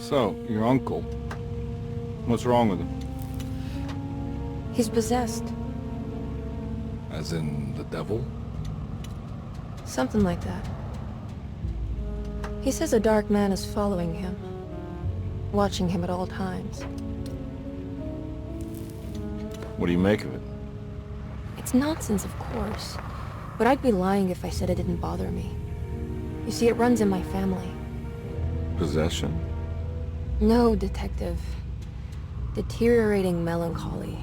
So, your uncle. What's wrong with him? He's possessed. As in the devil? Something like that. He says a dark man is following him, watching him at all times. What do you make of it? It's nonsense, of course, but I'd be lying if I said it didn't bother me. You see, it runs in my family. Possession? No, Detective. Deteriorating melancholy.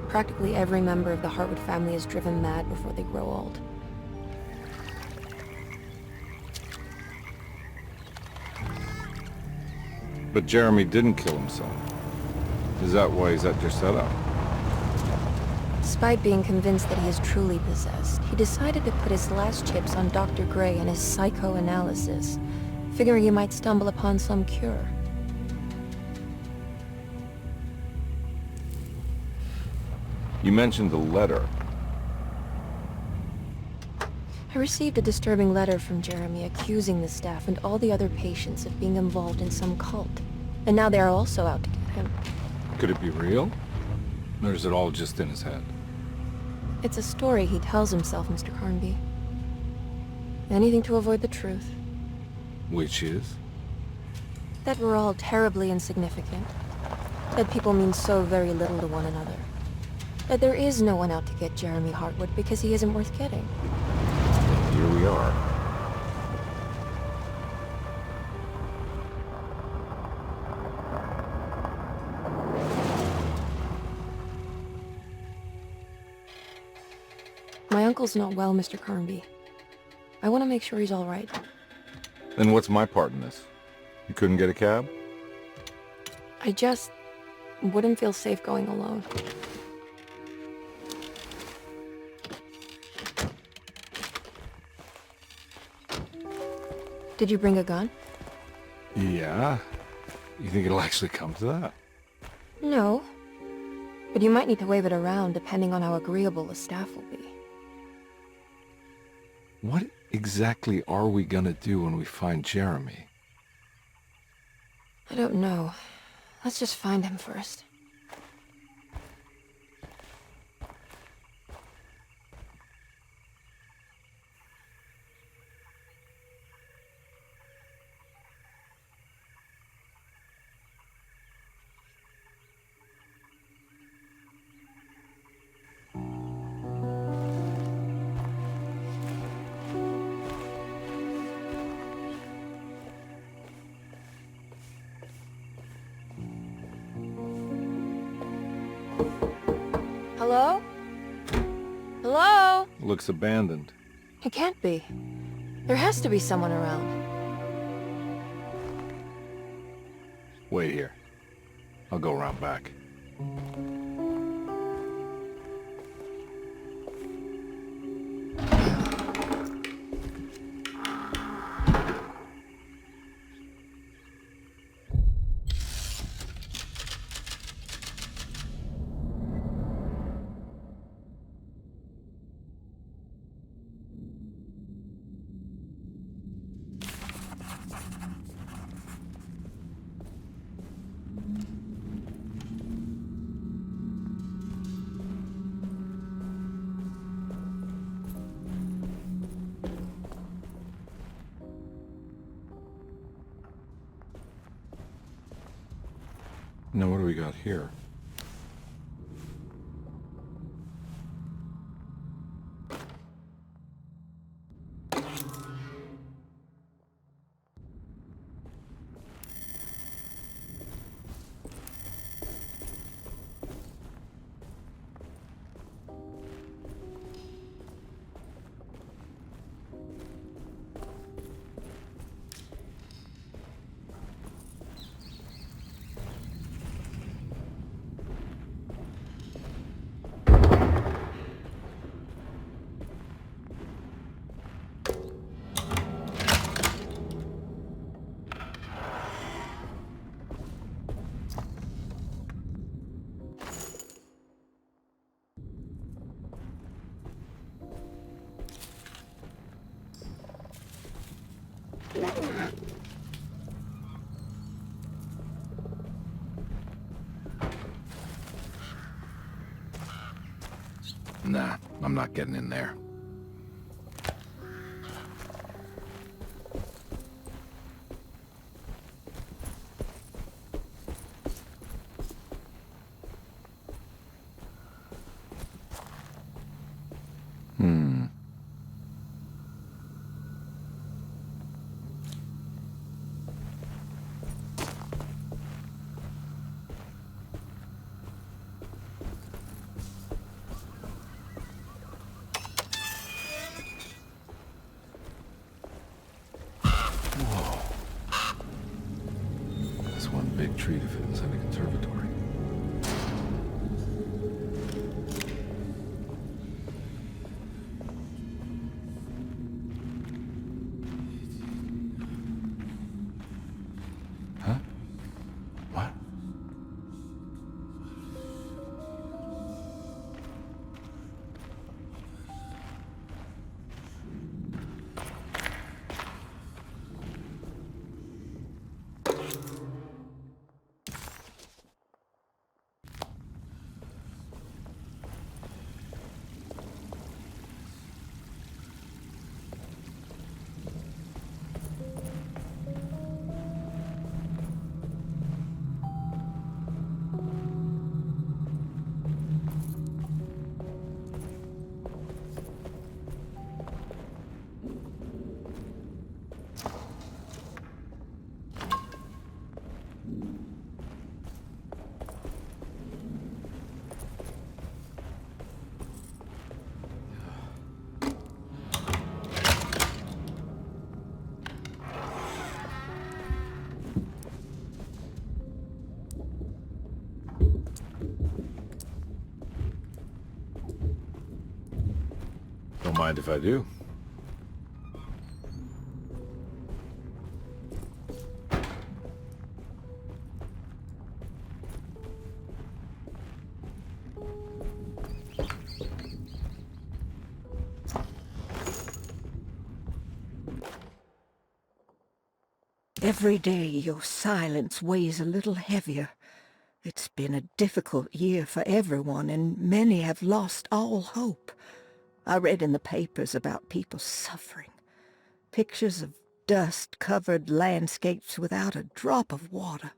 Practically every member of the Hartwood family is driven mad before they grow old. But Jeremy didn't kill himself. Is that why he's at your setup? Despite being convinced that he is truly possessed, he decided to put his last chips on Dr. Gray and his psychoanalysis, figuring he might stumble upon some cure. You mentioned the letter. I received a disturbing letter from Jeremy accusing the staff and all the other patients of being involved in some cult. And now they are also out to get him. Could it be real? Or is it all just in his head? It's a story he tells himself, Mr. Carnby. Anything to avoid the truth. Which is? That we're all terribly insignificant. That people mean so very little to one another. That there is no one out to get Jeremy Hartwood because he isn't worth getting. Here we are. My uncle's not well, Mr. Carnby. I want to make sure he's all right. Then what's my part in this? You couldn't get a cab? I just wouldn't feel safe going alone. Did you bring a gun? Yeah. You think it'll actually come to that? No. But you might need to wave it around depending on how agreeable the staff will be. What exactly are we gonna do when we find Jeremy? I don't know. Let's just find him first. Hello? Hello? Looks abandoned. It can't be. There has to be someone around. Wait here. I'll go around back. Now what do we got here? Nah, I'm not getting in there. That's one big tree to fit inside a conservatory. Huh? What? Don't mind if I do. Every day your silence weighs a little heavier. It's been a difficult year for everyone, and many have lost all hope. I read in the papers about people suffering. Pictures of dust-covered landscapes without a drop of water.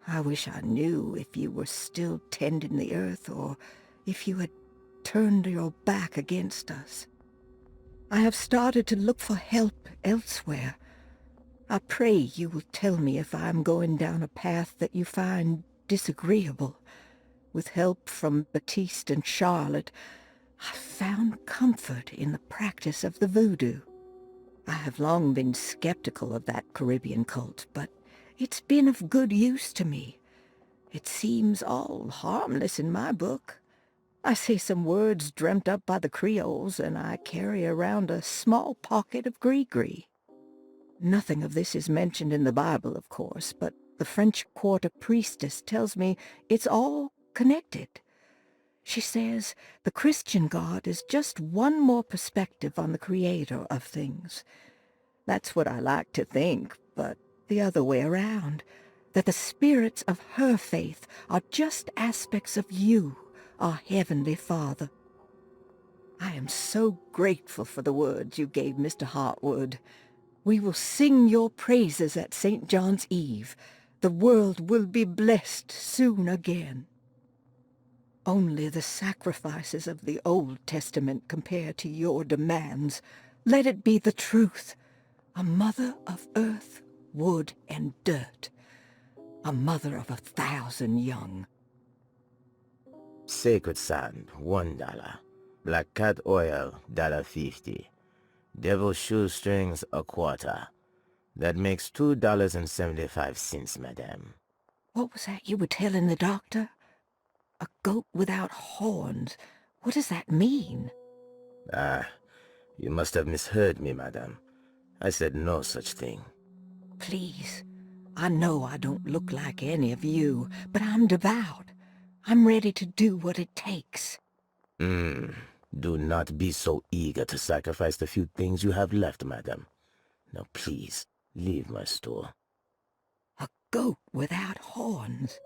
I wish I knew if you were still tending the earth, or if you had turned your back against us. I have started to look for help elsewhere. I pray you will tell me if I am going down a path that you find disagreeable. With help from Baptiste and Charlotte, I found comfort in the practice of the voodoo. I have long been skeptical of that Caribbean cult, but it's been of good use to me. It seems all harmless in my book. I say some words dreamt up by the Creoles, and I carry around a small pocket of gree-gree. Nothing of this is mentioned in the Bible, of course, but the French Quarter priestess tells me it's all connected. She says the Christian God is just one more perspective on the creator of things. That's what I like to think, but the other way around, that the spirits of her faith are just aspects of you, our Heavenly Father. I am so grateful for the words you gave Mr. Hartwood. We will sing your praises at St. John's Eve. The world will be blessed soon again. Only the sacrifices of the Old Testament compare to your demands. Let it be the truth. A mother of earth, wood, and dirt. A mother of 1,000 young. Sacred sand, $1. Black cat oil, $1.50. Devil shoestrings, a quarter. That makes $2.75, madame. What was that you were telling the doctor? A goat without horns. What does that mean? Ah, you must have misheard me, madame. I said no such thing. Please, I know I don't look like any of you, but I'm devout. I'm ready to do what it takes. Do not be so eager to sacrifice the few things you have left, madame. Now please, leave my store. A goat without horns.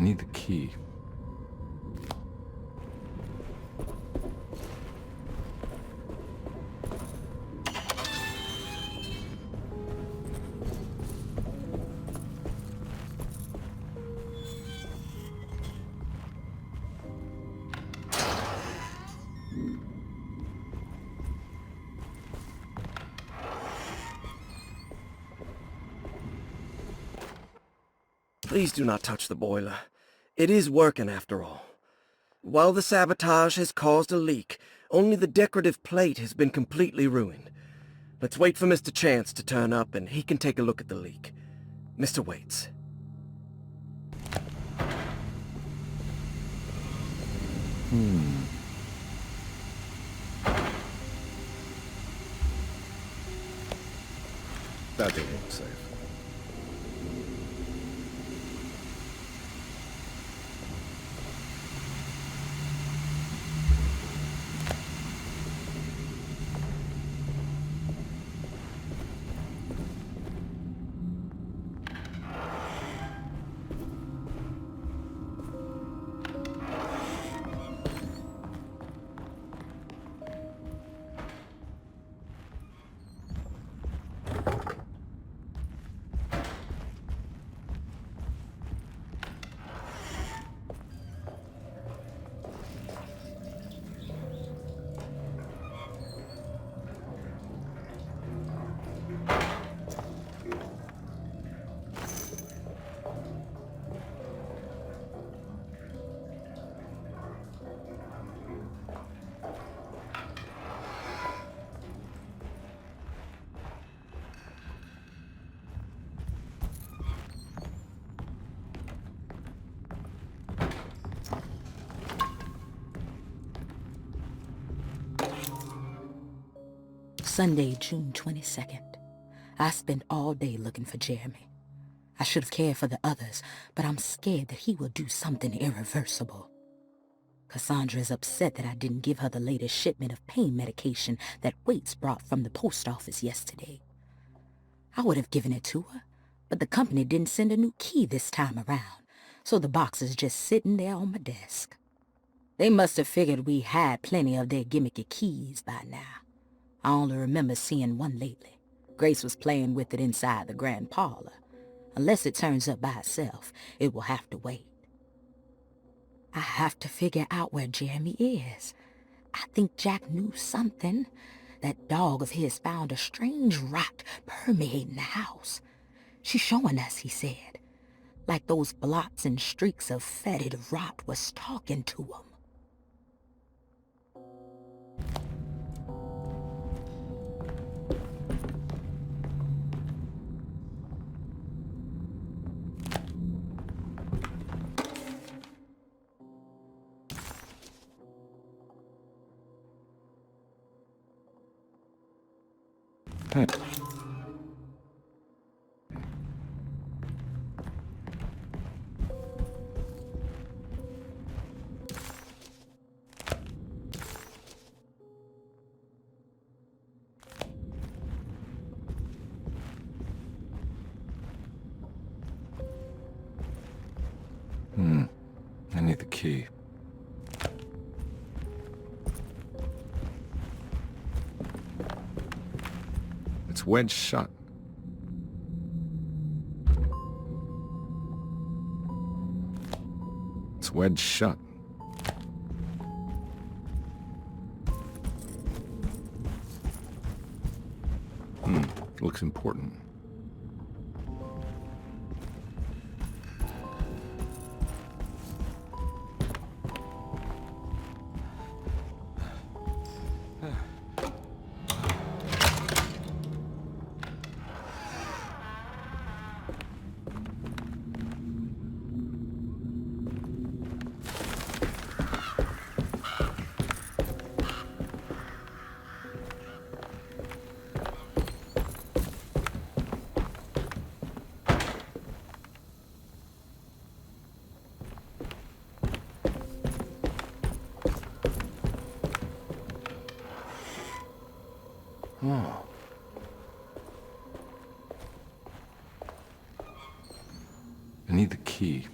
need the key. Please do not touch the boiler. It is working after all. While the sabotage has caused a leak, only the decorative plate has been completely ruined. Let's wait for Mr. Chance to turn up and he can take a look at the leak. Mr. Waits. That didn't look safe. Sunday, June 22nd. I spent all day looking for Jeremy. I should have cared for the others, but I'm scared that he will do something irreversible. Cassandra is upset that I didn't give her the latest shipment of pain medication that Waits brought from the post office yesterday. I would have given it to her, but the company didn't send a new key this time around, so the box is just sitting there on my desk. They must have figured we had plenty of their gimmicky keys by now. I only remember seeing one lately. Grace was playing with it inside the grand parlor. Unless it turns up by itself, it will have to wait. I have to figure out where Jeremy is. I think Jack knew something. That dog of his found a strange rot permeating the house. She's showing us, he said. Like those blots and streaks of fetid rot was talking to him. Hey. I need the key. It's wedged shut. It's wedged shut. Looks important. Oh. I need the key.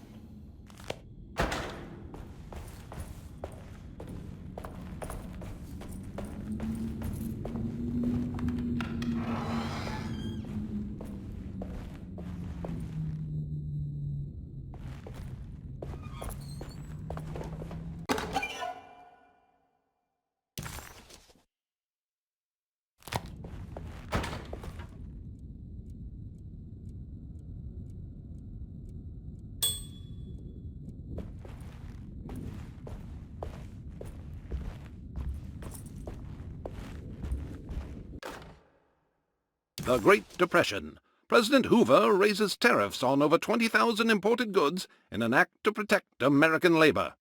The Great Depression. President Hoover raises tariffs on over 20,000 imported goods in an act to protect American labor.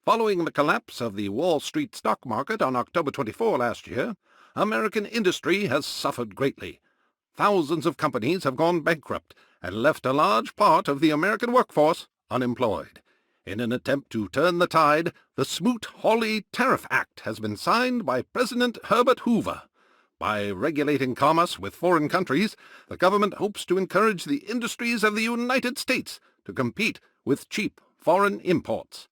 Following the collapse of the Wall Street stock market on October 24 last year, American industry has suffered greatly. Thousands of companies have gone bankrupt and left a large part of the American workforce unemployed. In an attempt to turn the tide, the Smoot-Hawley Tariff Act has been signed by President Herbert Hoover. By regulating commerce with foreign countries, the government hopes to encourage the industries of the United States to compete with cheap foreign imports.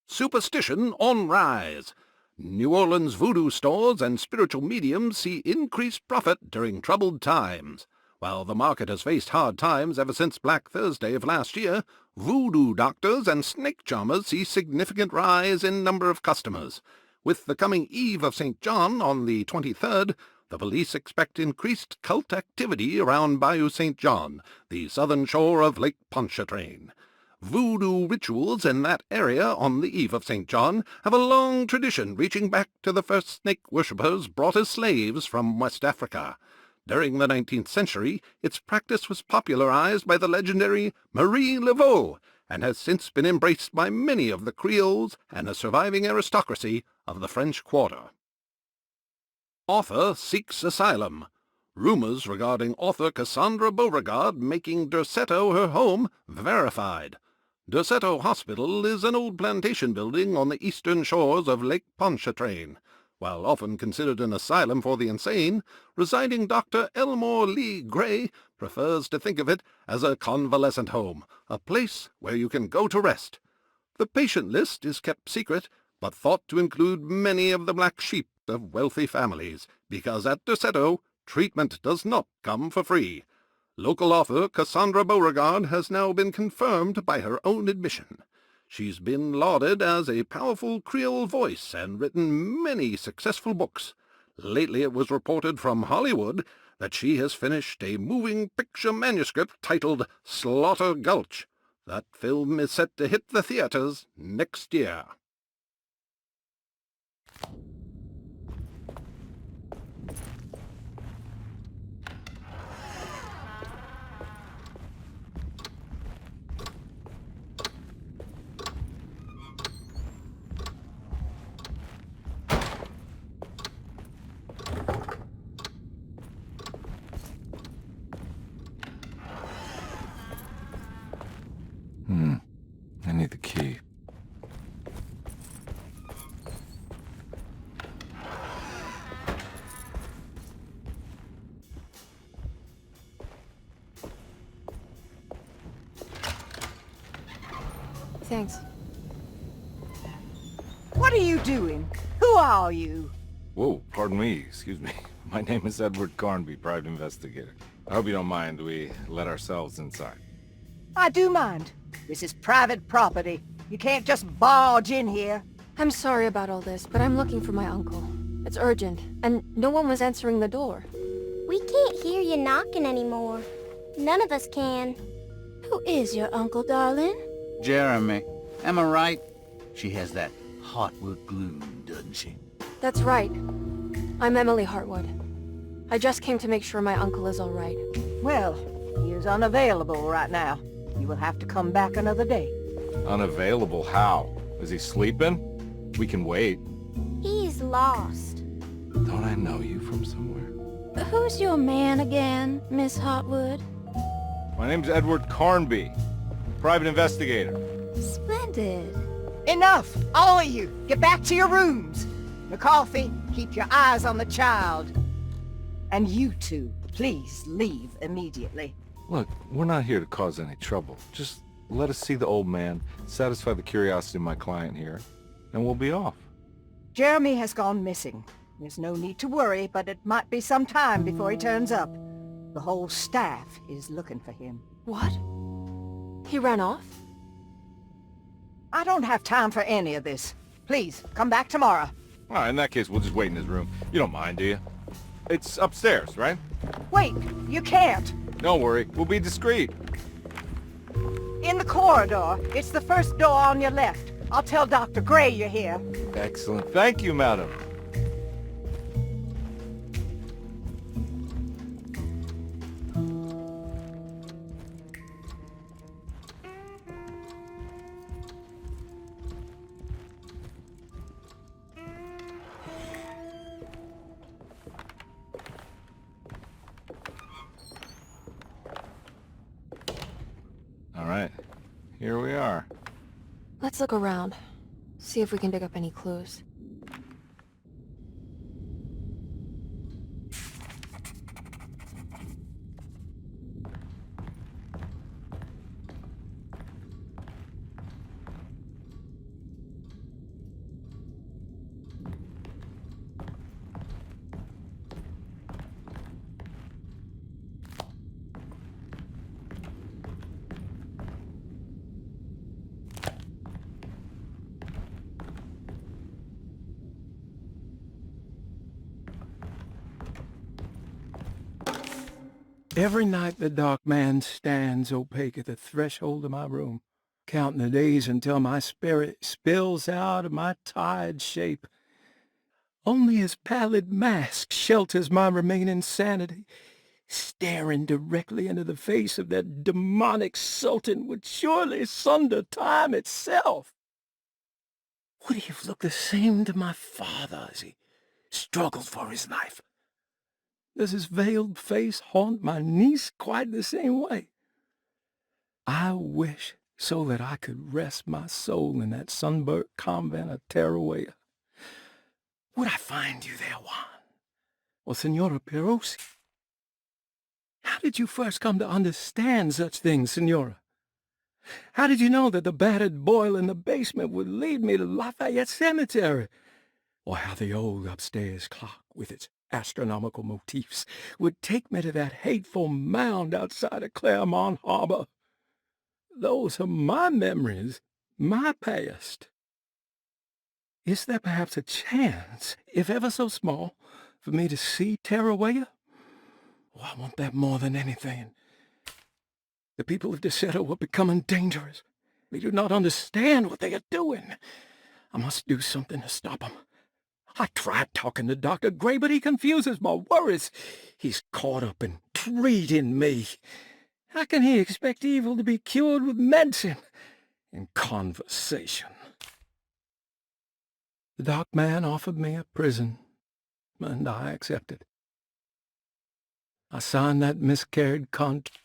Superstition on rise. New Orleans voodoo stores and spiritual mediums see increased profit during troubled times. While the market has faced hard times ever since Black Thursday of last year, voodoo doctors and snake charmers see significant rise in number of customers. With the coming Eve of St. John on the 23rd, the police expect increased cult activity around Bayou St. John, the southern shore of Lake Pontchartrain. Voodoo rituals in that area on the Eve of St. John have a long tradition reaching back to the first snake worshippers brought as slaves from West Africa. During the 19th century, its practice was popularized by the legendary Marie Laveau and has since been embraced by many of the Creoles and the surviving aristocracy of the French Quarter. Author seeks asylum. Rumors regarding author Cassandra Beauregard making Derceto her home verified. Derceto Hospital is an old plantation building on the eastern shores of Lake Pontchartrain. While often considered an asylum for the insane, residing Dr. Elmore Lee Gray prefers to think of it as a convalescent home, a place where you can go to rest. The patient list is kept secret, but thought to include many of the black sheep of wealthy families, because at Derceto, treatment does not come for free. Local author Cassandra Beauregard has now been confirmed by her own admission. She's been lauded as a powerful Creole voice and written many successful books. Lately it was reported from Hollywood that she has finished a moving picture manuscript titled Slaughter Gulch. That film is set to hit the theaters next year. I need the key. Thanks. What are you doing? Who are you? Whoa, pardon me, excuse me. My name is Edward Carnby, private investigator. I hope you don't mind we let ourselves inside. I do mind. This is private property. You can't just barge in here. I'm sorry about all this, but I'm looking for my uncle. It's urgent, and no one was answering the door. We can't hear you knocking anymore. None of us can. Who is your uncle, darling? Jeremy. Am I right? She has that Hartwood gloom, doesn't she? That's right. I'm Emily Hartwood. I just came to make sure my uncle is all right. Well, he is unavailable right now. You will have to come back another day. Unavailable how? Is he sleeping? We can wait. He's lost. Don't I know you from somewhere? Who's your man again, Miss Hartwood? My name's Edward Carnby, private investigator. Splendid. Enough! All of you! Get back to your rooms! McCarthy, keep your eyes on the child. And you two, please leave immediately. Look, we're not here to cause any trouble. Just let us see the old man, satisfy the curiosity of my client here, and we'll be off. Jeremy has gone missing. There's no need to worry, but it might be some time before he turns up. The whole staff is looking for him. What? He ran off? I don't have time for any of this. Please, come back tomorrow. All right, in that case, we'll just wait in his room. You don't mind, do you? It's upstairs, right? Wait, you can't. Don't worry, we'll be discreet. In the corridor. It's the first door on your left. I'll tell Dr. Gray you're here. Excellent. Thank you, madam. All right, here we are. Let's look around. See if we can dig up any clues. Every night the dark man stands opaque at the threshold of my room, counting the days until my spirit spills out of my tired shape. Only his pallid mask shelters my remaining sanity. Staring directly into the face of that demonic sultan would surely sunder time itself. Would he have looked the same to my father as he struggled for his life? Does his veiled face haunt my niece quite the same way? I wish so that I could rest my soul in that sunburnt convent of Teruel. Would I find you there, Juan? Or Senora Perosi? How did you first come to understand such things, Senora? How did you know that the battered boil in the basement would lead me to Lafayette Cemetery? Or how the old upstairs clock, with its astronomical motifs, would take me to that hateful mound outside of Claremont Harbor? Those are my memories, my past. Is there perhaps a chance, if ever so small, for me to see Teruel? Oh, I want that more than anything. The people of Desde are becoming dangerous. They do not understand what they are doing. I must do something to stop them. I tried talking to Dr. Gray, but he confuses my worries. He's caught up in treating me. How can he expect evil to be cured with medicine and conversation? The dark man offered me a prison, and I accepted. I signed that miscarried contract.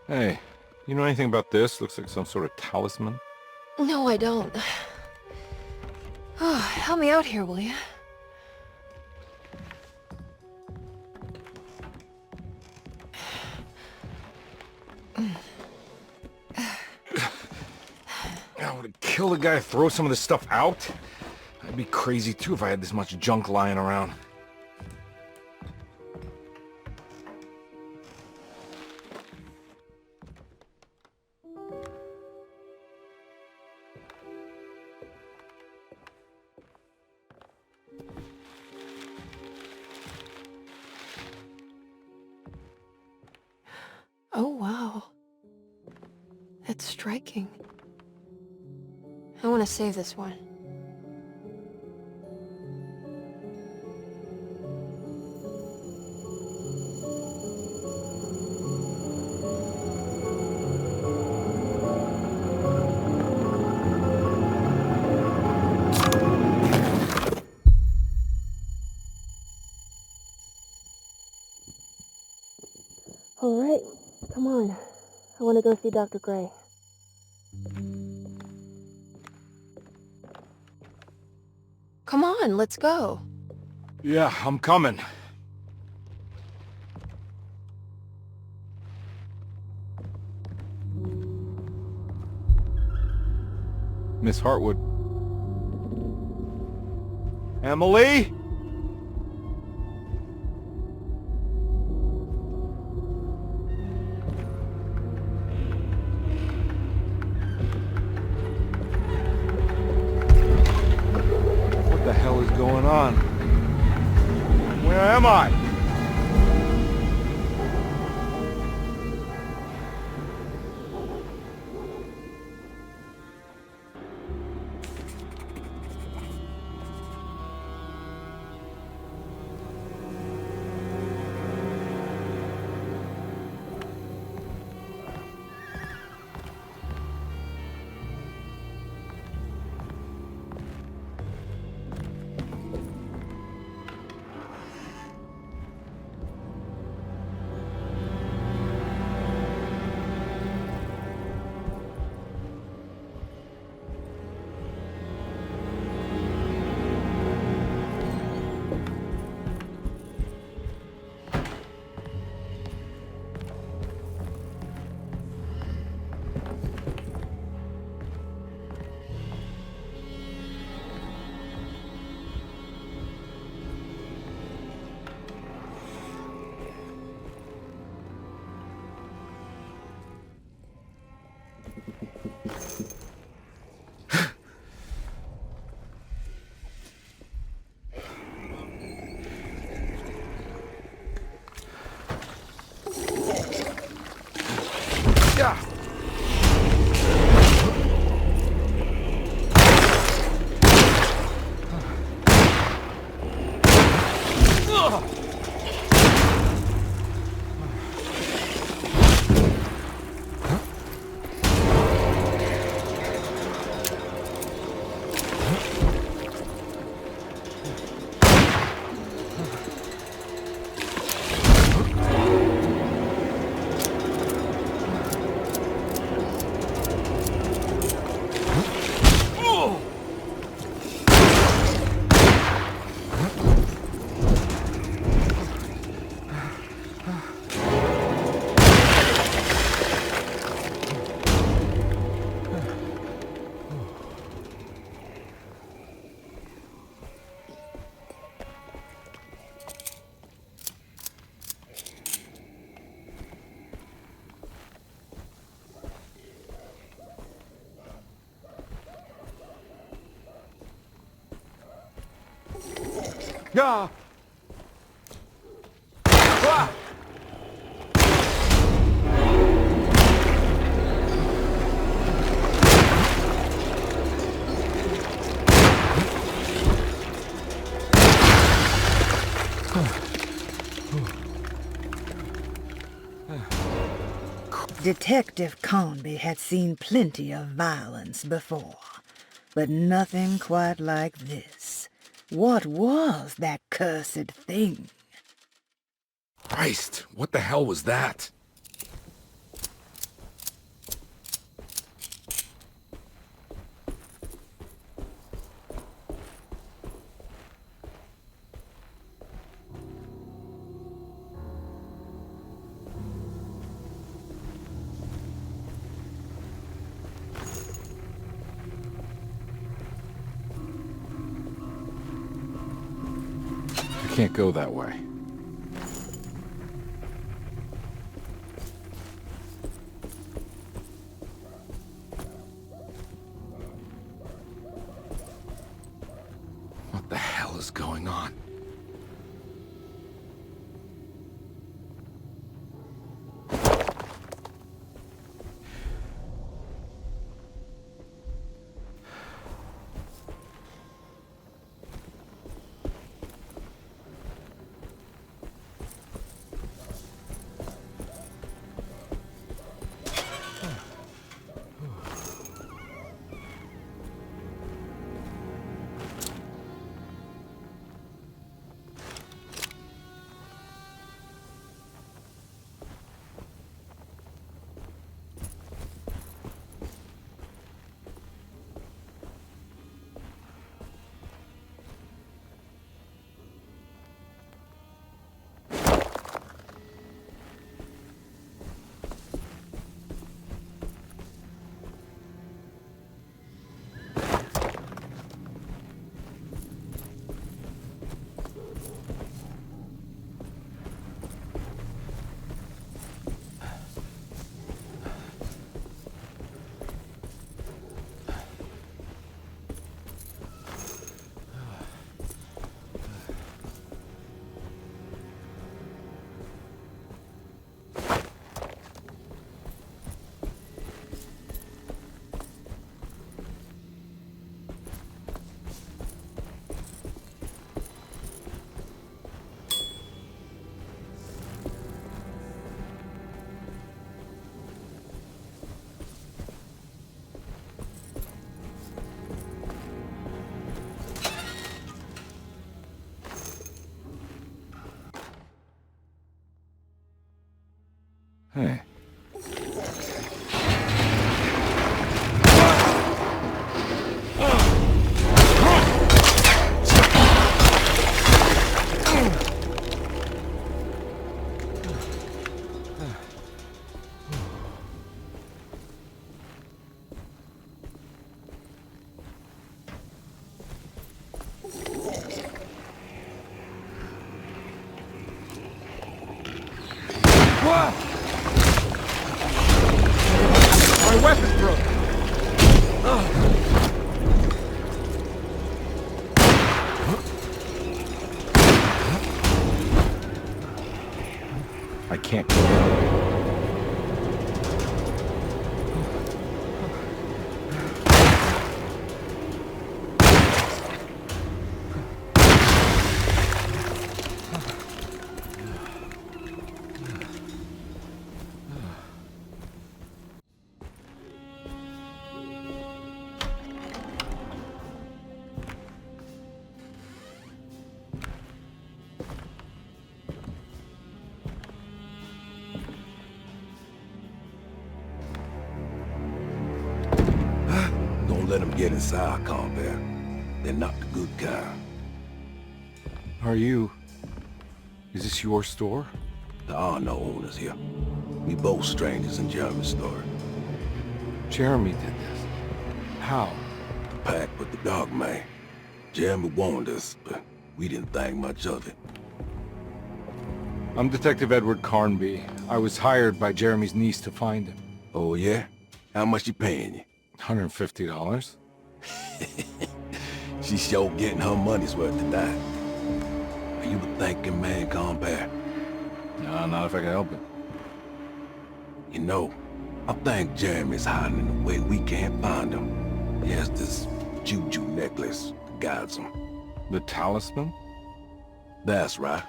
Hey, you know anything about this? Looks like some sort of talisman. No, I don't. Oh, help me out here, will you? I would kill the guy to throw some of this stuff out. I'd be crazy too if I had this much junk lying around. Oh, wow. That's striking. I want to save this one. All right, come on. I want to go see Dr. Gray. Come on, let's go. Yeah, I'm coming. Miss Hartwood. Emily? hell is going on? Where am I? Yeah. Ah! Detective Carnby had seen plenty of violence before, but nothing quite like this. What was that cursed thing? Christ, what the hell was that? I can't go that way. What the hell is going on? Hey. My weapon broke! I can't kill him. Don't let them get inside, Carnby. They're not the good kind. Are you... Is this your store? There are no owners here. We both strangers in Jeremy's story. Jeremy did this. How? Packed with the dog man. Jeremy warned us, but we didn't think much of it. I'm Detective Edward Carnby. I was hired by Jeremy's niece to find him. Oh, yeah? How much she paying you? $150. She's sure getting her money's worth tonight. Are you a thinking man, Carnby? No, not if I can help it. You know, I think Jeremy's hiding in a way we can't find him. He has this juju necklace that guides him. The talisman? That's right.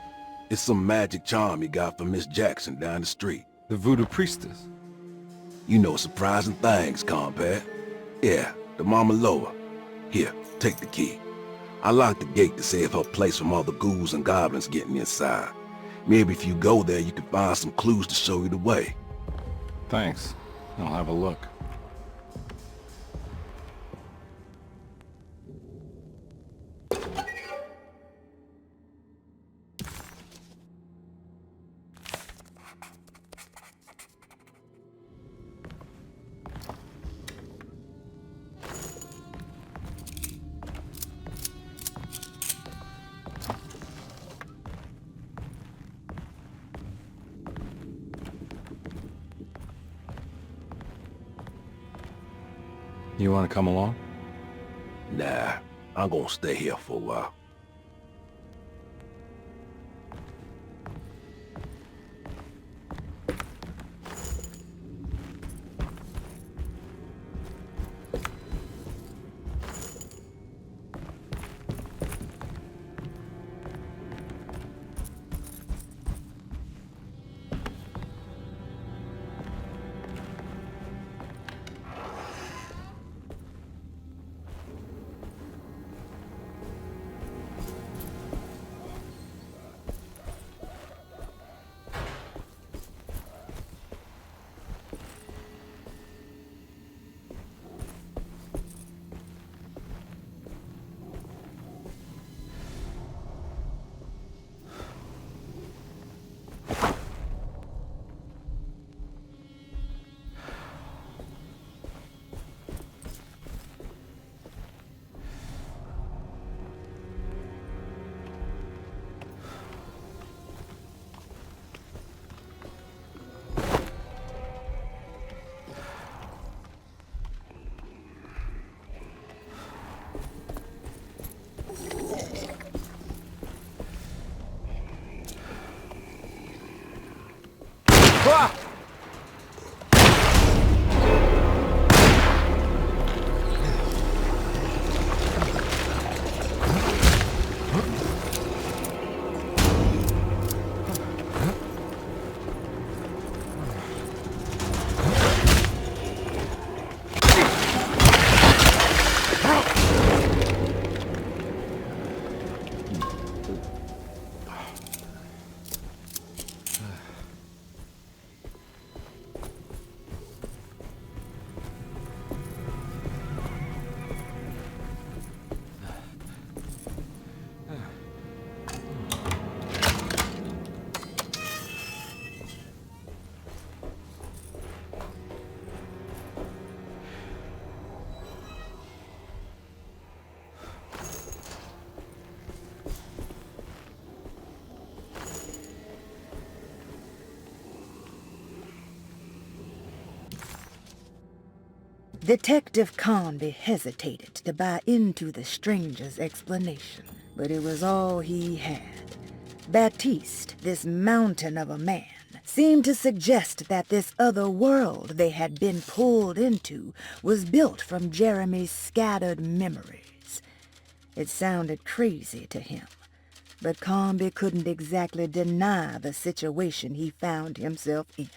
It's some magic charm he got from Miss Jackson down the street. The voodoo priestess? You know surprising things, Carnby. Yeah, the Mama Loa. Here, take the key. I locked the gate to save her place from all the ghouls and goblins getting inside. Maybe if you go there, you can find some clues to show you the way. Thanks. I'll have a look. You want to come along? Nah, I'm gonna stay here for a while. Detective Carnby hesitated to buy into the stranger's explanation, but it was all he had. Baptiste, this mountain of a man, seemed to suggest that this other world they had been pulled into was built from Jeremy's scattered memories. It sounded crazy to him, but Carnby couldn't exactly deny the situation he found himself in.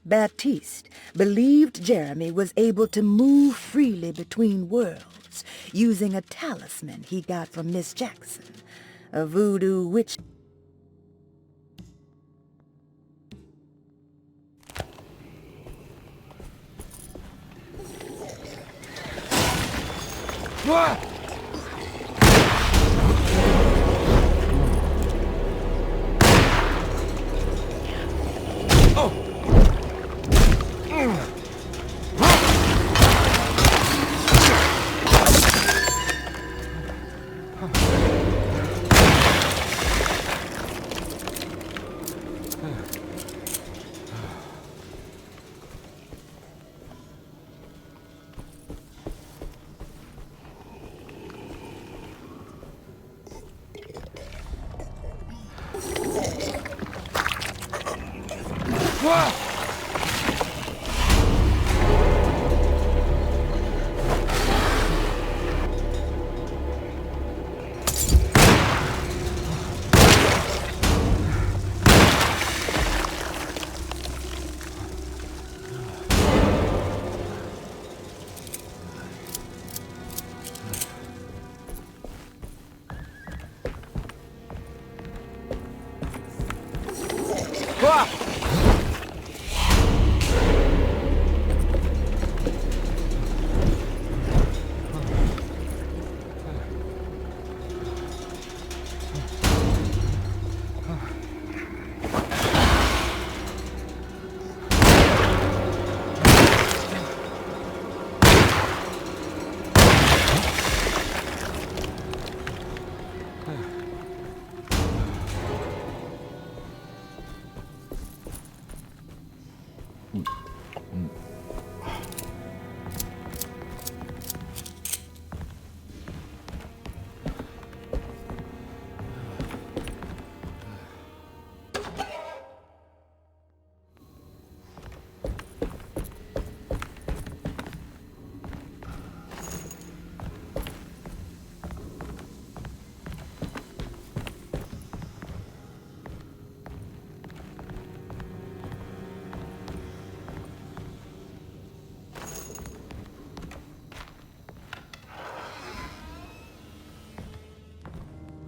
Baptiste believed Jeremy was able to move freely between worlds using a talisman he got from Miss Jackson, a voodoo witch.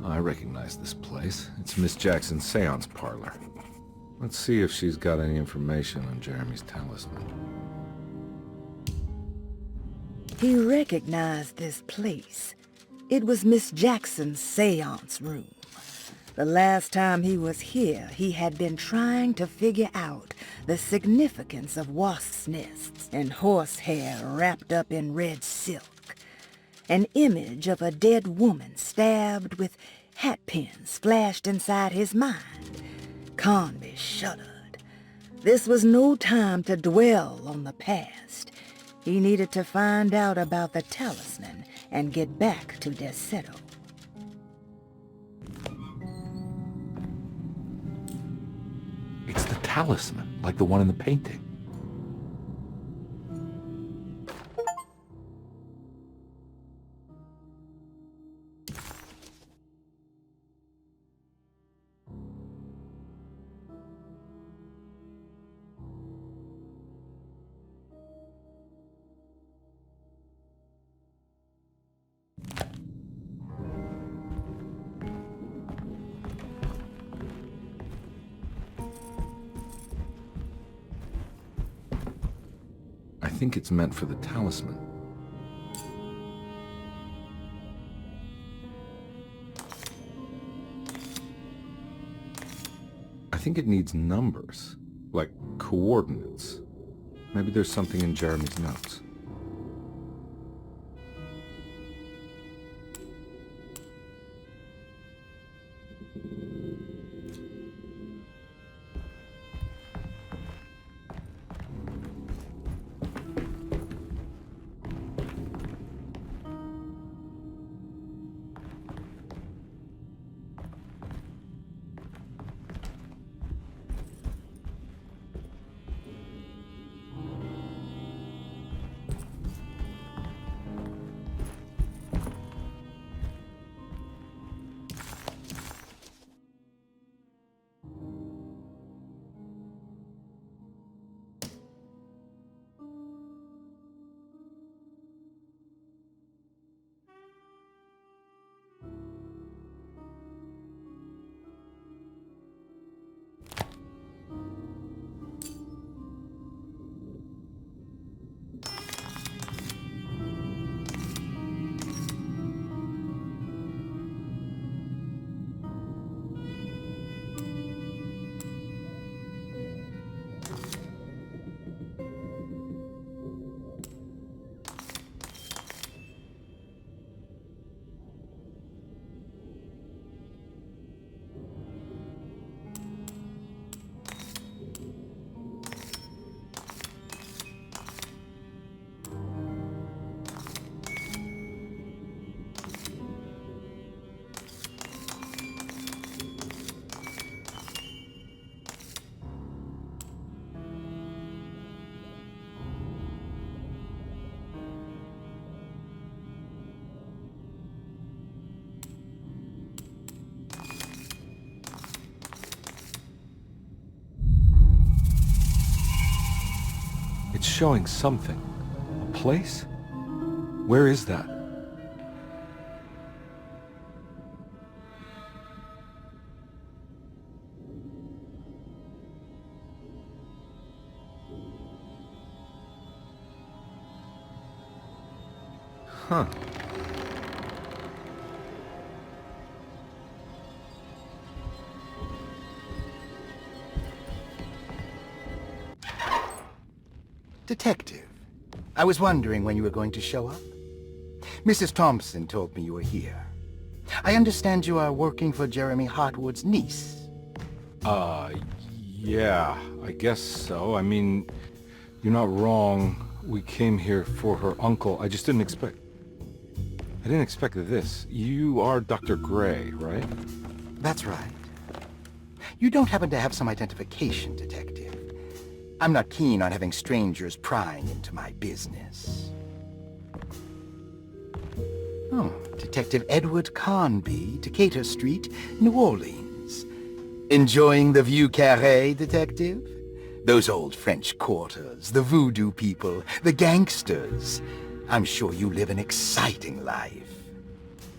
I recognize this place. It's Miss Jackson's seance parlor. Let's see if she's got any information on Jeremy's talisman. He recognized this place. It was Miss Jackson's seance room. The last time he was here, he had been trying to figure out the significance of wasps' nests and horsehair wrapped up in red silk. An image of a dead woman stabbed with hatpins flashed inside his mind. Carnby shuddered. This was no time to dwell on the past. He needed to find out about the talisman and get back to Desde. It's the talisman, like the one in the painting. I think it's meant for the talisman. I think it needs numbers, like coordinates. Maybe there's something in Jeremy's notes. showing something. A place? Where is that? Huh. Detective, I was wondering when you were going to show up. Mrs. Thompson told me you were here. I understand you are working for Jeremy Hartwood's niece. Yeah, I guess so. I mean, you're not wrong. We came here for her uncle. I just didn't expect... I didn't expect this. You are Dr. Gray, right? That's right. You don't happen to have some identification, Detective. I'm not keen on having strangers prying into my business. Oh, Detective Edward Carnby, Decatur Street, New Orleans. Enjoying the Vieux Carré, Detective? Those old French quarters, the voodoo people, the gangsters. I'm sure you live an exciting life.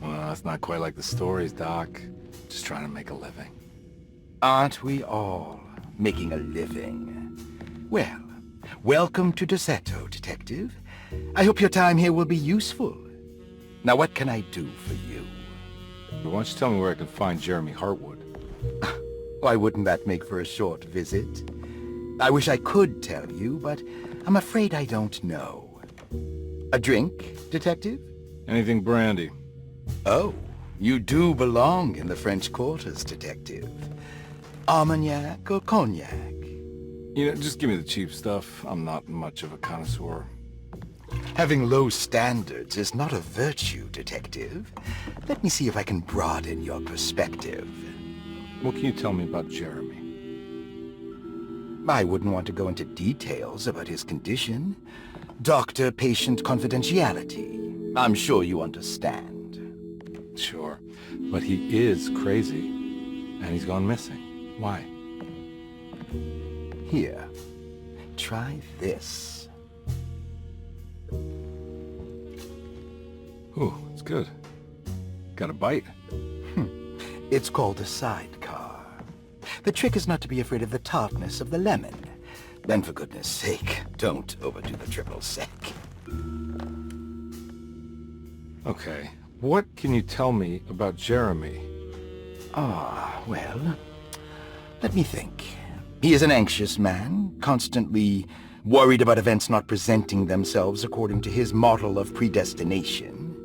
Well, it's not quite like the stories, Doc. Just trying to make a living. Aren't we all making a living? Well, welcome to Desde, Detective. I hope your time here will be useful. Now, what can I do for you? Why don't you tell me where I can find Jeremy Hartwood? Why wouldn't that make for a short visit? I wish I could tell you, but I'm afraid I don't know. A drink, Detective? Anything brandy. Oh, you do belong in the French quarters, Detective. Armagnac or cognac? You know, just give me the cheap stuff. I'm not much of a connoisseur. Having low standards is not a virtue, Detective. Let me see if I can broaden your perspective. What can you tell me about Jeremy? I wouldn't want to go into details about his condition. Doctor-patient confidentiality. I'm sure you understand. Sure, but he is crazy, and he's gone missing. Why? Here, try this. Ooh, it's good. Got a bite? It's called a sidecar. The trick is not to be afraid of the tartness of the lemon. Then for goodness sake, don't overdo the triple sec. Okay, what can you tell me about Jeremy? Well, let me think. He is an anxious man, constantly worried about events not presenting themselves according to his model of predestination.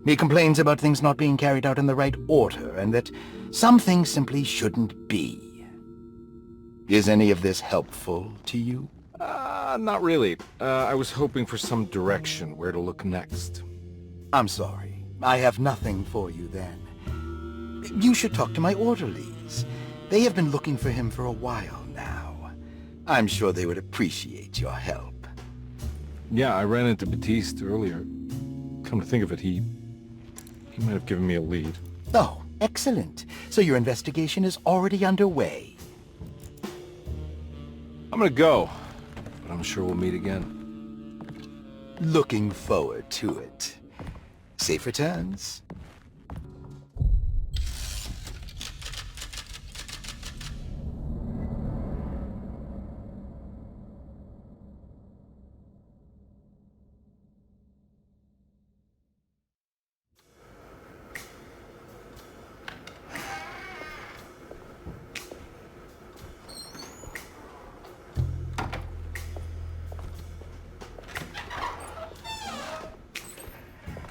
He complains about things not being carried out in the right order, and that some things simply shouldn't be. Is any of this helpful to you? Not really. I was hoping for some direction where to look next. I'm sorry. I have nothing for you then. You should talk to my orderlies. They have been looking for him for a while now. I'm sure they would appreciate your help. Yeah, I ran into Batiste earlier. Come to think of it, he might have given me a lead. Oh, excellent. So your investigation is already underway. I'm gonna go, but I'm sure we'll meet again. Looking forward to it. Safe returns.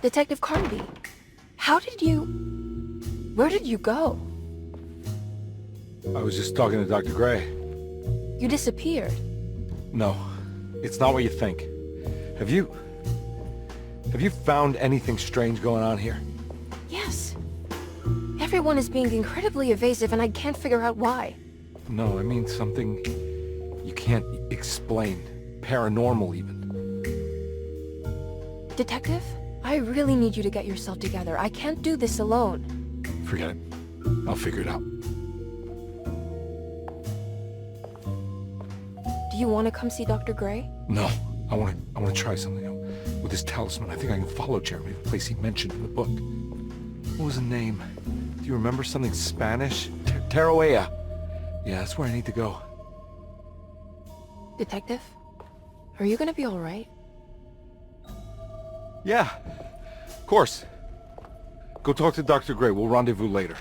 Detective Carnby, where did you go? I was just talking to Dr. Gray. You disappeared. No, it's not what you think. Have you found anything strange going on here? Yes. Everyone is being incredibly evasive and I can't figure out why. No, I mean something you can't explain. Paranormal, even. Detective, I really need you to get yourself together. I can't do this alone. Forget it. I'll figure it out. Do you want to come see Dr. Gray? No, I want to try something. With this talisman, I think I can follow Jeremy to the place he mentioned in the book. What was the name? Do you remember something Spanish? Tarawea. Yeah, that's where I need to go. Detective? Are you gonna be alright? Yeah, of course. Go talk to Dr. Gray. We'll rendezvous later.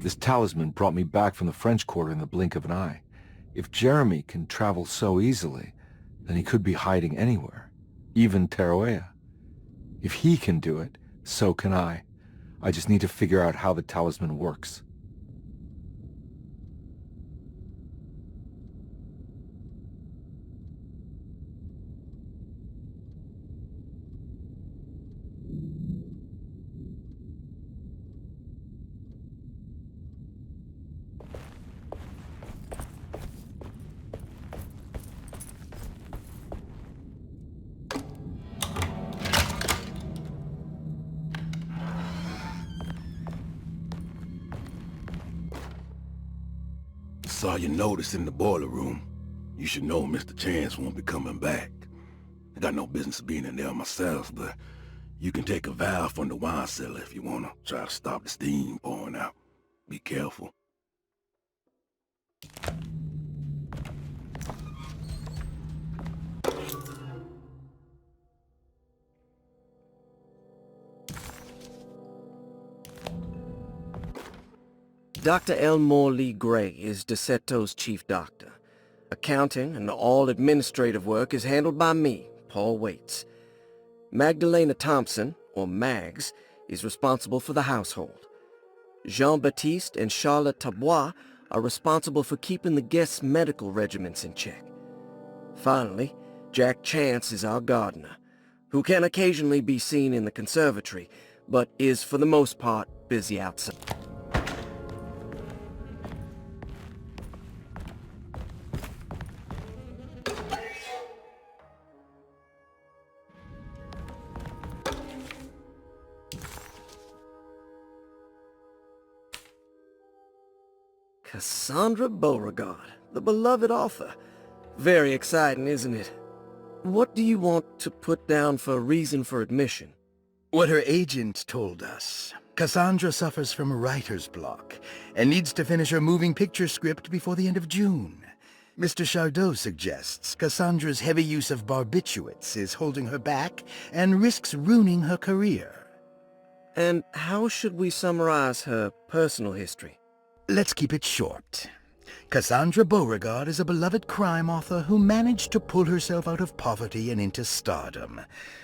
This talisman brought me back from the French Quarter in the blink of an eye. If Jeremy can travel so easily, then he could be hiding anywhere, even Tarawea. If he can do it, so can I. I just need to figure out how the talisman works. Saw your notice in the boiler room. You should know Mr. Chance won't be coming back. I got no business being in there myself, but you can take a valve from the wine cellar if you want to try to stop the steam pouring out. Be careful. Dr. Elmore Lee Gray is Deseto's chief doctor. Accounting and all administrative work is handled by me, Paul Waits. Magdalena Thompson, or Mags, is responsible for the household. Jean-Baptiste and Charlotte Tabois are responsible for keeping the guests' medical regimens in check. Finally, Jack Chance is our gardener, who can occasionally be seen in the conservatory, but is for the most part busy outside. Cassandra Beauregard, the beloved author. Very exciting, isn't it? What do you want to put down for reason for admission? What her agent told us. Cassandra suffers from writer's block and needs to finish her moving picture script before the end of June. Mr. Chardot suggests Cassandra's heavy use of barbiturates is holding her back and risks ruining her career. And how should we summarize her personal history? Let's keep it short. Cassandra Beauregard is a beloved crime author who managed to pull herself out of poverty and into stardom.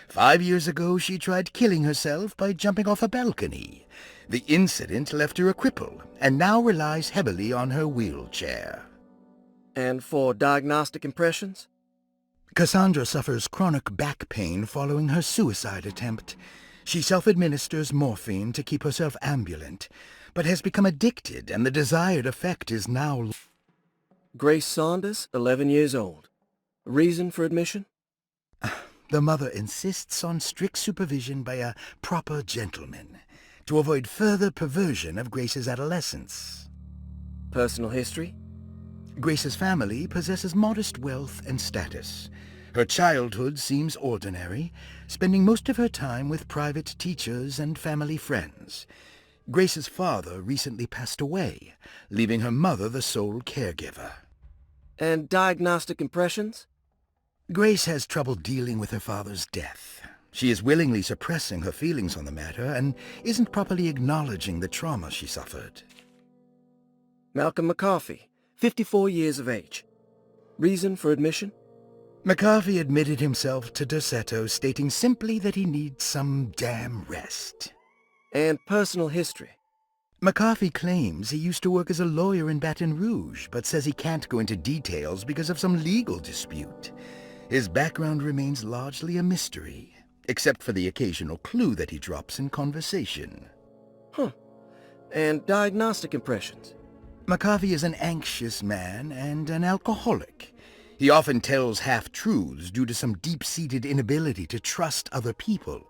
5 years ago, she tried killing herself by jumping off a balcony. The incident left her a cripple, and now relies heavily on her wheelchair. And for diagnostic impressions? Cassandra suffers chronic back pain following her suicide attempt. She self-administers morphine to keep herself ambulant, but has become addicted, and the desired effect is now... Grace Saunders, 11 years old. Reason for admission? The mother insists on strict supervision by a proper gentleman to avoid further perversion of Grace's adolescence. Personal history? Grace's family possesses modest wealth and status. Her childhood seems ordinary, spending most of her time with private teachers and family friends. Grace's father recently passed away, leaving her mother the sole caregiver. And diagnostic impressions? Grace has trouble dealing with her father's death. She is willingly suppressing her feelings on the matter and isn't properly acknowledging the trauma she suffered. Malcolm McCarthy, 54 years of age. Reason for admission? McCarthy admitted himself to Deseto, stating simply that he needs some damn rest. And personal history? McCarthy claims he used to work as a lawyer in Baton Rouge, but says he can't go into details because of some legal dispute. His background remains largely a mystery, except for the occasional clue that he drops in conversation. Huh. And diagnostic impressions? McCarthy is an anxious man and an alcoholic. He often tells half-truths due to some deep-seated inability to trust other people.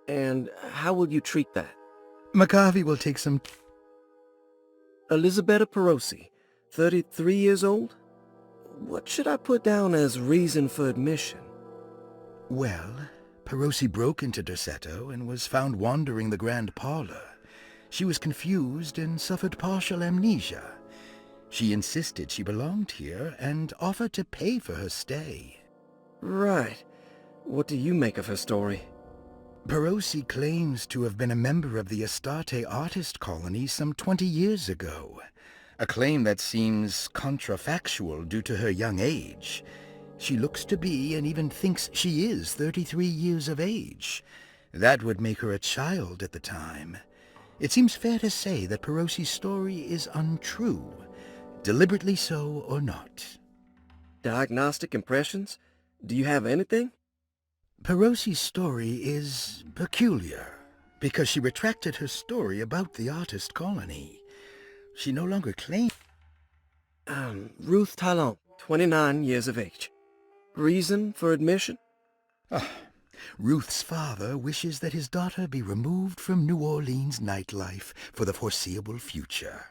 And how will you treat that? McCarvey will take some... Elisabetta Perosi, 33 years old? What should I put down as reason for admission? Well, Perosi broke into Derceto and was found wandering the grand parlor. She was confused and suffered partial amnesia. She insisted she belonged here and offered to pay for her stay. Right. What do you make of her story? Perosi claims to have been a member of the Astarte artist colony some 20 years ago, a claim that seems contrafactual due to her young age. She looks to be and even thinks she is 33 years of age. That would make her a child at the time. It seems fair to say that Perosi's story is untrue, deliberately so or not. Diagnostic impressions? Do you have anything? Perosi's story is peculiar, because she retracted her story about the artist colony. She no longer claims... Ruth Talon, 29 years of age. Reason for admission? Ruth's father wishes that his daughter be removed from New Orleans nightlife for the foreseeable future.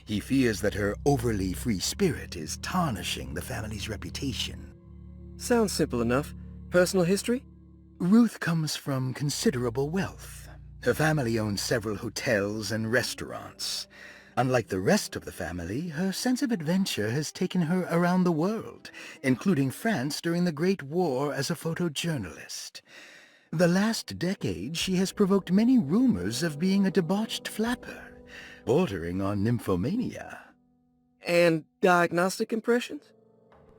He fears that her overly free spirit is tarnishing the family's reputation. Sounds simple enough. Personal history? Ruth comes from considerable wealth. Her family owns several hotels and restaurants. Unlike the rest of the family, her sense of adventure has taken her around the world, including France during the Great War as a photojournalist. The last decade, she has provoked many rumors of being a debauched flapper, bordering on nymphomania. And diagnostic impressions?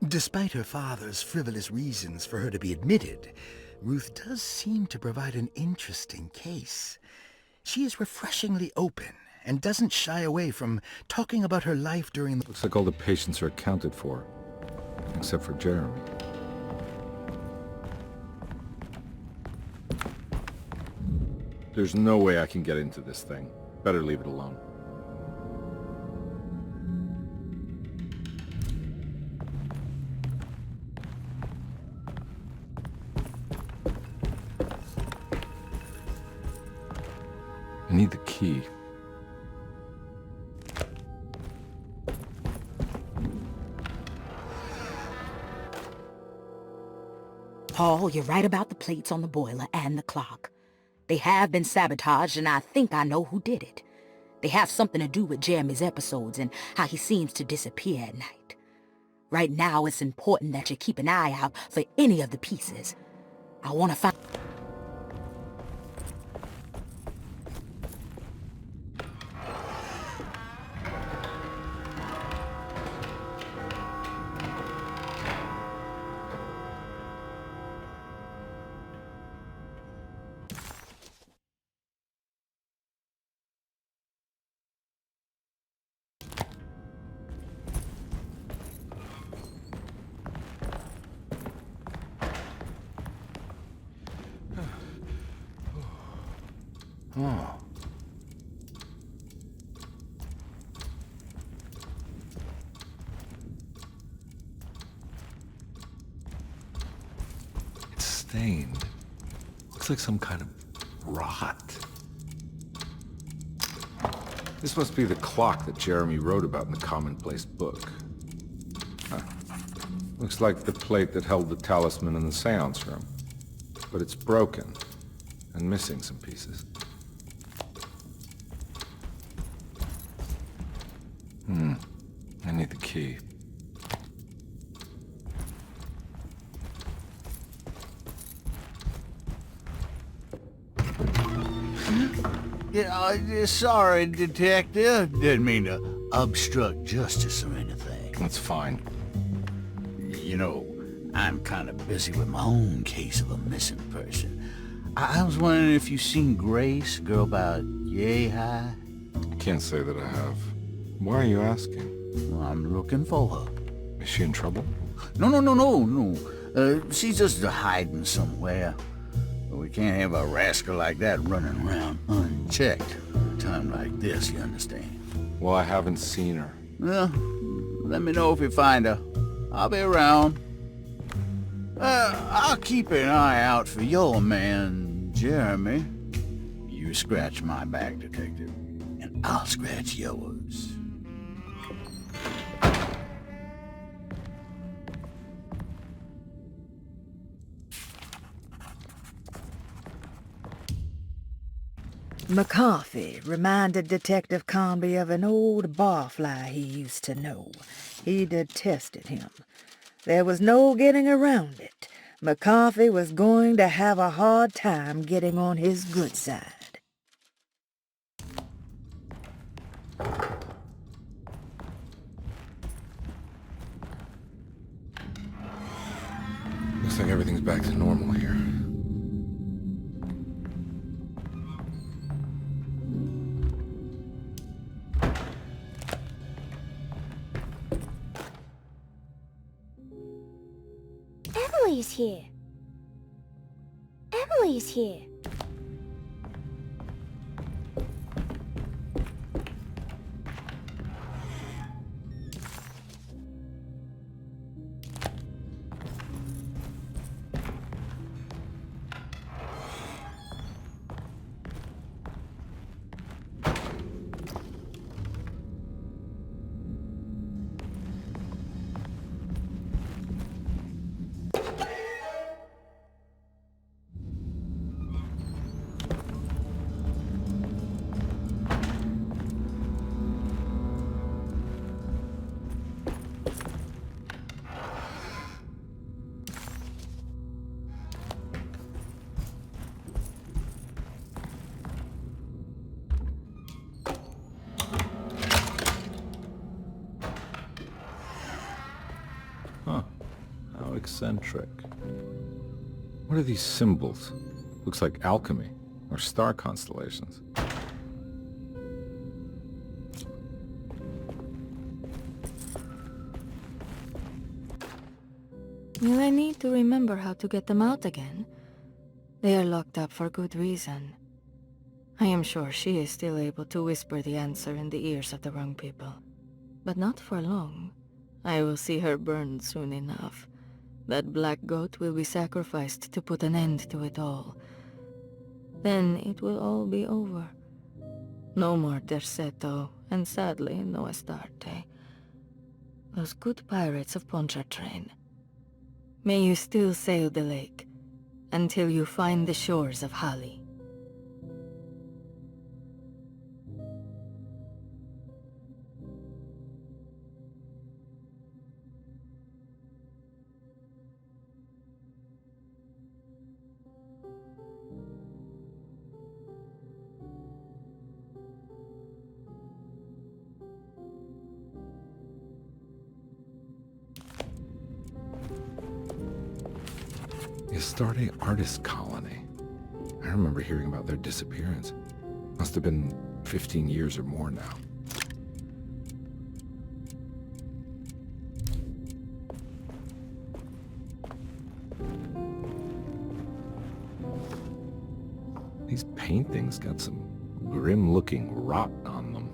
Despite her father's frivolous reasons for her to be admitted, Ruth does seem to provide an interesting case. She is refreshingly open and doesn't shy away from talking about her life during the... Looks like all the patients are accounted for, except for Jeremy. There's no way I can get into this thing. Better leave it alone. I need the key. Paul, you're right about the plates on the boiler and the clock. They have been sabotaged, and I think I know who did it. They have something to do with Jeremy's episodes and how he seems to disappear at night. Right now, it's important that you keep an eye out for any of the pieces. I want to find... Oh. It's stained. Looks like some kind of rot. This must be the clock that Jeremy wrote about in the commonplace book. Huh. Looks like the plate that held the talisman in the seance room. But it's broken and missing some pieces. I need the key. Yeah, sorry, Detective. Didn't mean to obstruct justice or anything. That's fine. You know, I'm kind of busy with my own case of a missing person. I was wondering if you've seen Grace, a girl about yay high? Can't say that I have. Why are you asking? Well, I'm looking for her. Is she in trouble? No. She's just hiding somewhere. We can't have a rascal like that running around unchecked at a time like this, you understand? Well, I haven't seen her. Well, let me know if you find her. I'll be around. I'll keep an eye out for your man, Jeremy, you scratch my back, Detective, and I'll scratch yours. McCarthy reminded Detective Carnby of an old barfly he used to know. He detested him. There was no getting around it. McCarthy was going to have a hard time getting on his good side. Looks like everything's back to normal here. Emily's here. Emily's here. Huh. How eccentric. What are these symbols? Looks like alchemy, or star constellations. Will I need to remember how to get them out again? They are locked up for good reason. I am sure she is still able to whisper the answer in the ears of the wrong people. But not for long. I will see her burned soon enough. That black goat will be sacrificed to put an end to it all. Then it will all be over. No more Derceto, and sadly, no Astarte. Those good pirates of Pontchartrain. May you still sail the lake, until you find the shores of Hali. Astarte Artist Colony. I remember hearing about their disappearance. Must have been 15 years or more now. These paintings got some grim-looking rot on them.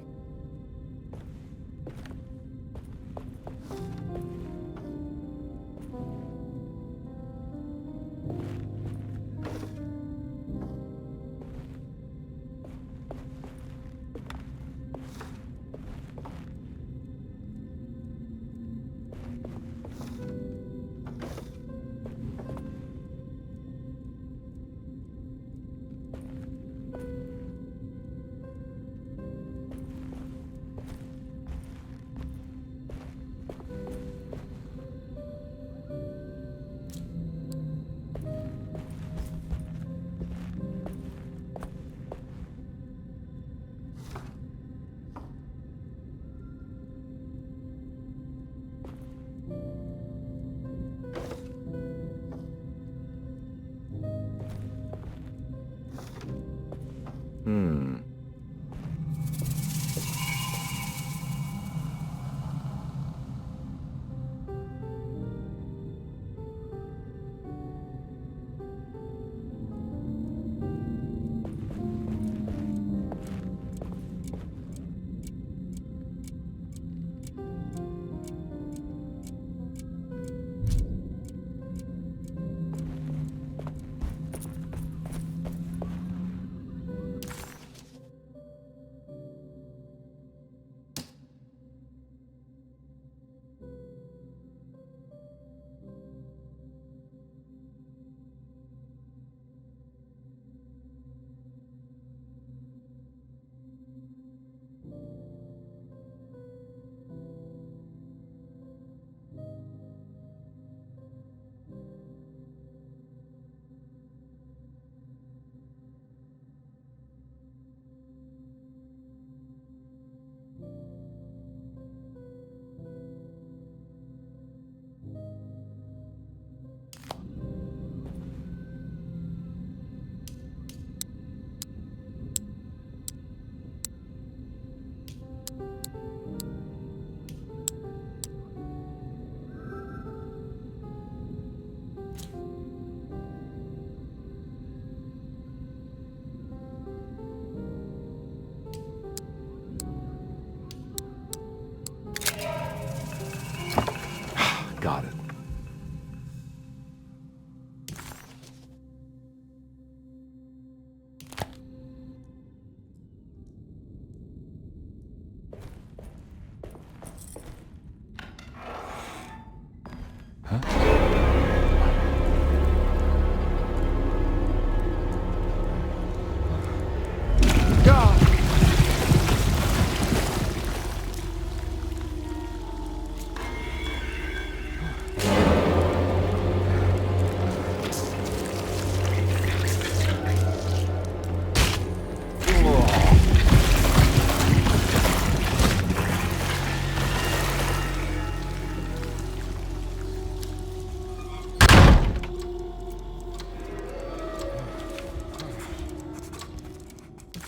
Got it.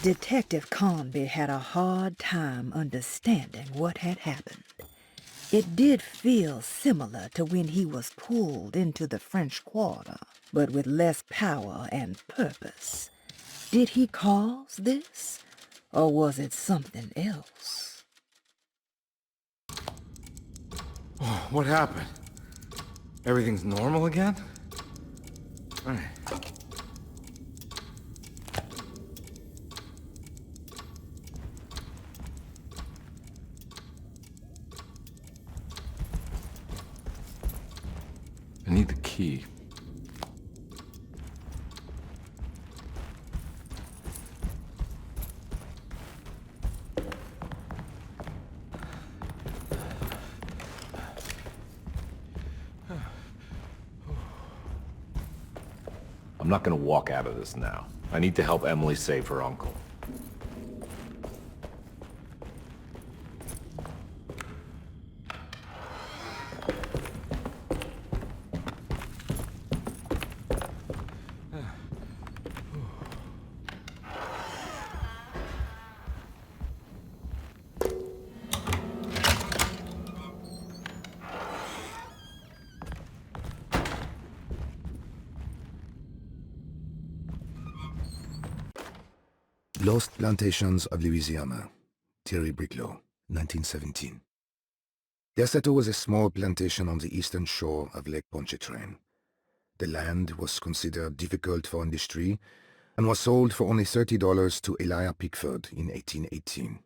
Detective Carnby had a hard time understanding what had happened. It did feel similar to when he was pulled into the French Quarter, but with less power and purpose. Did he cause this, or was it something else? What happened? Everything's normal again? All right. I need the key. I'm not gonna walk out of this now. I need to help Emily save her uncle. Lost Plantations of Louisiana, Thierry Bricklow, 1917. Desde was a small plantation on the eastern shore of Lake Pontchartrain. The land was considered difficult for industry and was sold for only $30 to Elijah Pickford in 1818.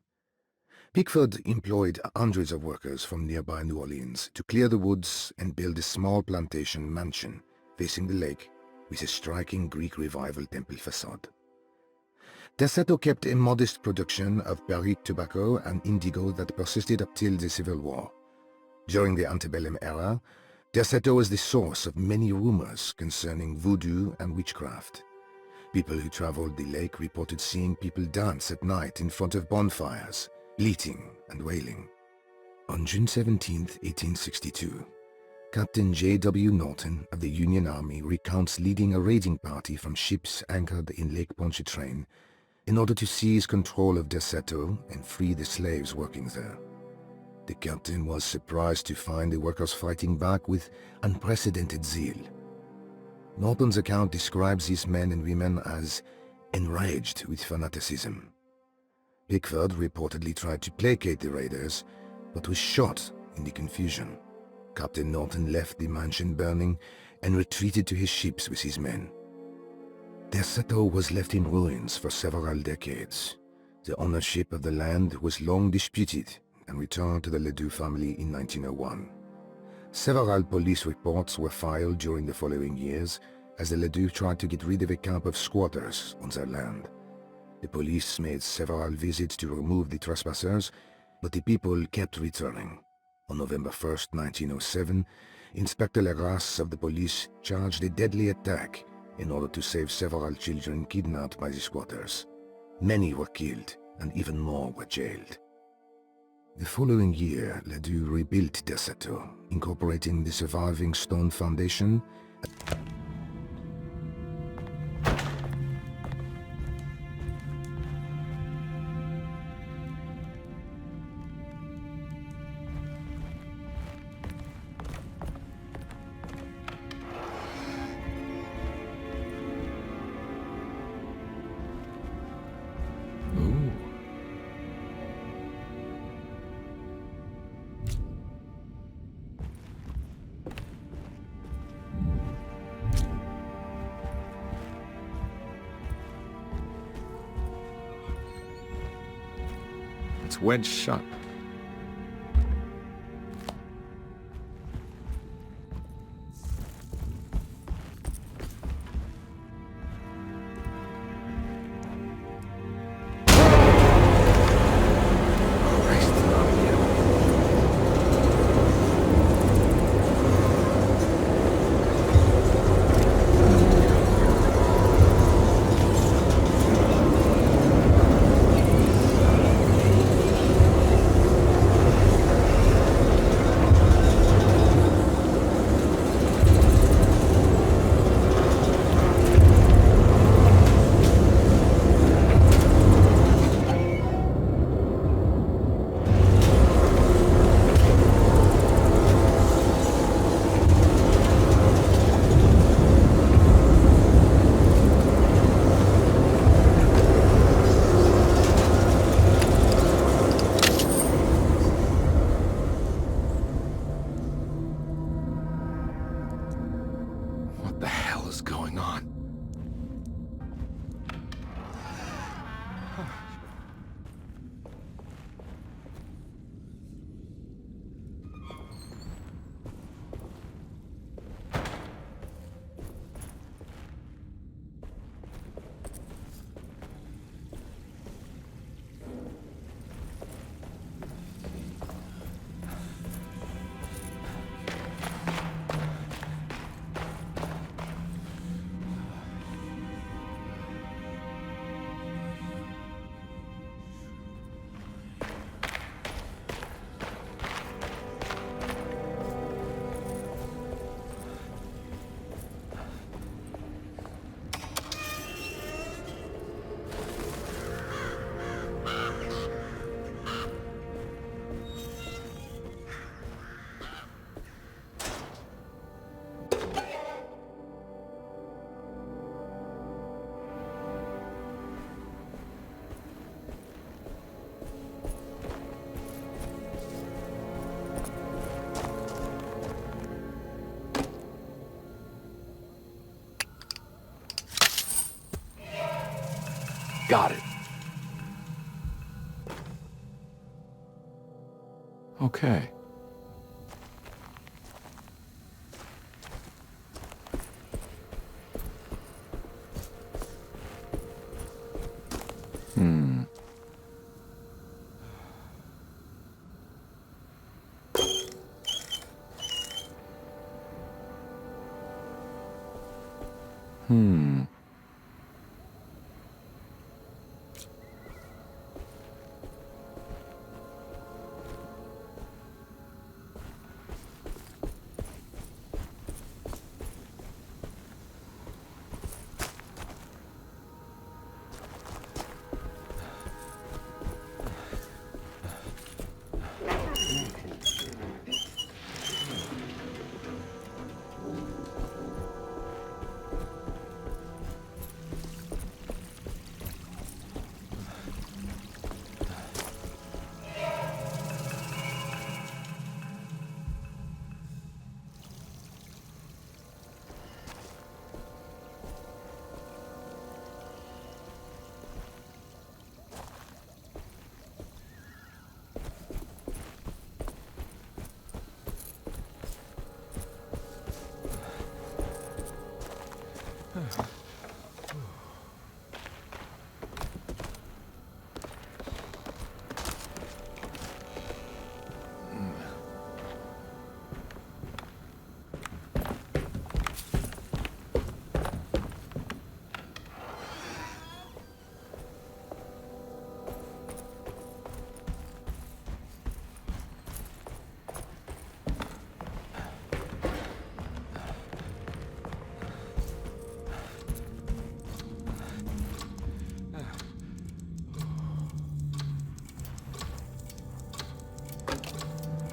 Pickford employed hundreds of workers from nearby New Orleans to clear the woods and build a small plantation mansion facing the lake with a striking Greek Revival temple facade. Desde kept a modest production of barrique tobacco and indigo that persisted up till the Civil War. During the antebellum era, Desde was the source of many rumors concerning voodoo and witchcraft. People who traveled the lake reported seeing people dance at night in front of bonfires, bleating and wailing. On June 17, 1862, Captain J.W. Norton of the Union Army recounts leading a raiding party from ships anchored in Lake Pontchartrain in order to seize control of Desde and free the slaves working there. The captain was surprised to find the workers fighting back with unprecedented zeal. Norton's account describes these men and women as enraged with fanaticism. Pickford reportedly tried to placate the raiders, but was shot in the confusion. Captain Norton left the mansion burning and retreated to his ships with his men. Desde was left in ruins for several decades. The ownership of the land was long disputed and returned to the Ledoux family in 1901. Several police reports were filed during the following years as the Ledoux tried to get rid of a camp of squatters on their land. The police made several visits to remove the trespassers, but the people kept returning. On November 1st, 1907, Inspector Legras of the police charged a deadly attack in order to save several children kidnapped by the squatters. Many were killed, and even more were jailed. The following year, Ledoux rebuilt Desde, incorporating the surviving stone foundation. it's wedged shut. Got it. Okay. Hmm. Hmm.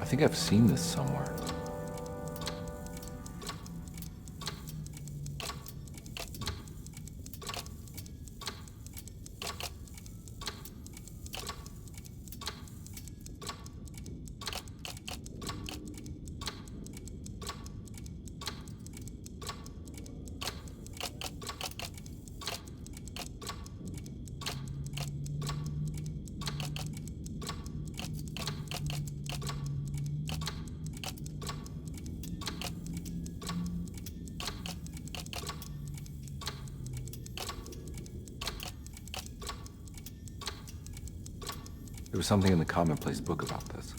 I think I've seen this somewhere. was something in the commonplace book about this.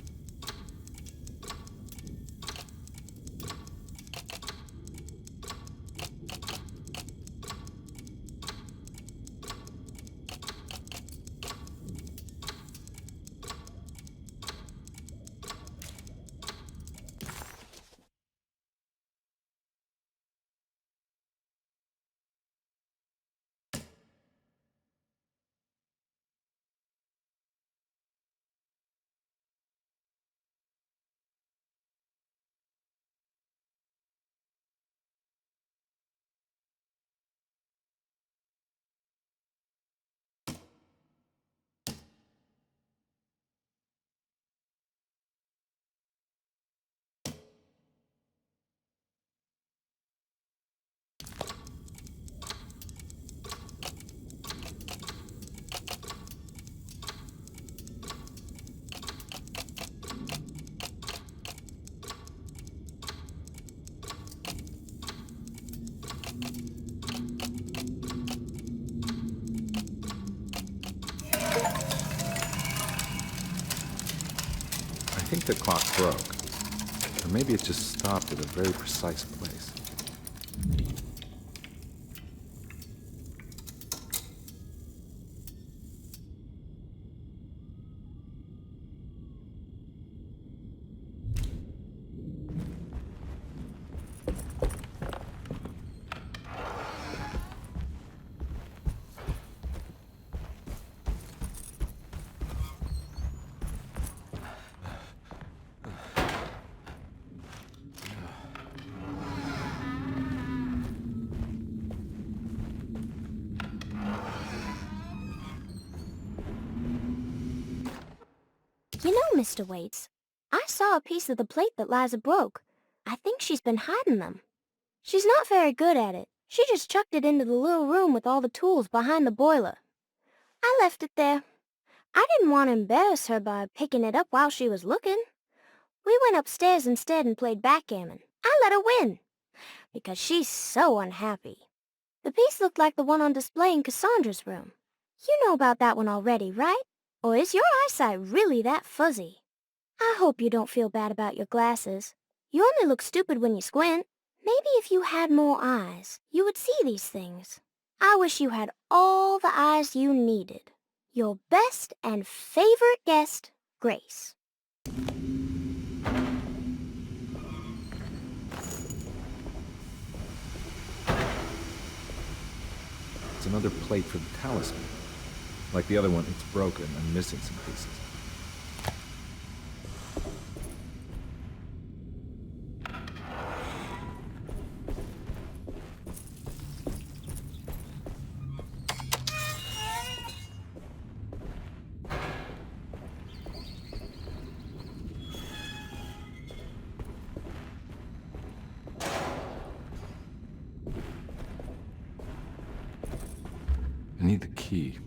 I think the clock broke, or maybe it just stopped at a very precise place. You know, Mr. Waits, I saw a piece of the plate that Liza broke. I think she's been hiding them. She's not very good at it. She just chucked it into the little room with all the tools behind the boiler. I left it there. I didn't want to embarrass her by picking it up while she was looking. We went upstairs instead and played backgammon. I let her win, because she's so unhappy. The piece looked like the one on display in Cassandra's room. You know about that one already, right? Or is your eyesight really that fuzzy? I hope you don't feel bad about your glasses. You only look stupid when you squint. Maybe if you had more eyes, you would see these things. I wish you had all the eyes you needed. Your best and favorite guest, Grace. It's another plate for the talisman. Like the other one, it's broken and missing some pieces. I need the key.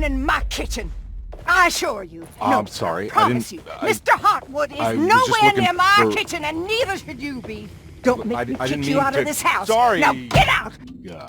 In my kitchen. I assure you. No, I'm sorry. I promise you. Mr. Hartwood is nowhere near my kitchen, and neither should you be. Don't make me kick you out of this house. Sorry. Now get out! Yeah.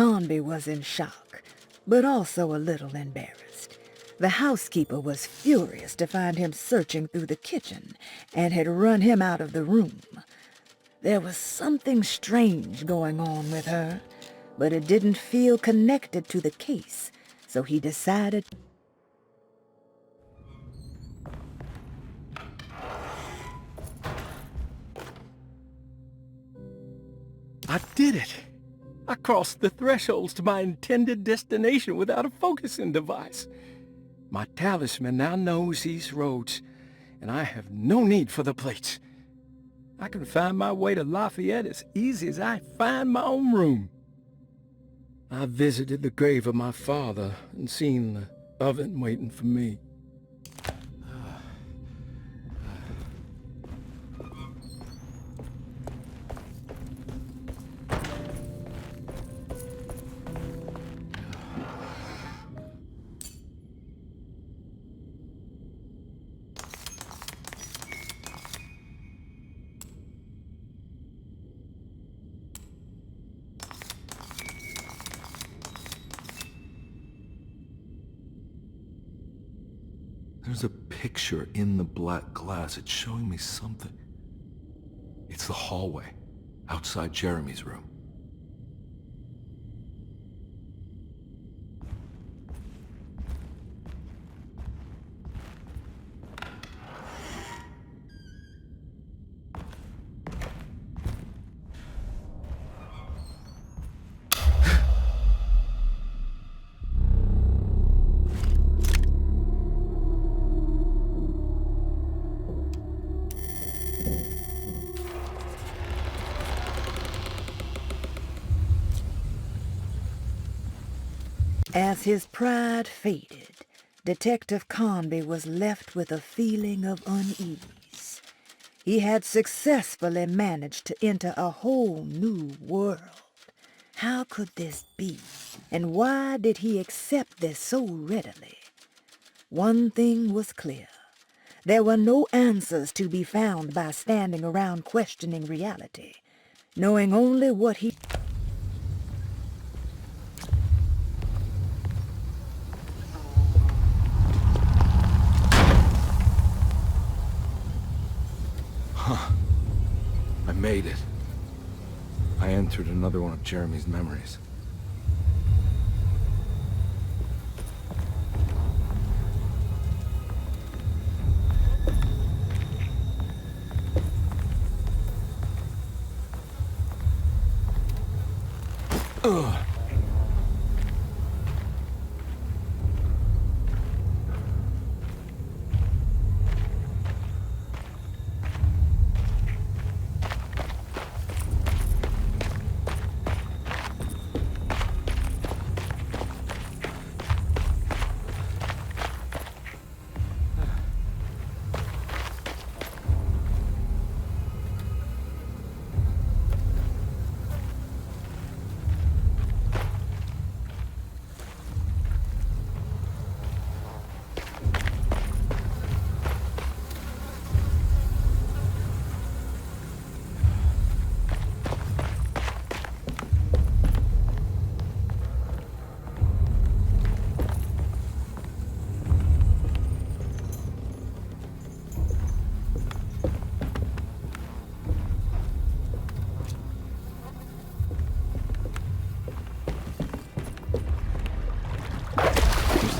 Carnby was in shock, but also a little embarrassed. The housekeeper was furious to find him searching through the kitchen and had run him out of the room. There was something strange going on with her, but it didn't feel connected to the case, so he decided... I did it! I crossed the thresholds to my intended destination without a focusing device. My talisman now knows these roads, and I have no need for the plates. I can find my way to Lafayette as easy as I find my own room. I visited the grave of my father and seen the oven waiting for me. There's a picture in the black glass. It's showing me something. It's the hallway outside Jeremy's room. As his pride faded, Detective Carnby was left with a feeling of unease. He had successfully managed to enter a whole new world. How could this be, and why did he accept this so readily? One thing was clear. There were no answers to be found by standing around questioning reality, knowing only what he... I made it. I entered another one of Jeremy's memories. Ugh.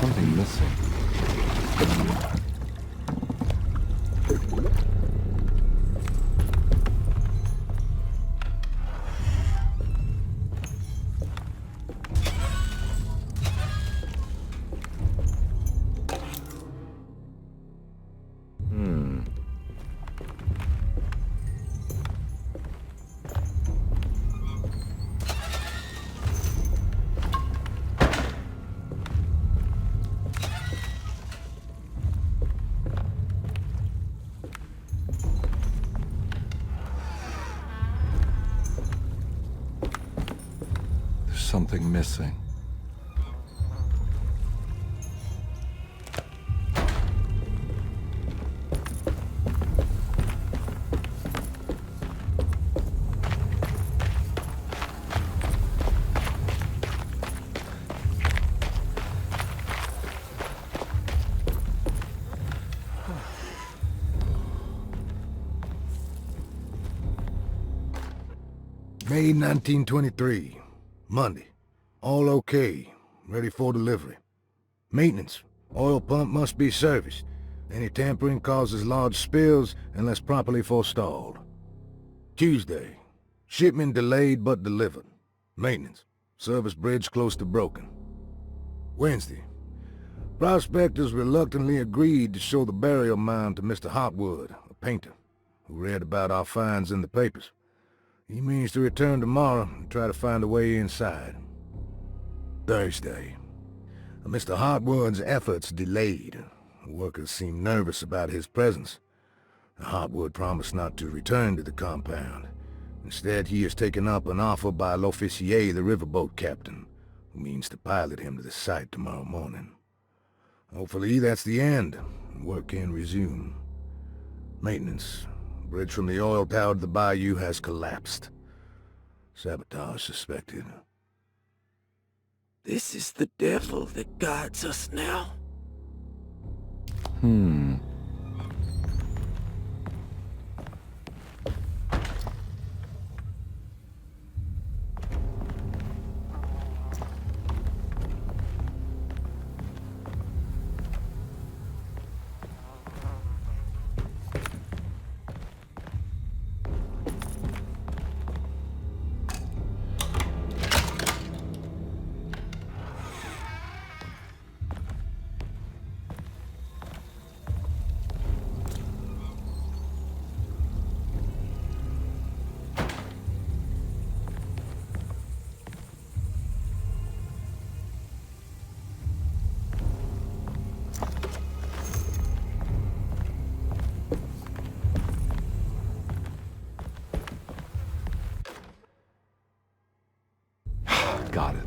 Something missing. Something missing. May 1923. Monday. All okay. Ready for delivery. Maintenance. Oil pump must be serviced. Any tampering causes large spills unless properly forestalled. Tuesday. Shipment delayed but delivered. Maintenance. Service bridge close to broken. Wednesday. Prospectors reluctantly agreed to show the burial mound to Mr. Hartwood, a painter, who read about our finds in the papers. He means to return tomorrow and try to find a way inside. Thursday. Mr. Hartwood's efforts delayed. The workers seemed nervous about his presence. Hartwood promised not to return to the compound. Instead, he has taken up an offer by l'officier, the riverboat captain, who means to pilot him to the site tomorrow morning. Hopefully that's the end, and work can resume. Maintenance. Bridge from the oil tower to the bayou has collapsed. Sabotage suspected. This is the devil that guides us now. Got it.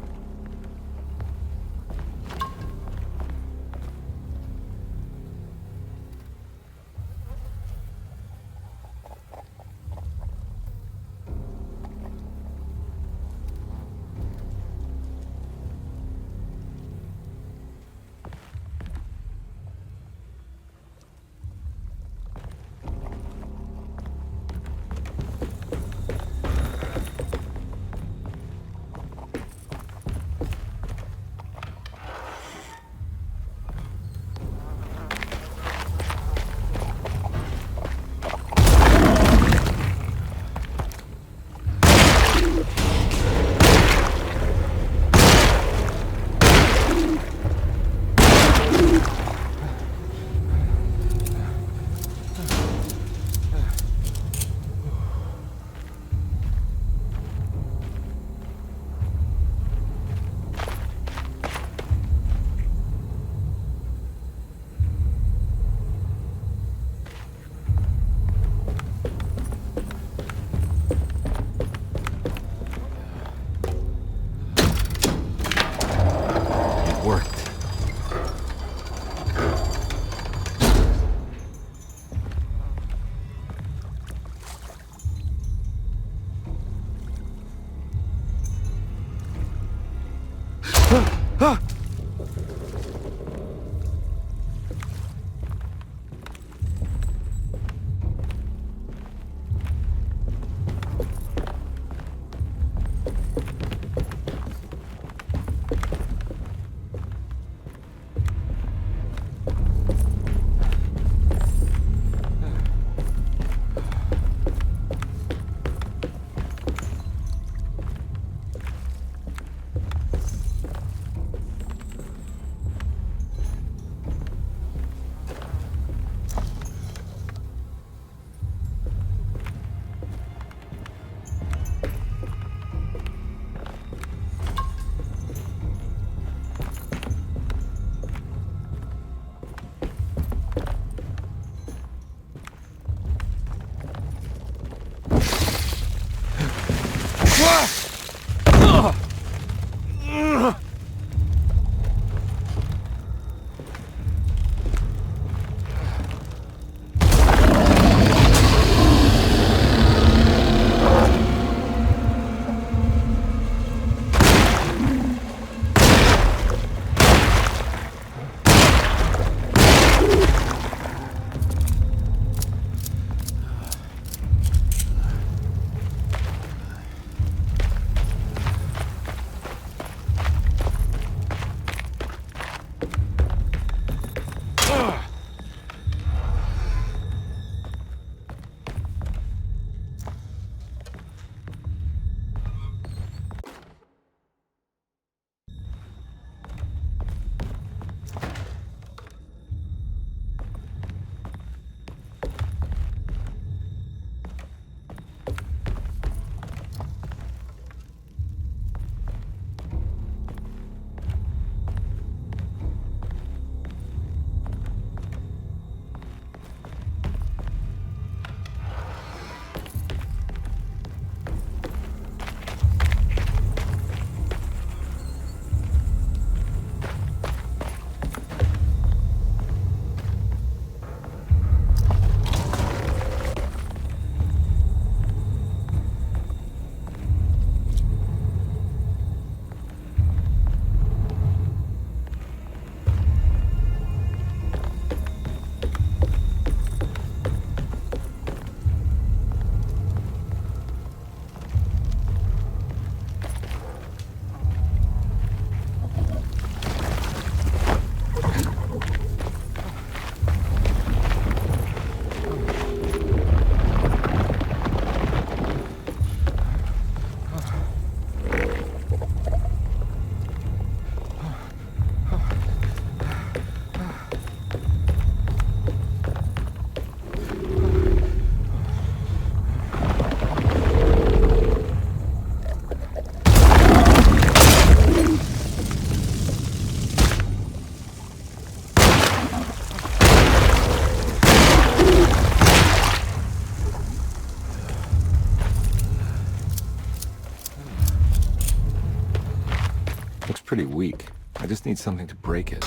pretty weak. I just need something to break it.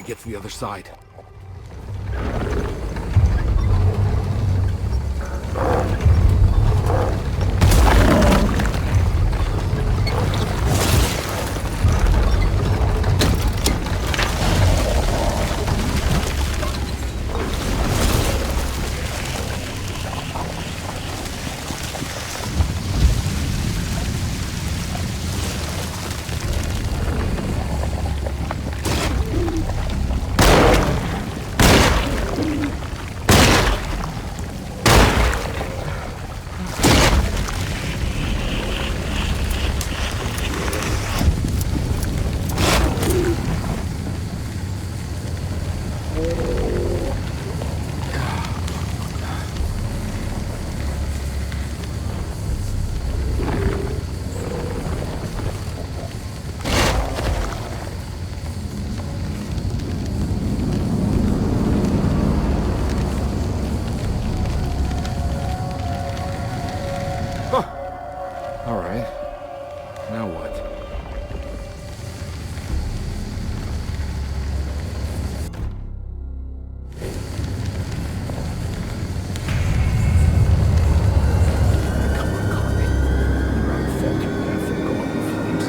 get to the other side. Alright. Now what? Come on, Carnby. You'd rather fall to your death than go up in flames.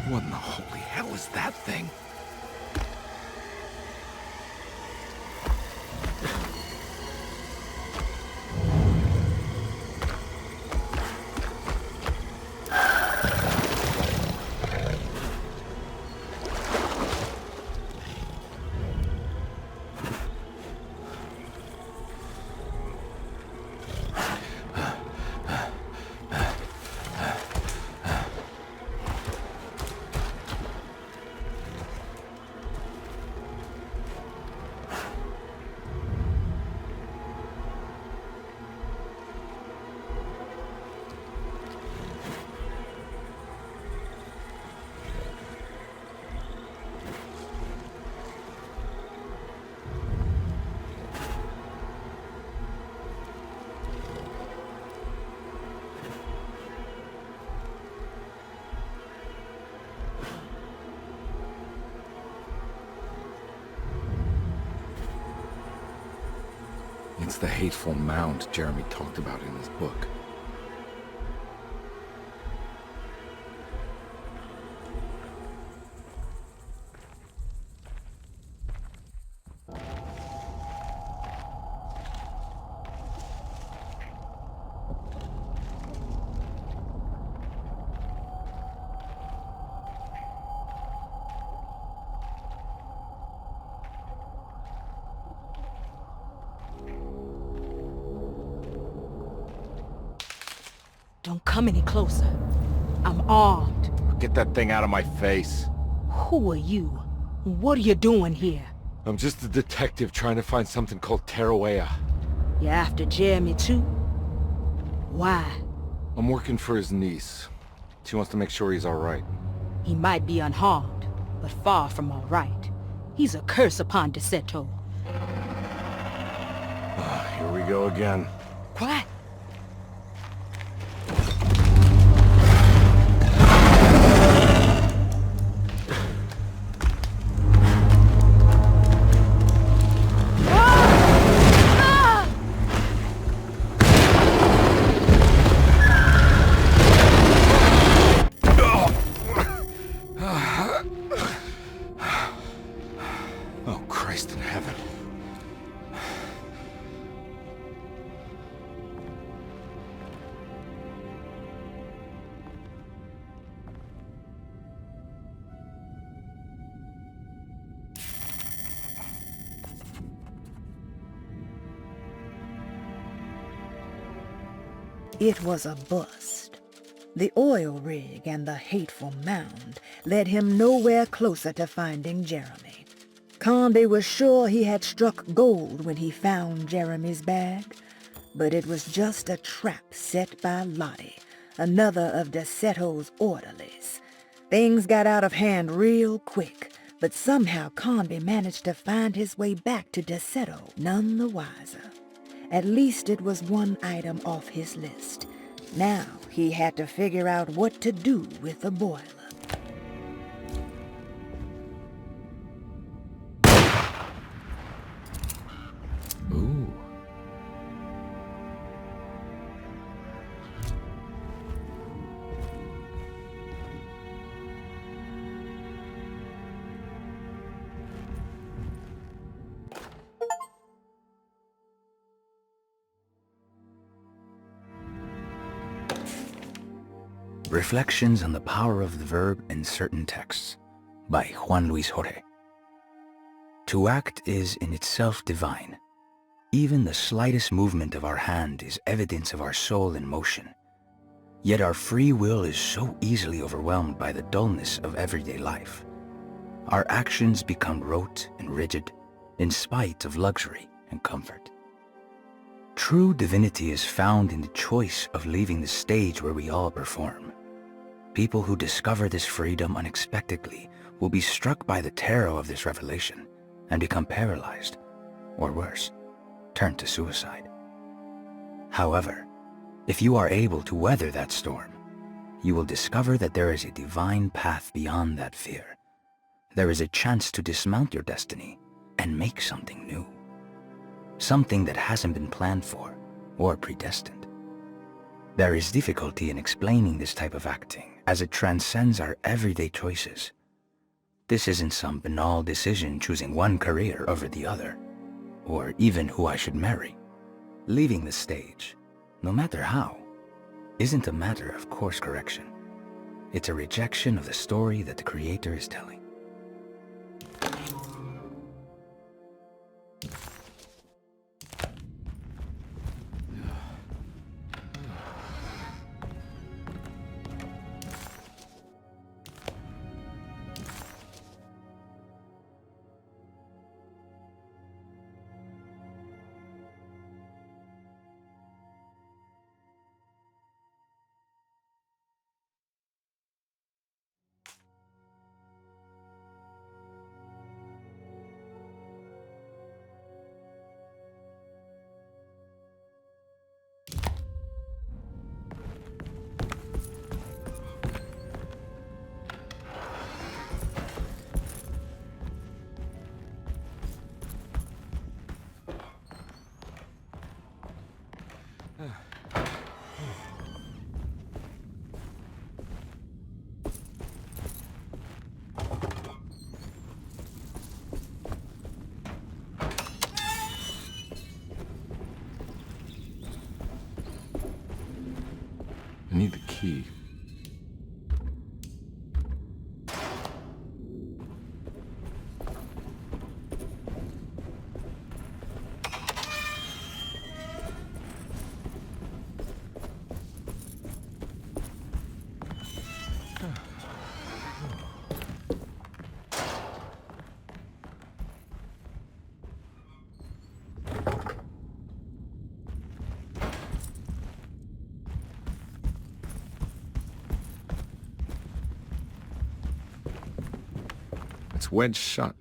What in the holy hell is that thing? It's the hateful mound Jeremy talked about in his book. Don't come any closer. I'm armed. Get that thing out of my face. Who are you? What are you doing here? I'm just a detective trying to find something called Tarawea. You after Jeremy too? Why? I'm working for his niece. She wants to make sure he's alright. He might be unharmed, but far from alright. He's a curse upon Deseto. Here we go again. Quiet. Oh, Christ in heaven. It was a bust. The oil rig and the hateful mound led him nowhere closer to finding Jeremy. Carnby was sure he had struck gold when he found Jeremy's bag, but it was just a trap set by Lottie, another of Deseto's orderlies. Things got out of hand real quick, but somehow Carnby managed to find his way back to Deseto none the wiser. At least it was one item off his list. Now he had to figure out what to do with the boiler. Ooh. Reflections on the Power of the Verb in Certain Texts by Juan Luis Jorge. To act is in itself divine. Even the slightest movement of our hand is evidence of our soul in motion. Yet our free will is so easily overwhelmed by the dullness of everyday life. Our actions become rote and rigid in spite of luxury and comfort. True divinity is found in the choice of leaving the stage where we all perform. People who discover this freedom unexpectedly will be struck by the terror of this revelation and become paralyzed, or worse, turn to suicide. However, if you are able to weather that storm, you will discover that there is a divine path beyond that fear. There is a chance to dismount your destiny and make something new. Something that hasn't been planned for or predestined. There is difficulty in explaining this type of acting as it transcends our everyday choices. This isn't some banal decision choosing one career over the other, or even who I should marry. Leaving the stage, no matter how, isn't a matter of course correction. It's a rejection of the story that the Creator is telling. I need the key. It's wedged shut.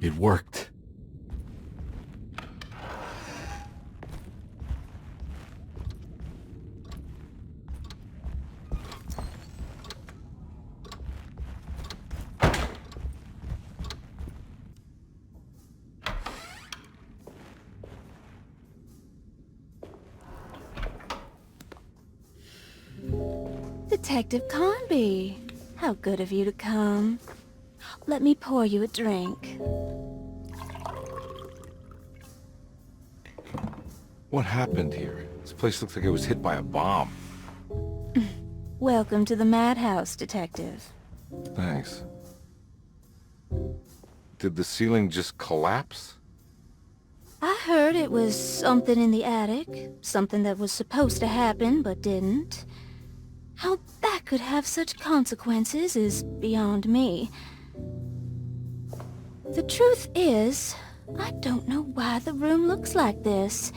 It worked. Detective Carnby, how good of you to come. Let me pour you a drink. What happened here? This place looks like it was hit by a bomb. Welcome to the madhouse, Detective. Thanks. Did the ceiling just collapse? I heard it was something in the attic, something that was supposed to happen but didn't. How that could have such consequences is beyond me. The truth is, I don't know why the room looks like this.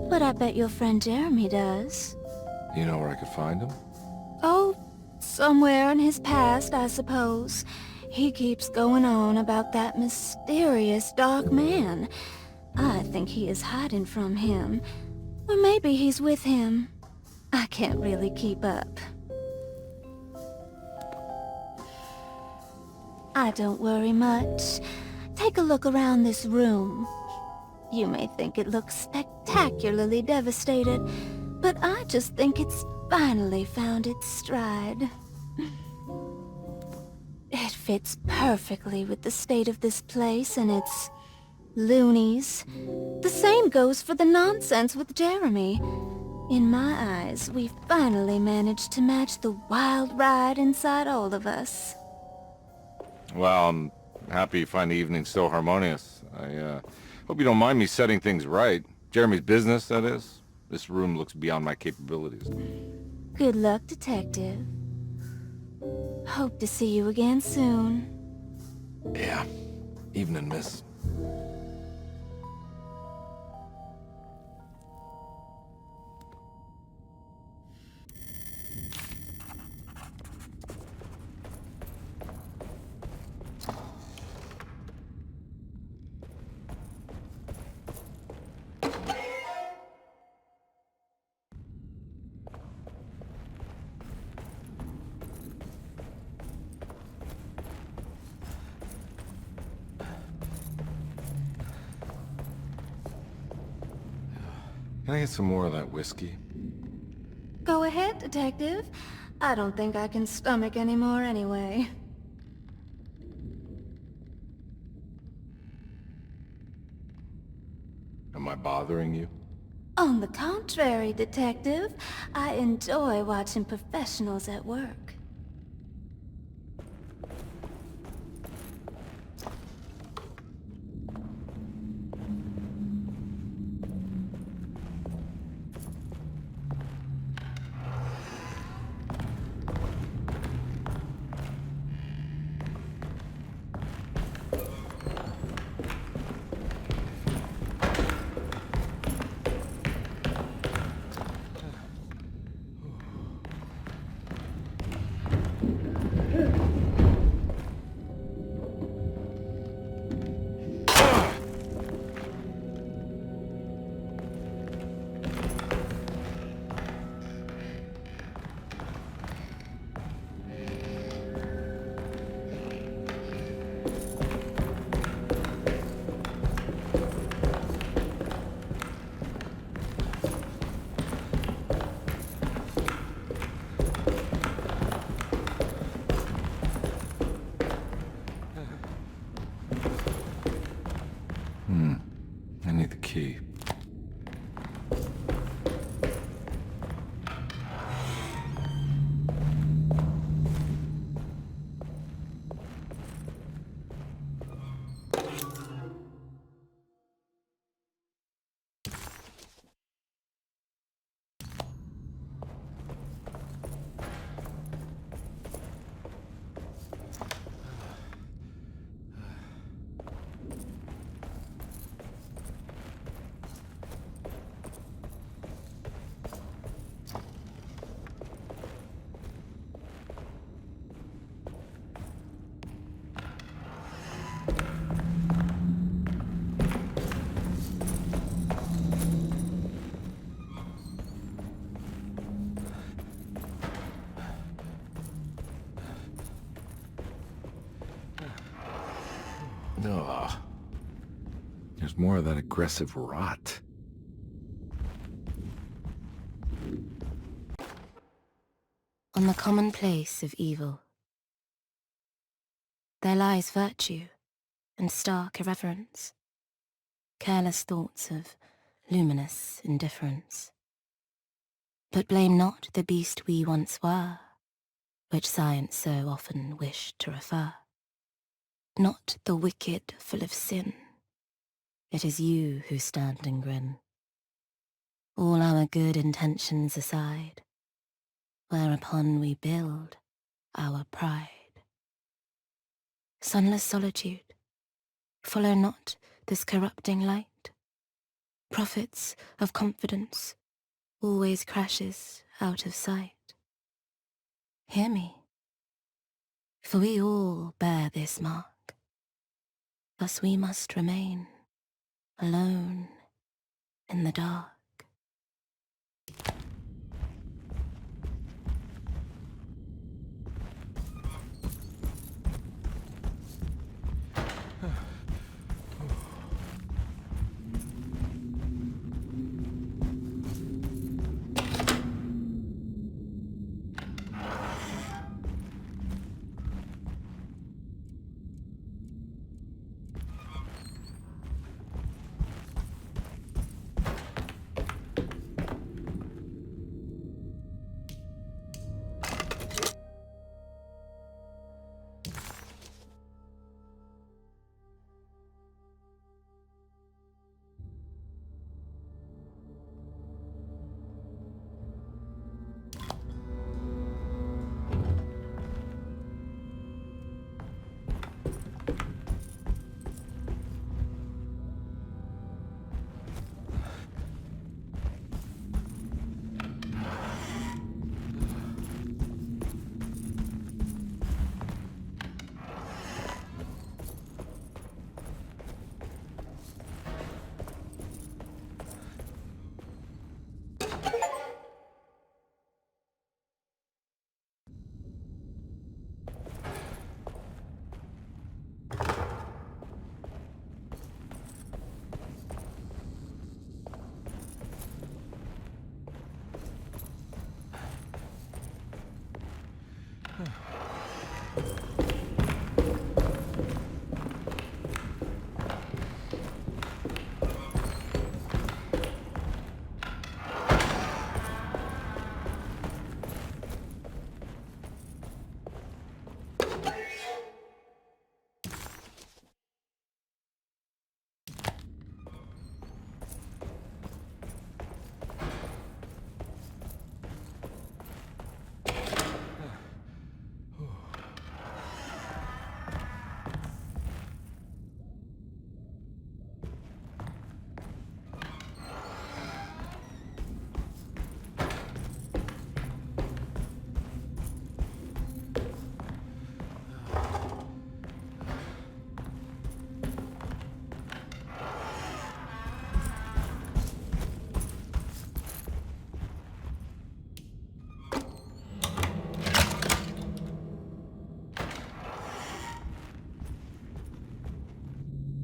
But I bet your friend Jeremy does. You know where I could find him? Oh, somewhere in his past, I suppose. He keeps going on about that mysterious dark man. I think he is hiding from him. Or maybe he's with him. I can't really keep up. I don't worry much. Take a look around this room. You may think it looks spectacularly devastated, but I just think it's finally found its stride. It fits perfectly with the state of this place and its loonies. The same goes for the nonsense with Jeremy. In my eyes, we finally managed to match the wild ride inside all of us. Well, I'm happy you find the evening so harmonious. I hope you don't mind me setting things right. Jeremy's business, that is. This room looks beyond my capabilities. Good luck, Detective. Hope to see you again soon. Yeah. Evening, miss. Can I get some more of that whiskey? Go ahead, Detective. I don't think I can stomach any more anyway. Am I bothering you? On the contrary, Detective. I enjoy watching professionals at work. I need the key. Ugh. There's more of that aggressive rot. On the commonplace of evil, there lies virtue and stark irreverence, careless thoughts of luminous indifference. But blame not the beast we once were, which science so often wished to refer. Not the wicked full of sin, It is you who stand and grin. All our good intentions aside, whereupon we build our pride. Sunless solitude, follow not this corrupting light. Prophets of confidence always crashes out of sight. Hear me, for we all bear this mark. Thus we must remain alone in the dark.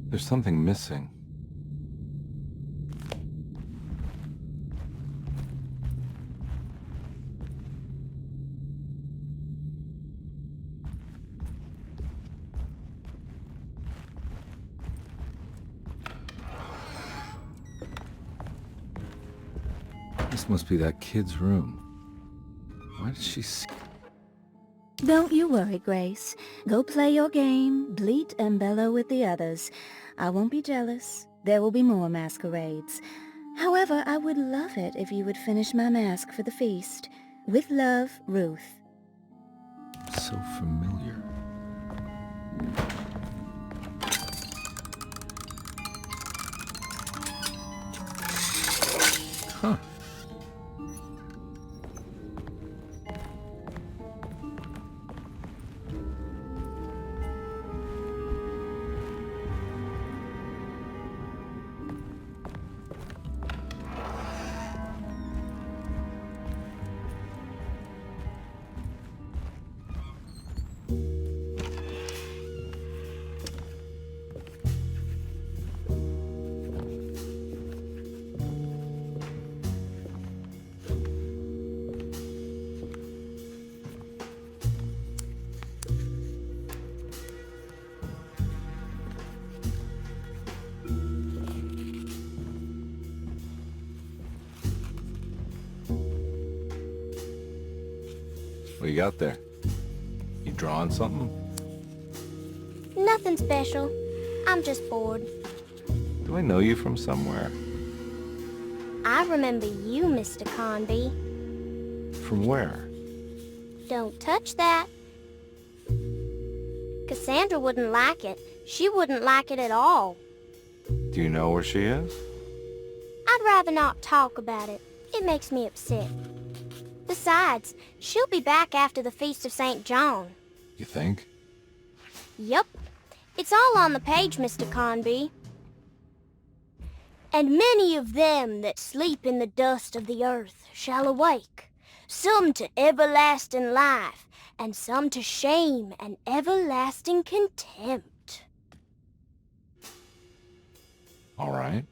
There's something missing. This must be that kid's room. Why did she see? Don't you worry, Grace. Go play your game, bleat and bellow with the others. I won't be jealous. There will be more masquerades. However, I would love it if you would finish my mask for the feast. With love, Ruth. So familiar. Huh. What you got there? You drawing something? Nothing special. I'm just bored. Do I know you from somewhere? I remember you, Mr. Carnby. From where? Don't touch that. Cassandra wouldn't like it. She wouldn't like it at all. Do you know where she is? I'd rather not talk about it. It makes me upset. Besides, she'll be back after the Feast of St. John. You think? Yup. It's all on the page, Mr. Carnby. And many of them that sleep in the dust of the earth shall awake, some to everlasting life, and some to shame and everlasting contempt. All right.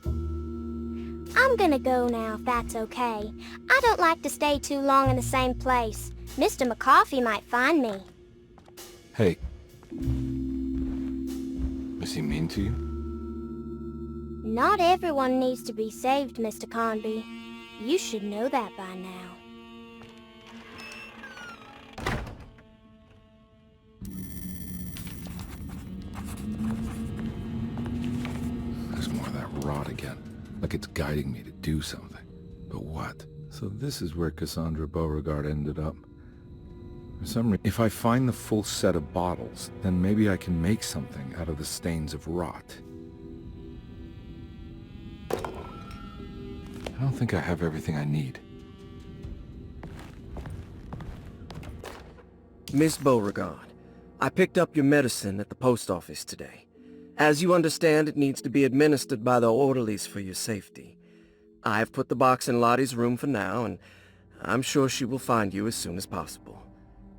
I'm gonna go now, if that's okay. I don't like to stay too long in the same place. Mr. McCoffey might find me. Hey. Is he mean to you? Not everyone needs to be saved, Mr. Carnby. You should know that by now. There's more of that rot again. Like it's guiding me to do something. But what? So this is where Cassandra Beauregard ended up. For some reason, if I find the full set of bottles, then maybe I can make something out of the stains of rot. I don't think I have everything I need. Miss Beauregard, I picked up your medicine at the post office today. As you understand, it needs to be administered by the orderlies for your safety. I have put the box in Lottie's room for now, and I'm sure she will find you as soon as possible.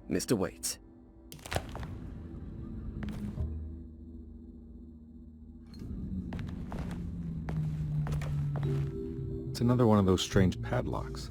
Mr. Waits. It's another one of those strange padlocks.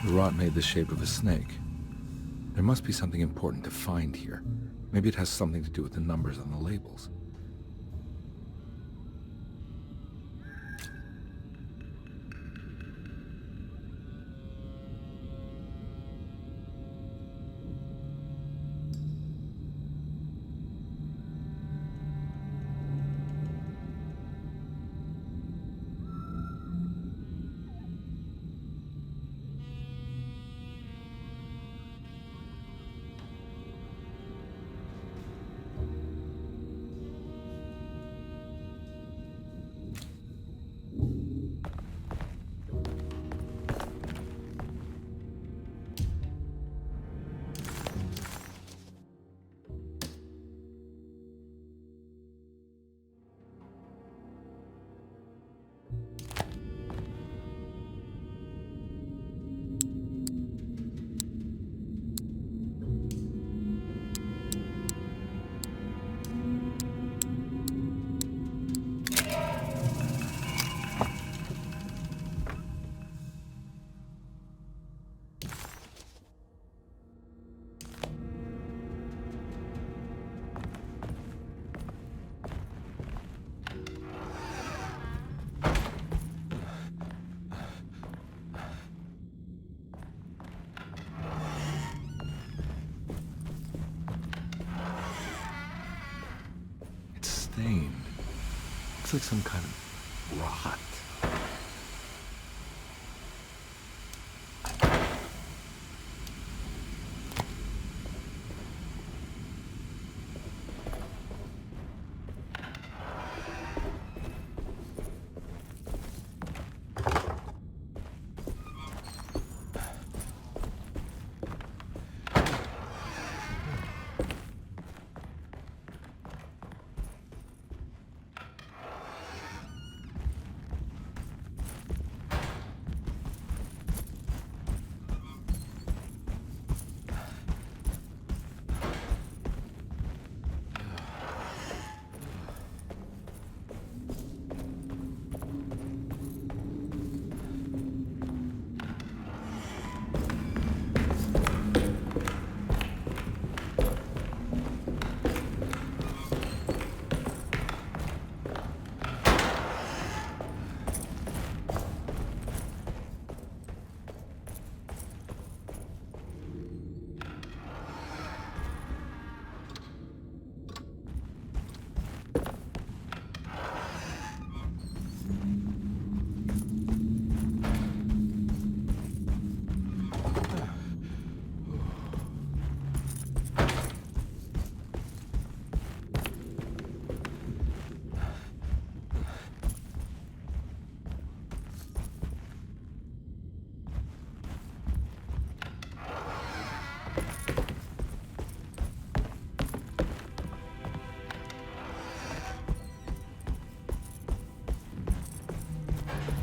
The rot made the shape of a snake. There must be something important to find here. Maybe it has something to do with the numbers on the labels. Stained. Looks like some kind of rot.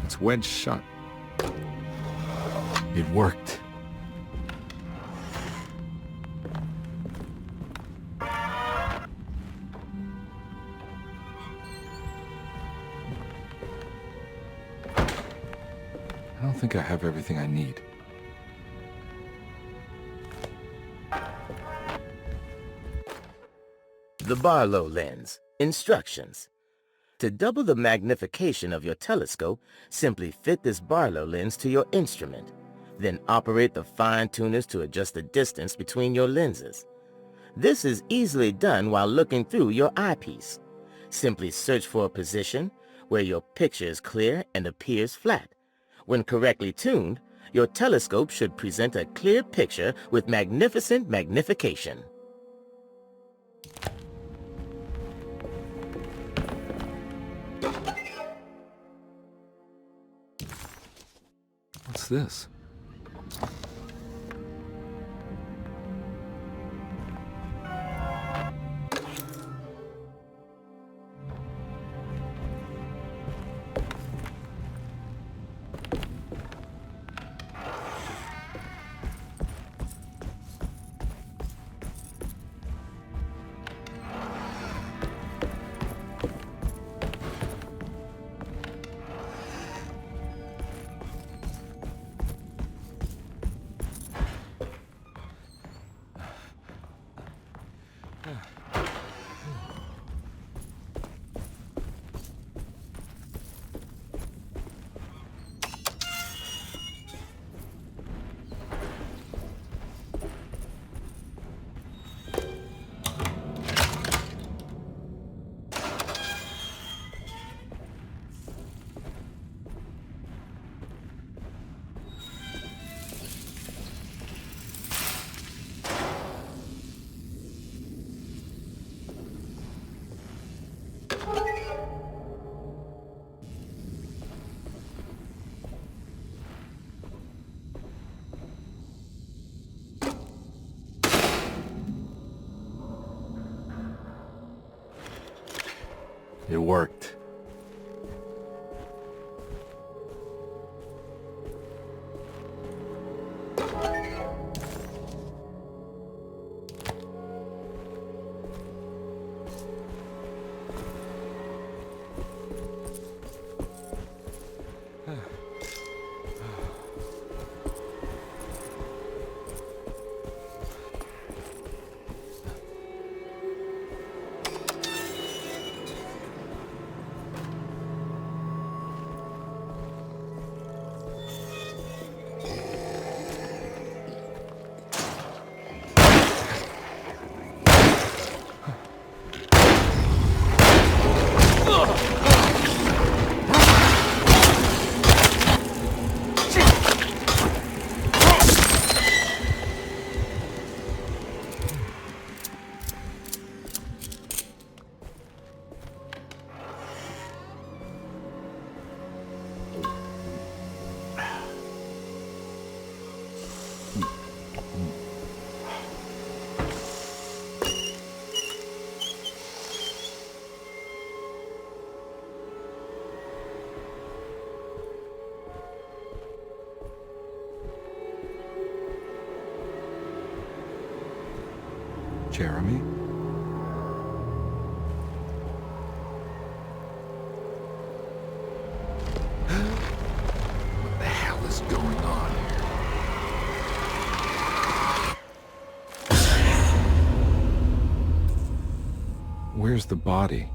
It's wedged shut. It worked. I don't think I have everything I need. The Barlow lens. Instructions. To double the magnification of your telescope, simply fit this Barlow lens to your instrument. Then operate the fine-tuners to adjust the distance between your lenses. This is easily done while looking through your eyepiece. Simply search for a position where your picture is clear and appears flat. When correctly tuned, your telescope should present a clear picture with magnificent magnification. What's this? It worked. Jeremy? What the hell is going on here? Where's the body?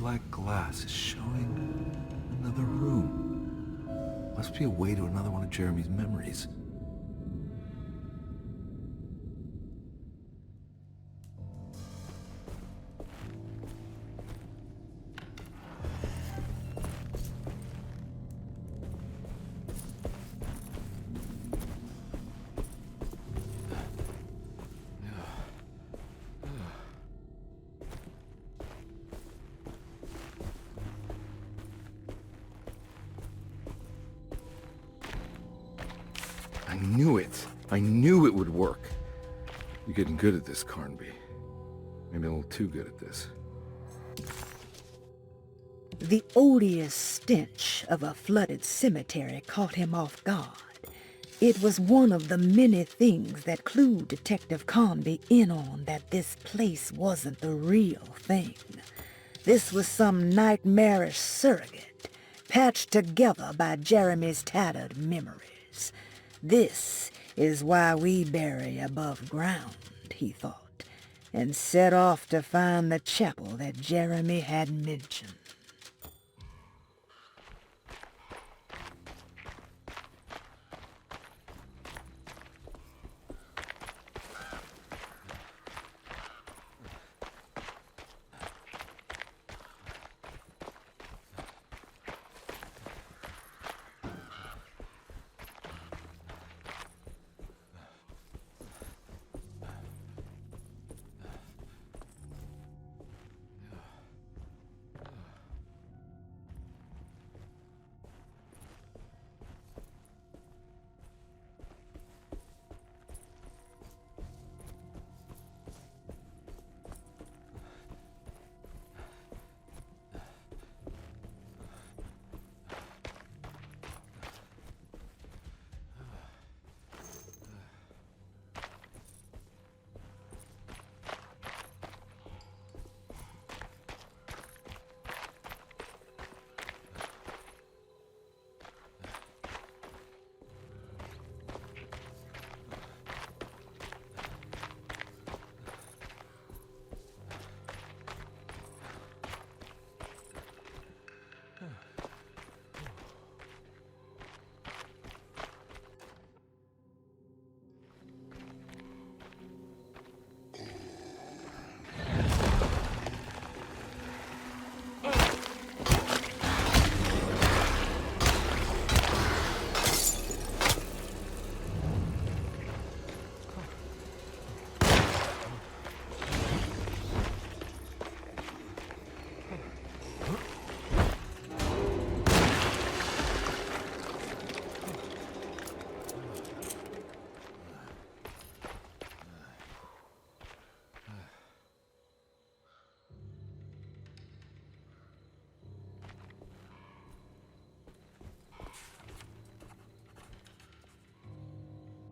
black glass is showing another room. Must be a way to another one of Jeremy's memories. I knew it. I knew it would work. You're getting good at this, Carnby. Maybe a little too good at this. The odious stench of a flooded cemetery caught him off guard. It was one of the many things that clued Detective Carnby in on that this place wasn't the real thing. This was some nightmarish surrogate, patched together by Jeremy's tattered memories. This is why we bury above ground, he thought, and set off to find the chapel that Jeremy had mentioned.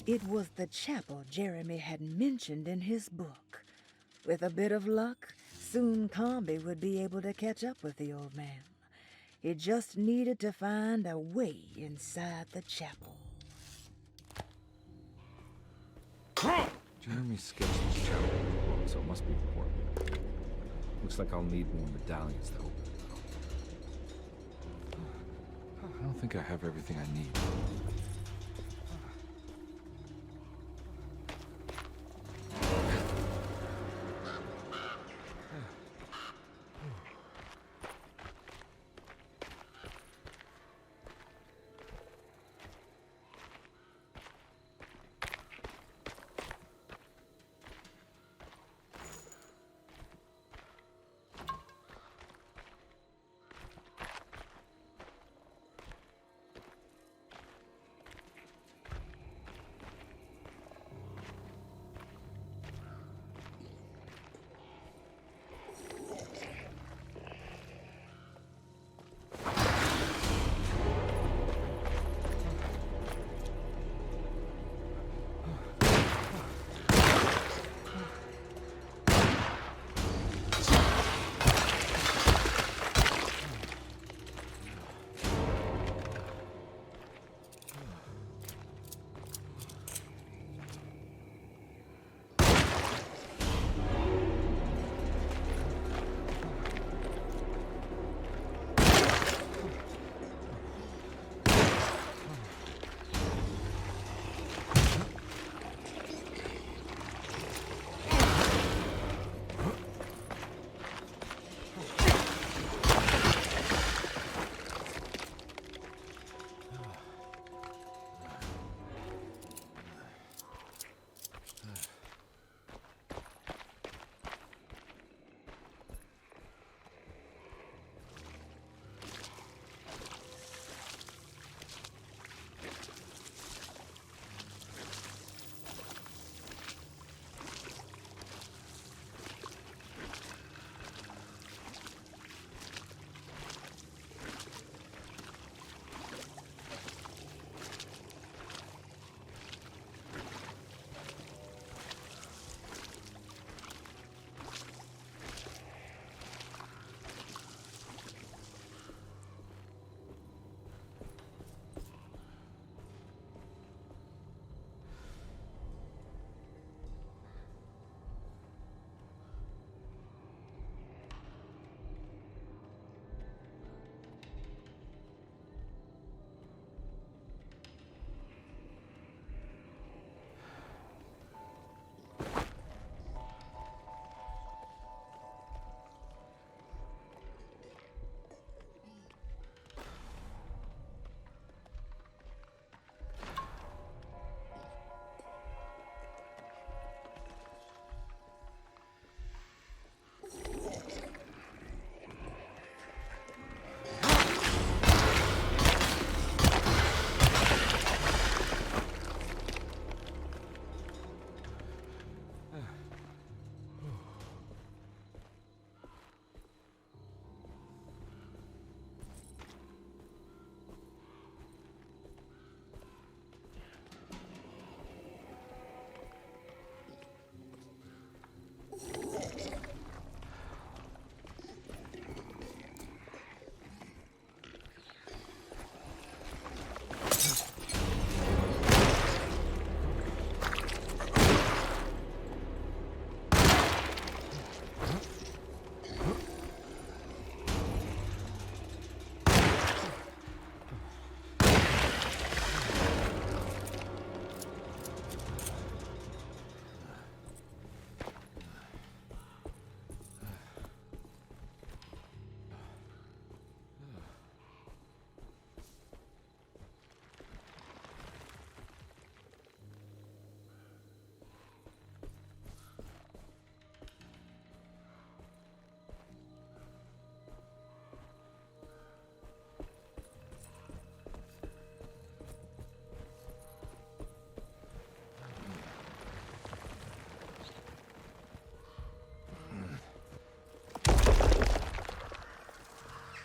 It was the chapel Jeremy had mentioned in his book. With a bit of luck, soon Carnby would be able to catch up with the old man. He just needed to find a way inside the chapel. Jeremy sketched this chapel in the book, so it must be important. Looks like I'll need more medallions to open it, though. I don't think I have everything I need.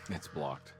It's blocked.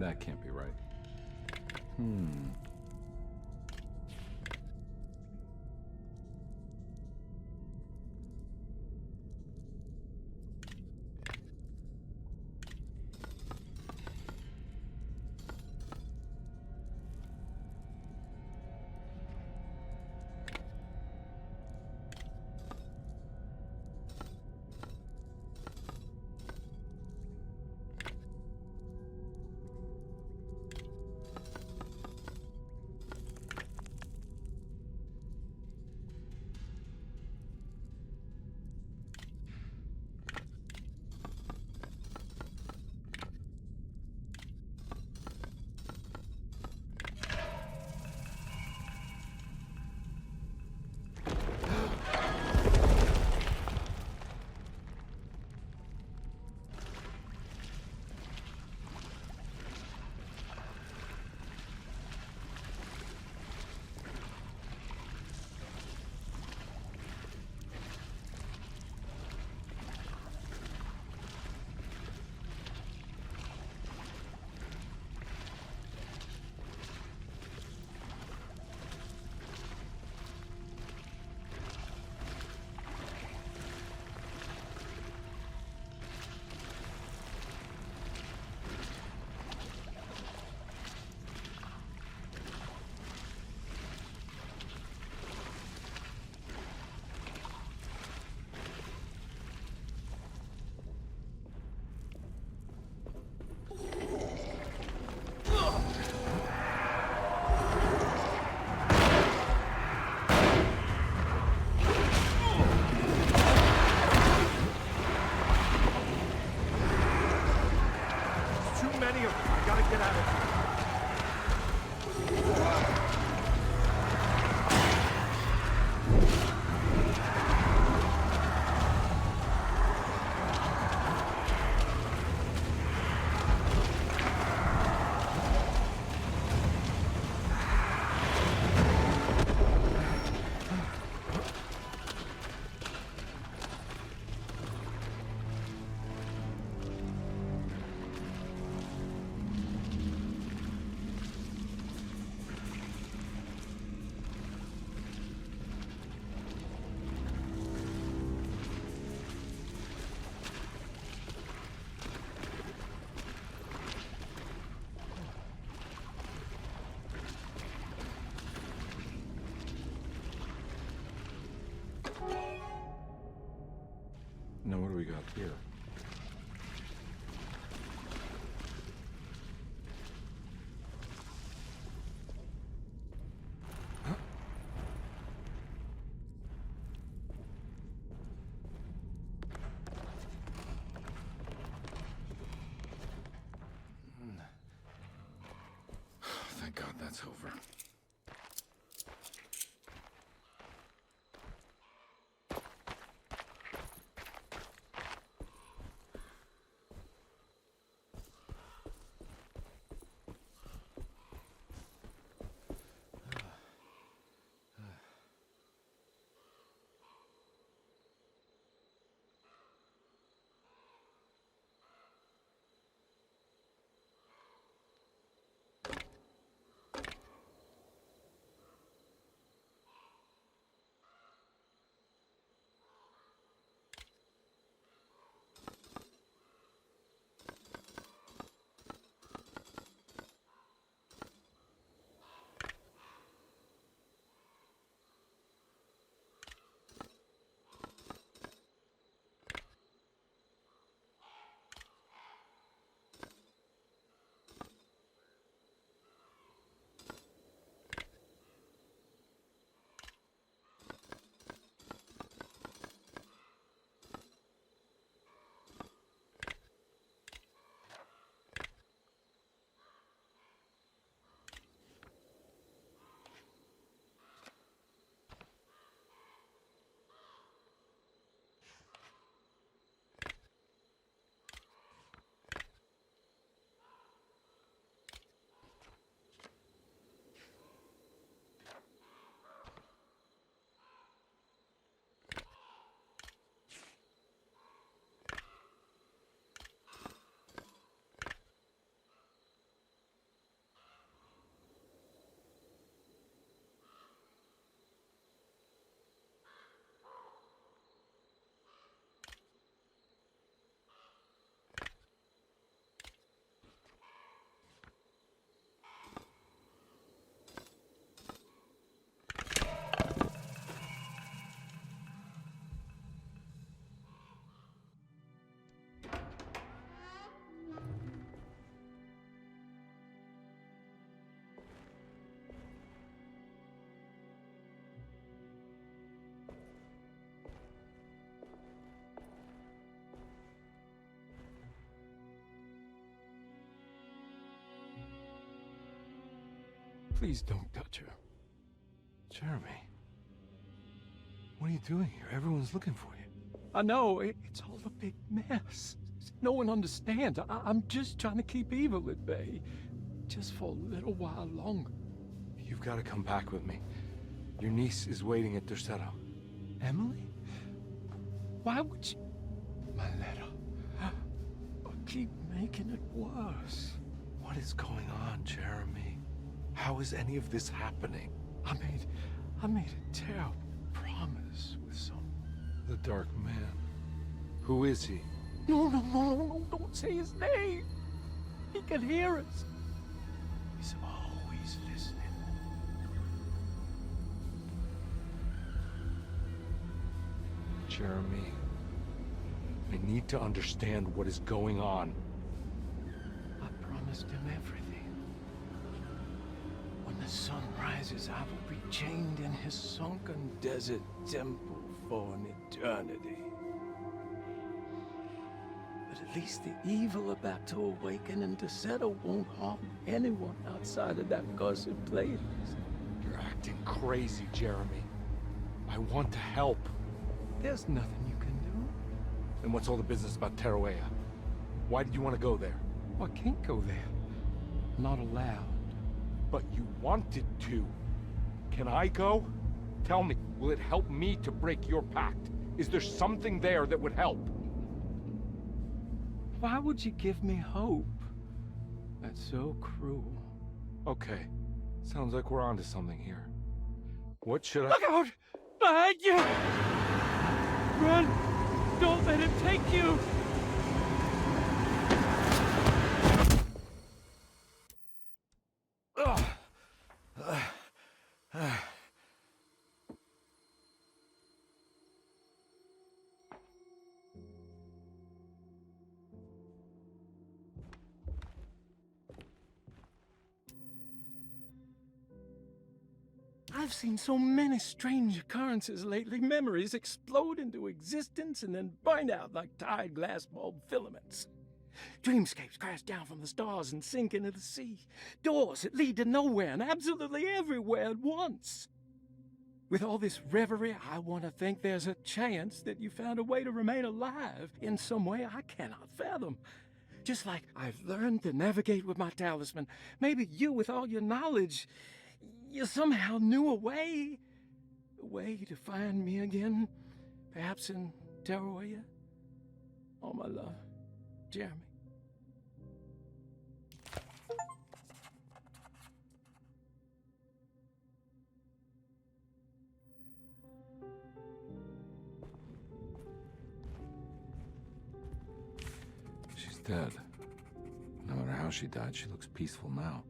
That can't be right. Now what do we got here? Thank God that's over. Please don't touch her. Jeremy, what are you doing here? Everyone's looking for you. I know, it's all a big mess. No one understands. I'm just trying to keep evil at bay. Just for a little while longer. You've got to come back with me. Your niece is waiting at Derceto. Emily? Why would you... My letter. I keep making it worse. What is going on, Jeremy? How is any of this happening? I made a terrible promise with someone. The Dark Man. Who is he? No, don't say his name. He can hear us. He's always listening. Jeremy, I need to understand what is going on. I promised him everything. When the sun rises, I will be chained in his sunken desert temple for an eternity. But at least the evil about to awaken in Desde won't harm anyone outside of that cursed place. You're acting crazy, Jeremy. I want to help. There's nothing you can do. And what's all the business about Teruea? Why did you want to go there? I can't go there. Not allowed. But you wanted to. Can I go? Tell me, will it help me to break your pact? Is there something there that would help? Why would you give me hope? That's so cruel. Okay. Sounds like we're onto something here. What should I— Look out! Behind you! Run! Don't let him take you! I've seen so many strange occurrences lately. Memories explode into existence and then burn out like tired glass bulb filaments. Dreamscapes crash down from the stars and sink into the sea. Doors that lead to nowhere and absolutely everywhere at once. With all this reverie, I want to think there's a chance that you found a way to remain alive in some way I cannot fathom. Just like I've learned to navigate with my talisman. Maybe you, with all your knowledge, you somehow knew a way to find me again, perhaps in Teruea. All my love, Jeremy. She's dead. No matter how she died, she looks peaceful now.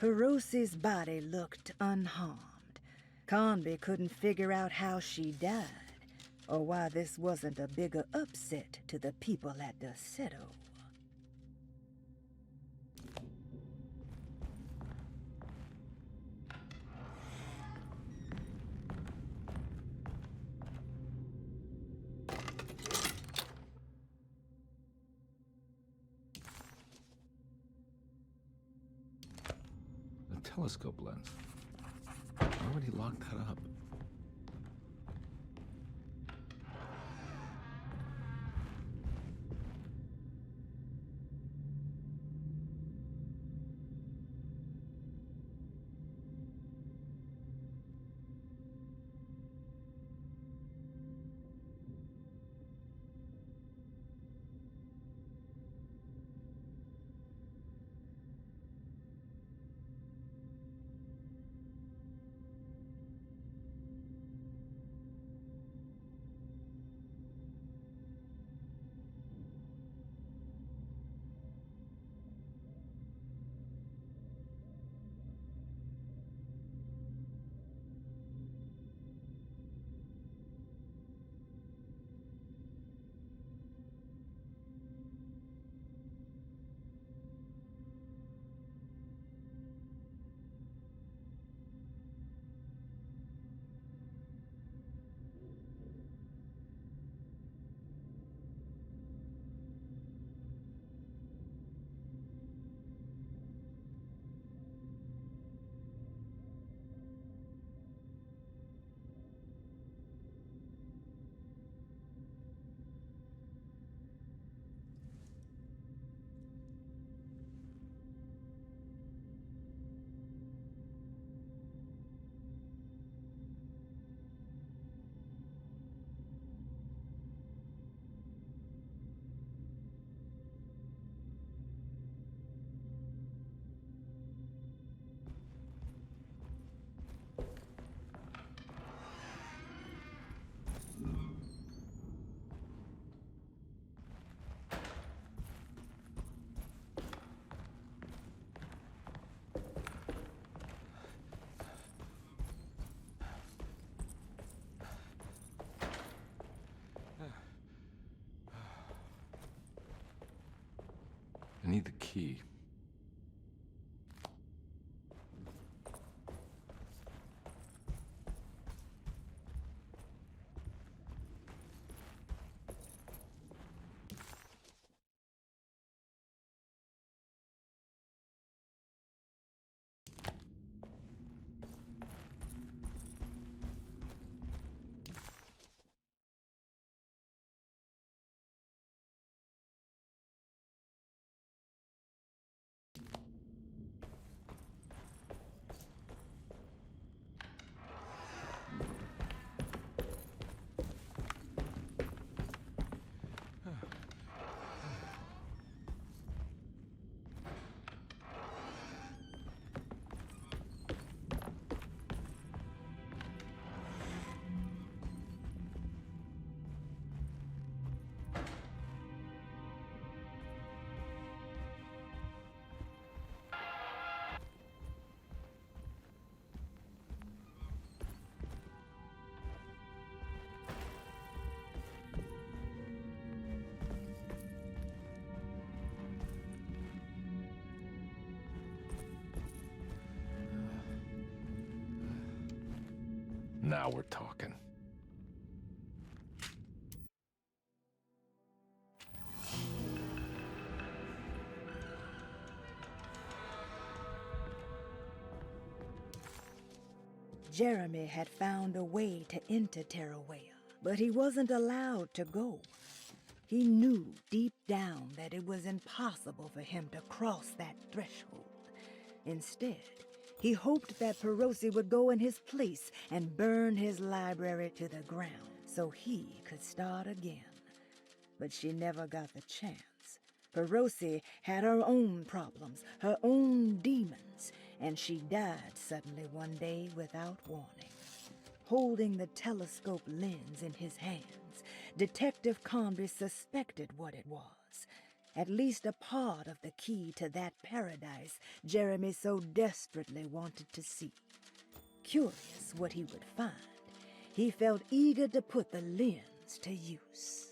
Hirosi's body looked unharmed. Carnby couldn't figure out how she died, or why this wasn't a bigger upset to the people at Desde. Telescope lens. Why would he lock that up? need the key. Now we're talking. Jeremy had found a way to enter Terrawea, but he wasn't allowed to go. He knew deep down that it was impossible for him to cross that threshold. Instead, he hoped that Perosi would go in his place and burn his library to the ground so he could start again. But she never got the chance. Perosi had her own problems, her own demons, and she died suddenly one day without warning. Holding the telescope lens in his hands, Detective Carnby suspected what it was. At least a part of the key to that paradise Jeremy so desperately wanted to see. Curious what he would find, he felt eager to put the lens to use.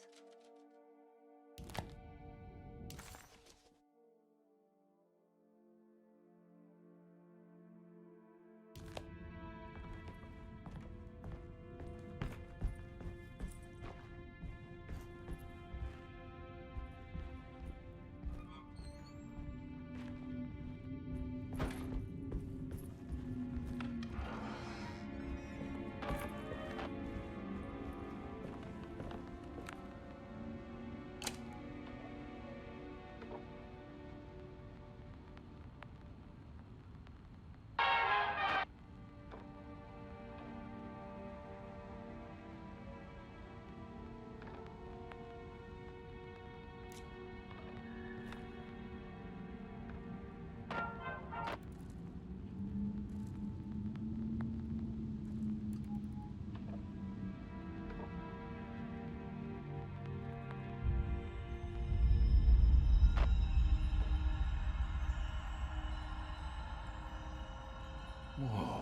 Whoa.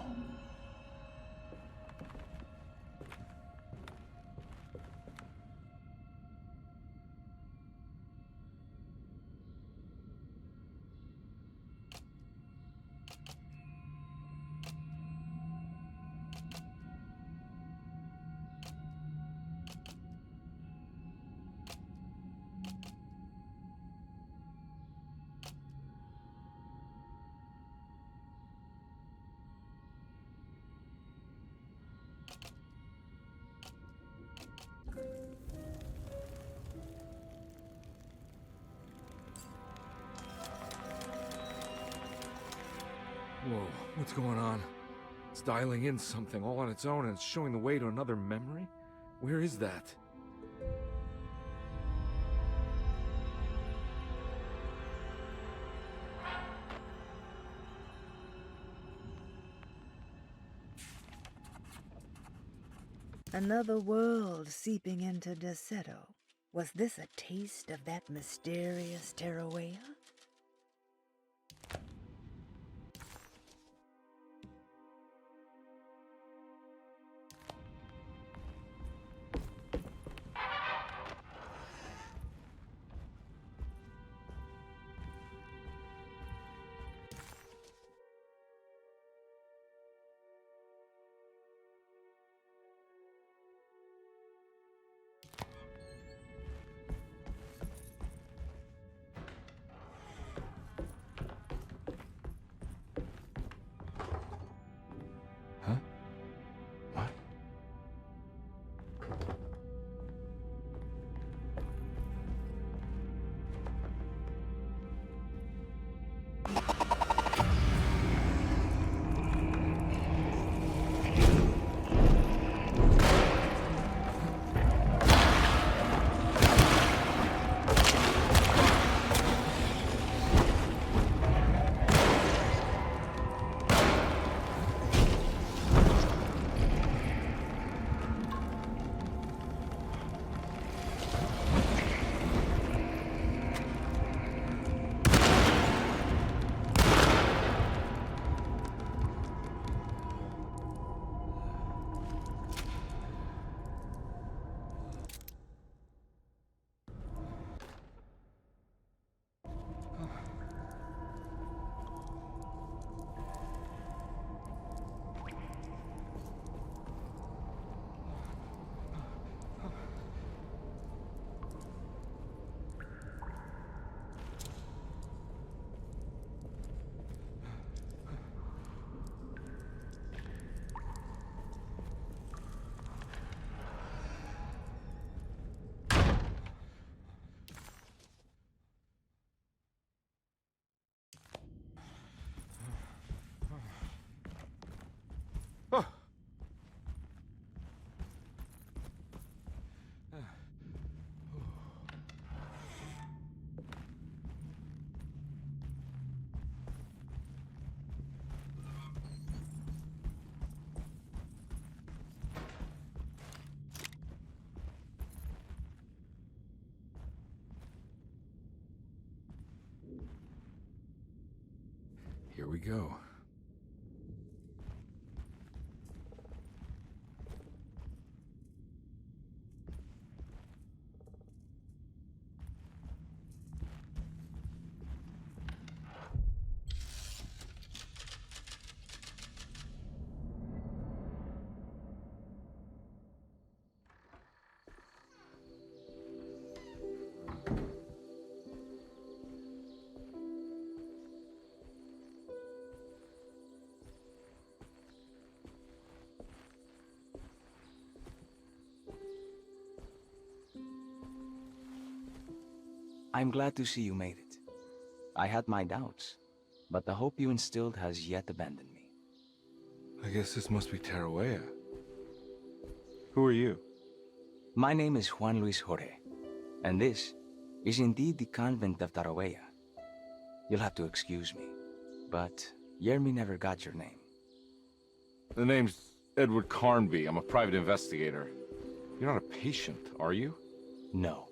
Whoa, what's going on? It's dialing in something all on its own and it's showing the way to another memory? Where is that? Another world seeping into Desde. Was this a taste of that mysterious Terrawea? Here we go. I'm glad to see you made it. I had my doubts, but the hope you instilled has yet abandoned me. I guess this must be Tarawea. Who are you? My name is Juan Luis Jorge, and this is indeed the convent of Tarawea. You'll have to excuse me, but Yermi never got your name. The name's Edward Carnby. I'm a private investigator. You're not a patient, are you? No.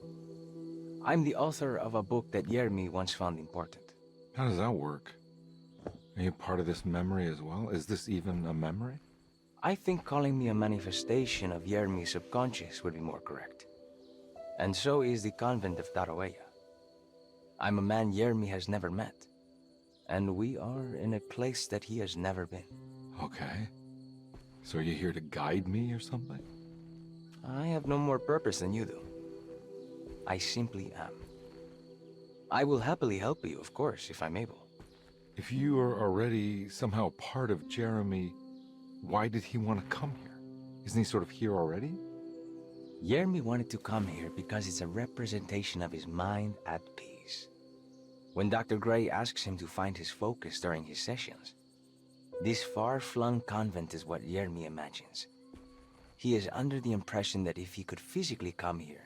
I'm the author of a book that Yermi once found important. How does that work? Are you part of this memory as well? Is this even a memory? I think calling me a manifestation of Yermi's subconscious would be more correct. And so is the convent of Tarawea. I'm a man Yermi has never met, and we are in a place that he has never been. Okay. So are you here to guide me or something? I have no more purpose than you do. I simply am. I will happily help you, of course, if I'm able. If you are already somehow part of Jeremy, why did he want to come here? Isn't he sort of here already? Yermi wanted to come here because it's a representation of his mind at peace. When Dr. Gray asks him to find his focus during his sessions, this far-flung convent is what Yermi imagines. He is under the impression that if he could physically come here,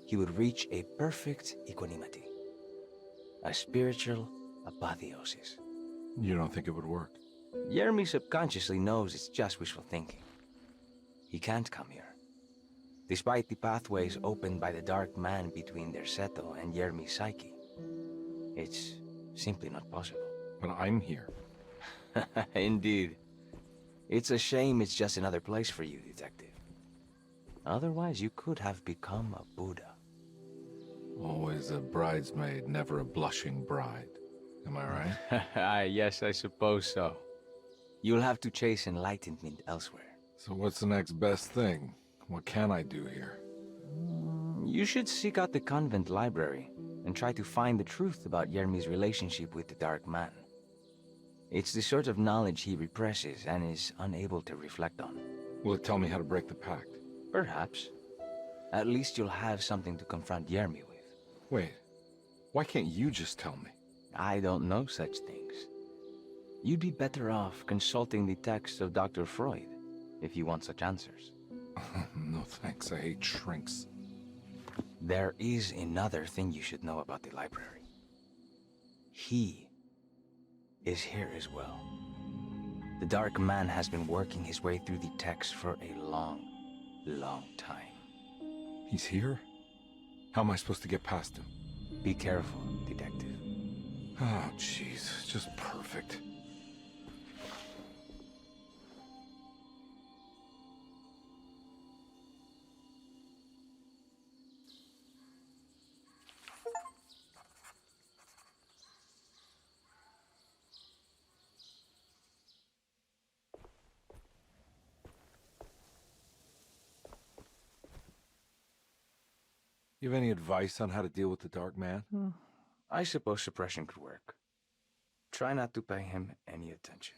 he would reach a perfect equanimity, a spiritual apotheosis. You don't think it would work? Yermi subconsciously knows it's just wishful thinking. He can't come here. Despite the pathways opened by the dark man between Derceto and Yermi's psyche, it's simply not possible. But I'm here. Indeed. It's a shame it's just another place for you, Detective. Otherwise, you could have become a Buddha. Always a bridesmaid, never a blushing bride. Am I right? Yes, I suppose so. You'll have to chase enlightenment elsewhere. So what's the next best thing? What can I do here? You should seek out the convent library and try to find the truth about Yermi's relationship with the Dark Man. It's the sort of knowledge he represses and is unable to reflect on. Will it tell me how to break the pact? Perhaps. At least you'll have something to confront Yermi with. Wait, why can't you just tell me? I don't know such things. You'd be better off consulting the texts of Dr. Freud if you want such answers. No thanks, I hate shrinks. There is another thing you should know about the library. He is here as well. The Dark Man has been working his way through the text for a long, long time. He's here? How am I supposed to get past him? Be careful, Detective. Oh, jeez, just perfect. You have any advice on how to deal with the Dark Man? I suppose suppression could work. Try not to pay him any attention.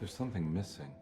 There's something missing.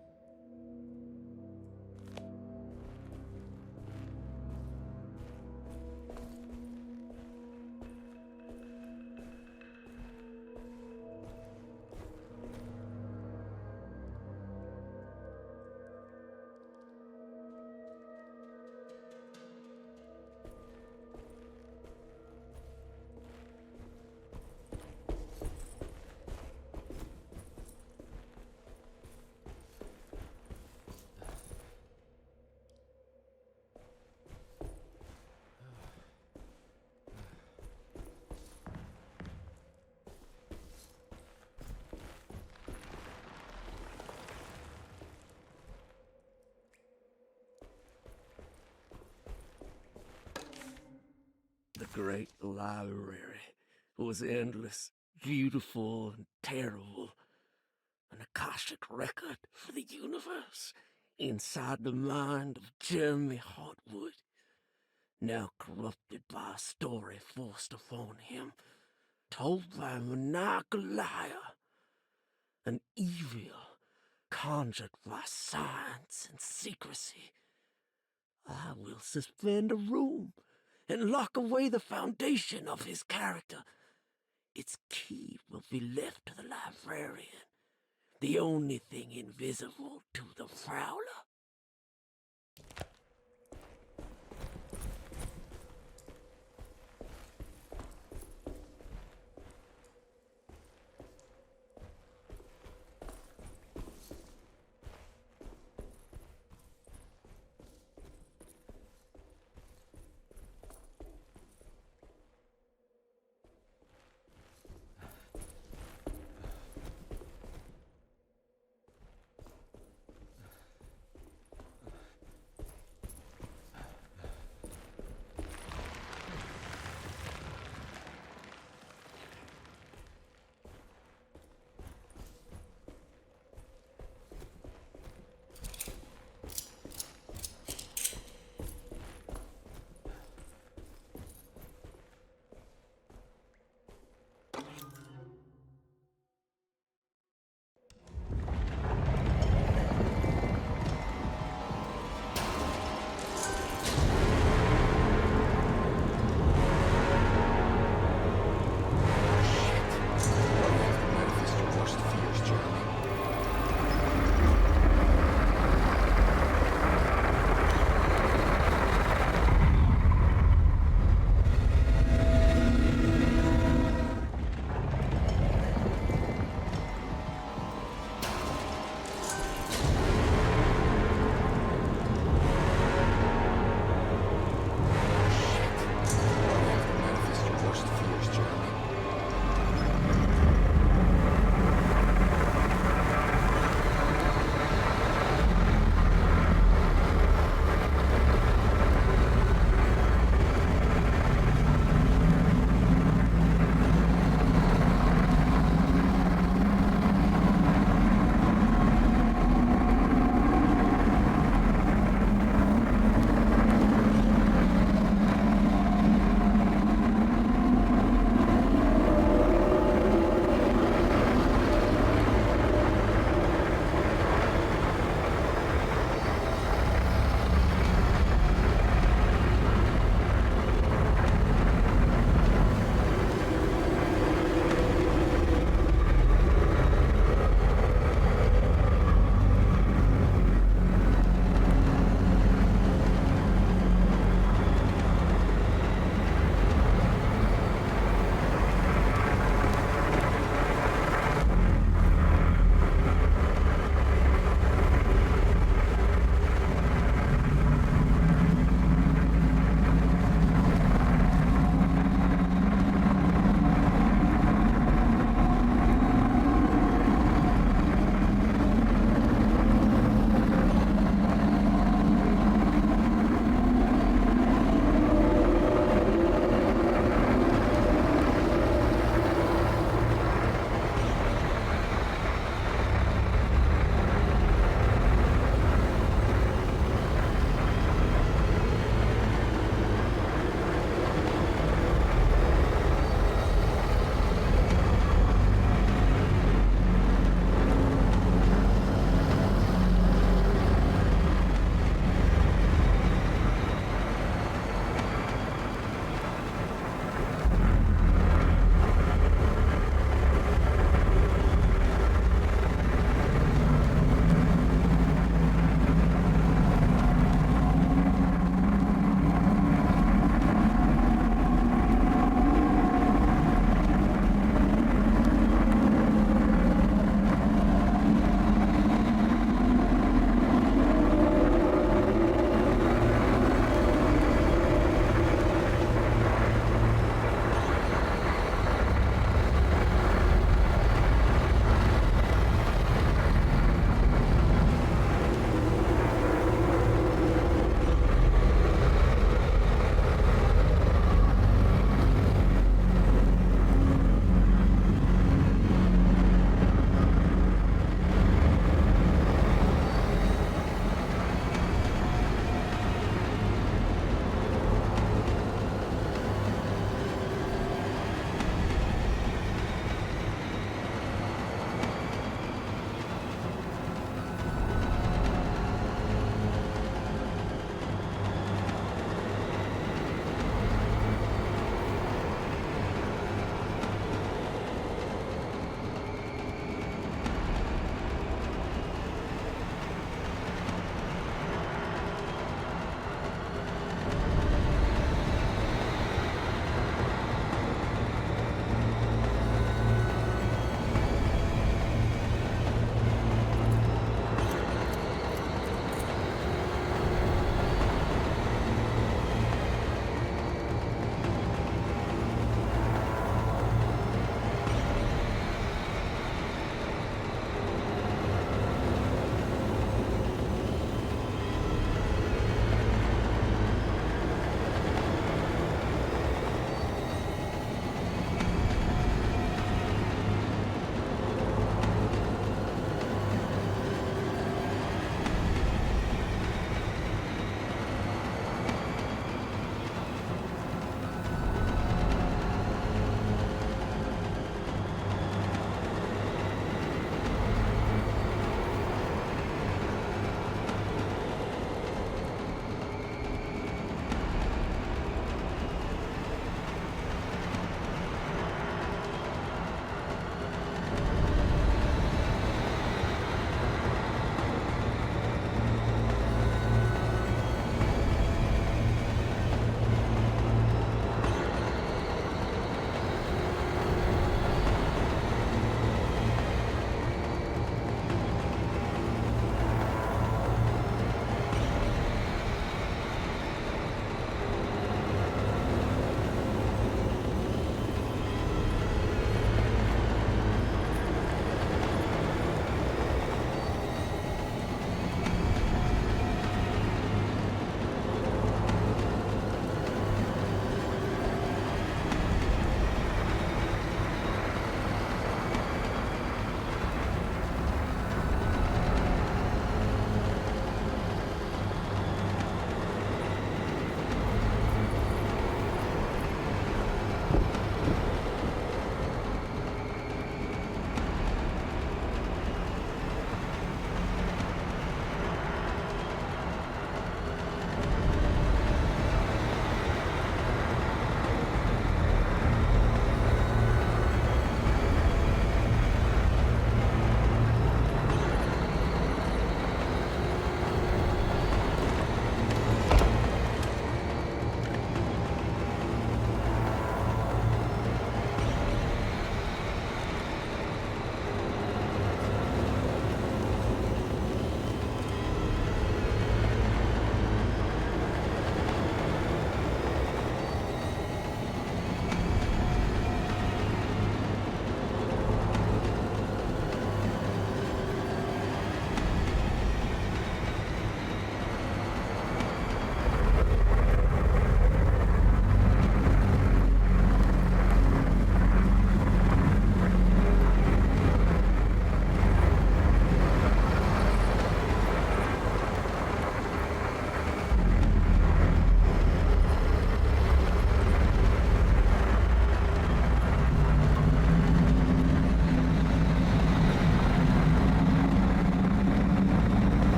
The great library was endless, beautiful, and terrible. An Akashic record for the universe inside the mind of Emily Hartwood, now corrupted by a story forced upon him, told by a maniacal liar, an evil conjured by science and secrecy. I will suspend a room and lock away the foundation of his character. Its key will be left to the librarian, the only thing invisible to the prowler.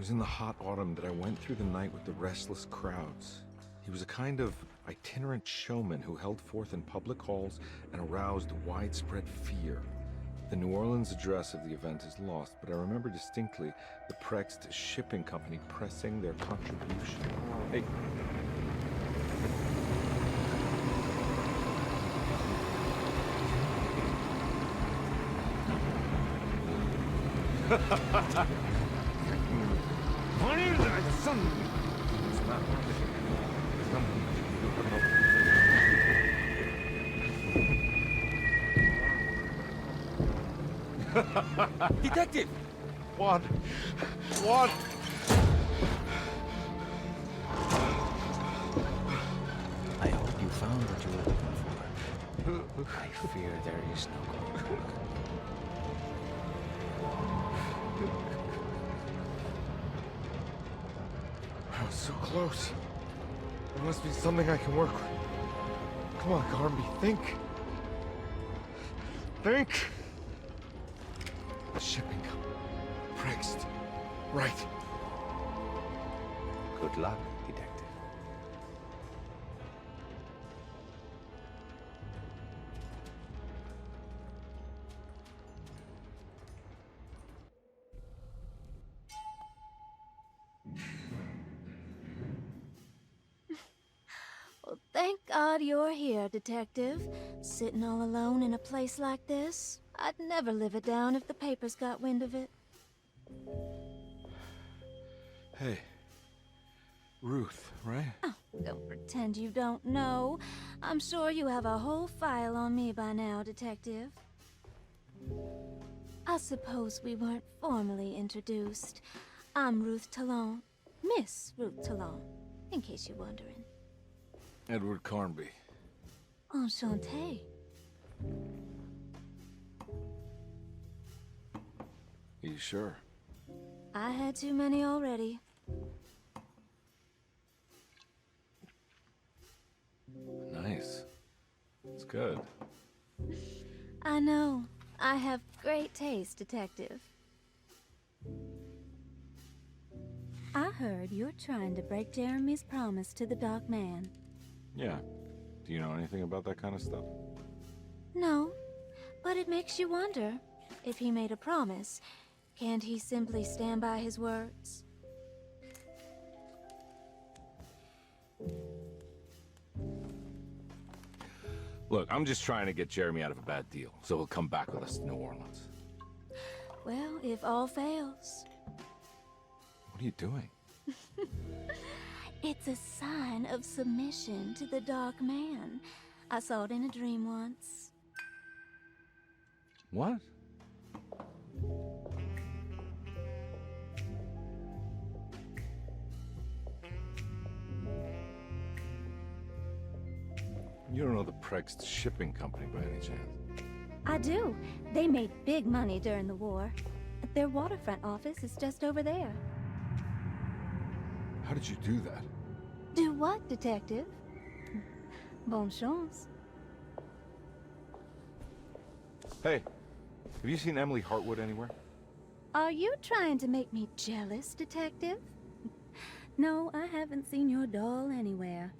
was in the hot autumn that I went through the night with the restless crowds. He was a kind of itinerant showman who held forth in public halls and aroused widespread fear. The New Orleans address of the event is lost, but I remember distinctly the Prext Shipping Company pressing their contribution. Hey. Funnier than a son. It's not. Detective! What? What? I hope you found what you were looking for. I fear there is no going back. I was so close. There must be something I can work with. Come on, Carnby, think. Think. The shipping company. Prext. Right. Good luck, detective. Well, thank God you're here, Detective. Sitting all alone in a place like this. I'd never live it down if the papers got wind of it. Hey. Ruth, right? Oh, don't pretend you don't know. I'm sure you have a whole file on me by now, Detective. I suppose we weren't formally introduced. I'm Ruth Talon. Miss Ruth Talon, in case you're wondering. Edward Carnby. Enchanté. You sure? I had too many already. Nice. It's good. I know. I have great taste, Detective. I heard you're trying to break Jeremy's promise to the Dark Man. Yeah. Do you know anything about that kind of stuff? No, but it makes you wonder. If he made a promise, can't he simply stand by his words? Look, I'm just trying to get Jeremy out of a bad deal, so he'll come back with us to New Orleans. Well, if all fails. What are you doing? It's a sign of submission to the Dark Man. I saw it in a dream once. What? You don't know the Prext Shipping Company by any chance? I do. They made big money during the war. Their waterfront office is just over there. How did you do that? Do what, Detective? Bonne chance. Hey, have you seen Emily Hartwood anywhere? Are you trying to make me jealous, Detective? No, I haven't seen your doll anywhere.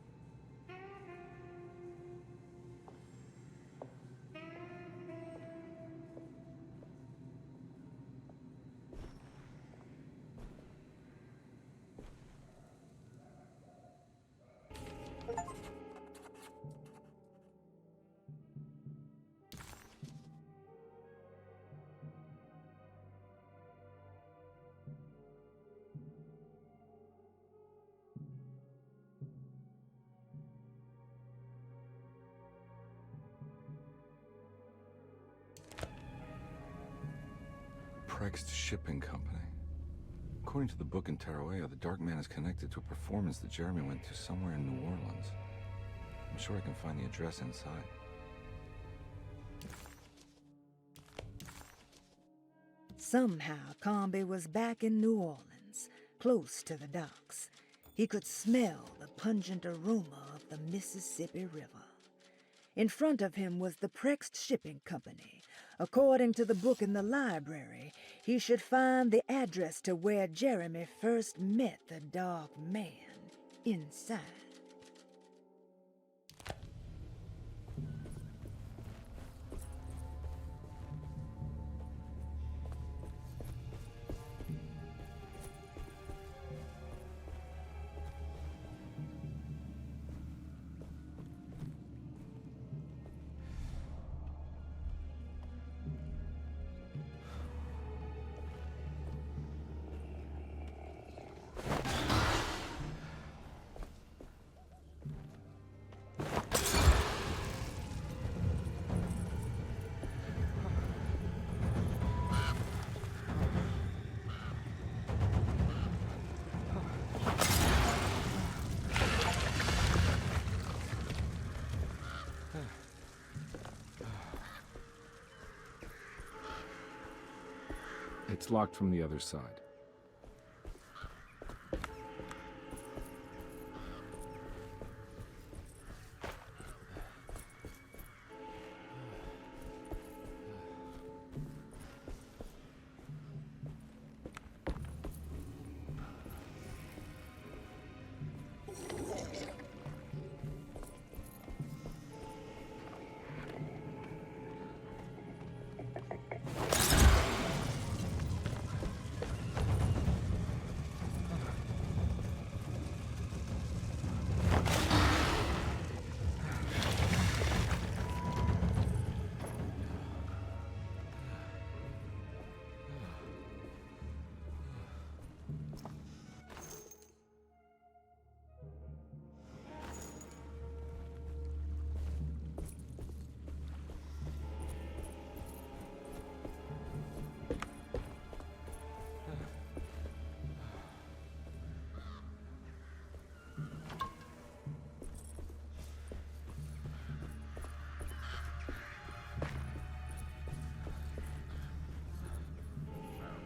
Prext Shipping Company. According to the book in Tarawea, the Dark Man is connected to a performance that Jeremy went to somewhere in New Orleans. I'm sure I can find the address inside. Somehow, Carnby was back in New Orleans, close to the docks. He could smell the pungent aroma of the Mississippi River. In front of him was the Prext Shipping Company, According to the book in the library, he should find the address to where Jeremy first met the Dark Man inside. It's locked from the other side.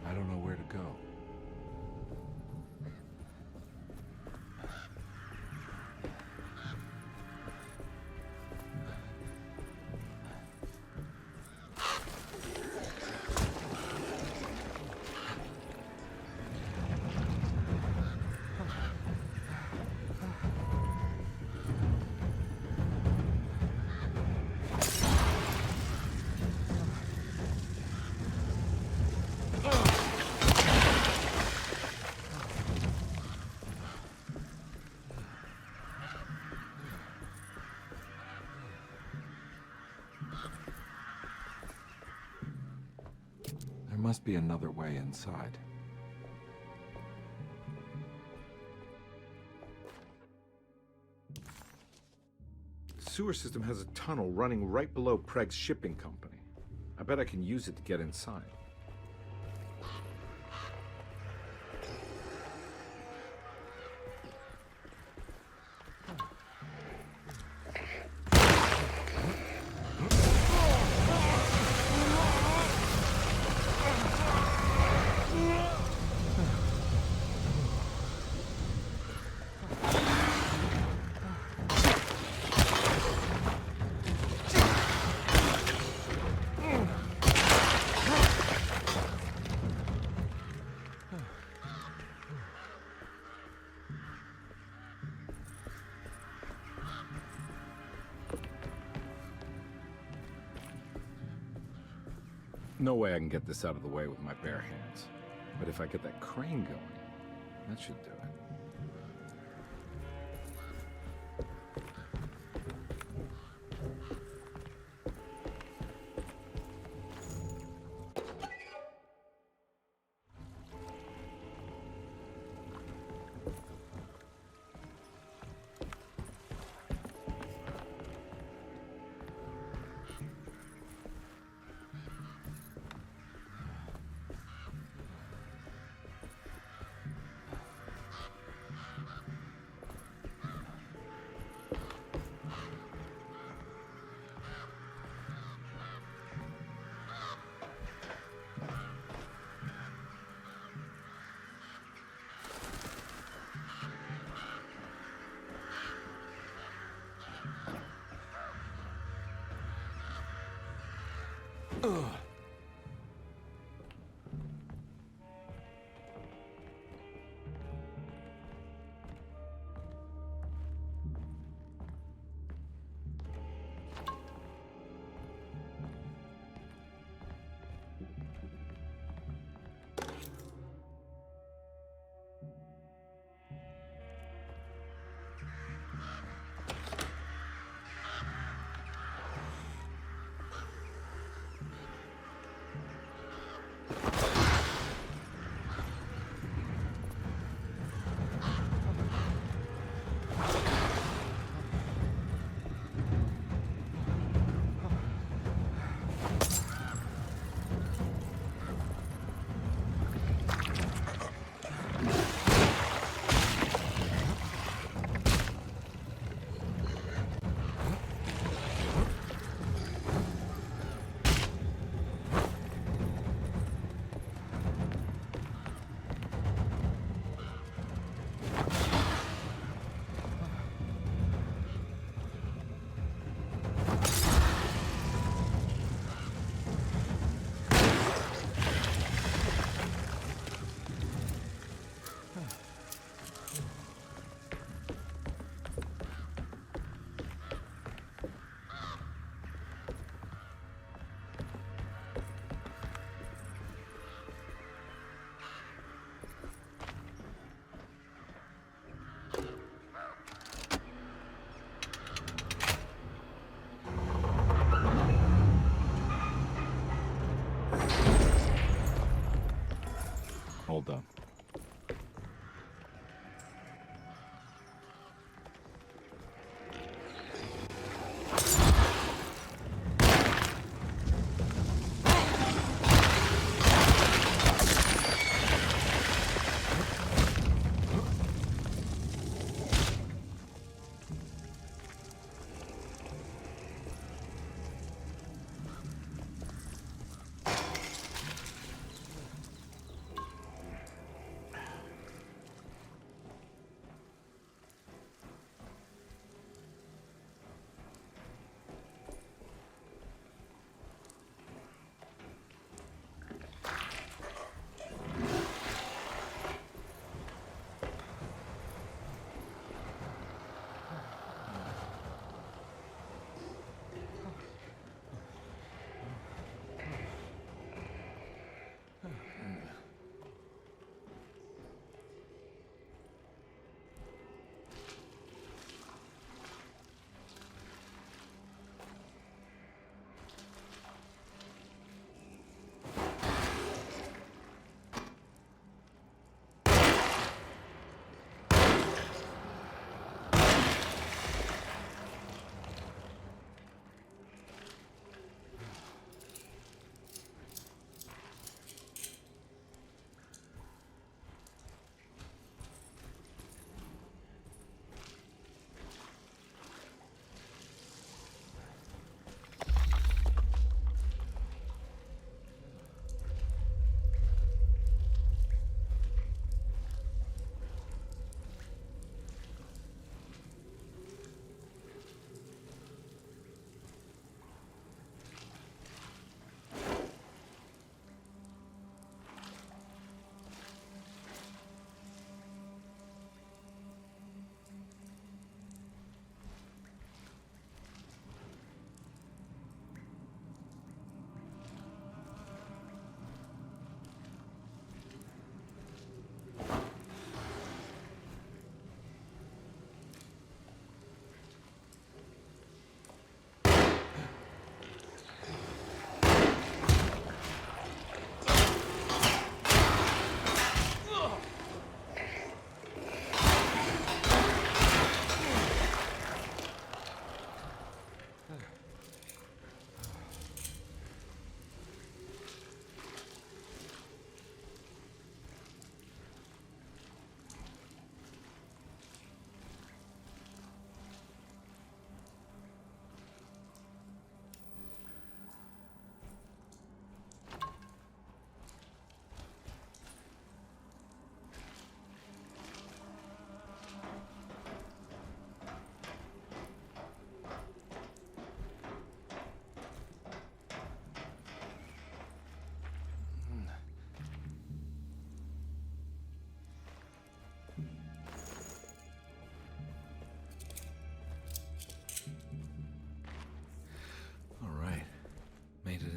I don't know where to go. There must be another way inside. The sewer system has a tunnel running right below Preg's shipping company. I bet I can use it to get inside. No way I can get this out of the way with my bare hands. But if I get that crane going, that should do it. Ugh.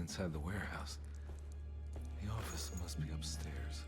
inside the warehouse. The office must be upstairs.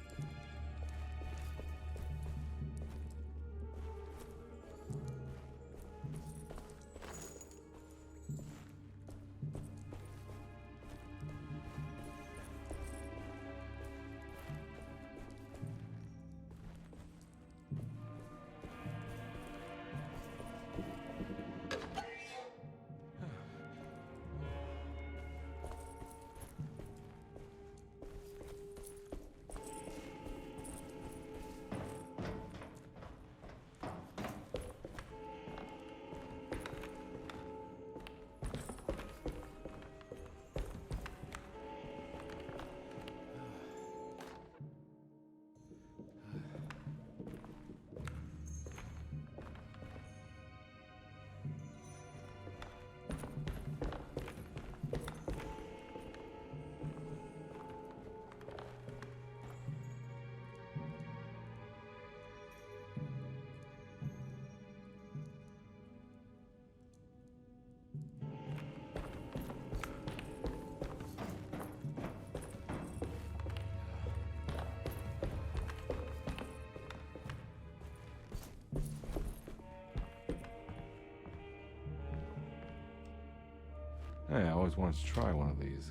Hey, I always wanted to try one of these.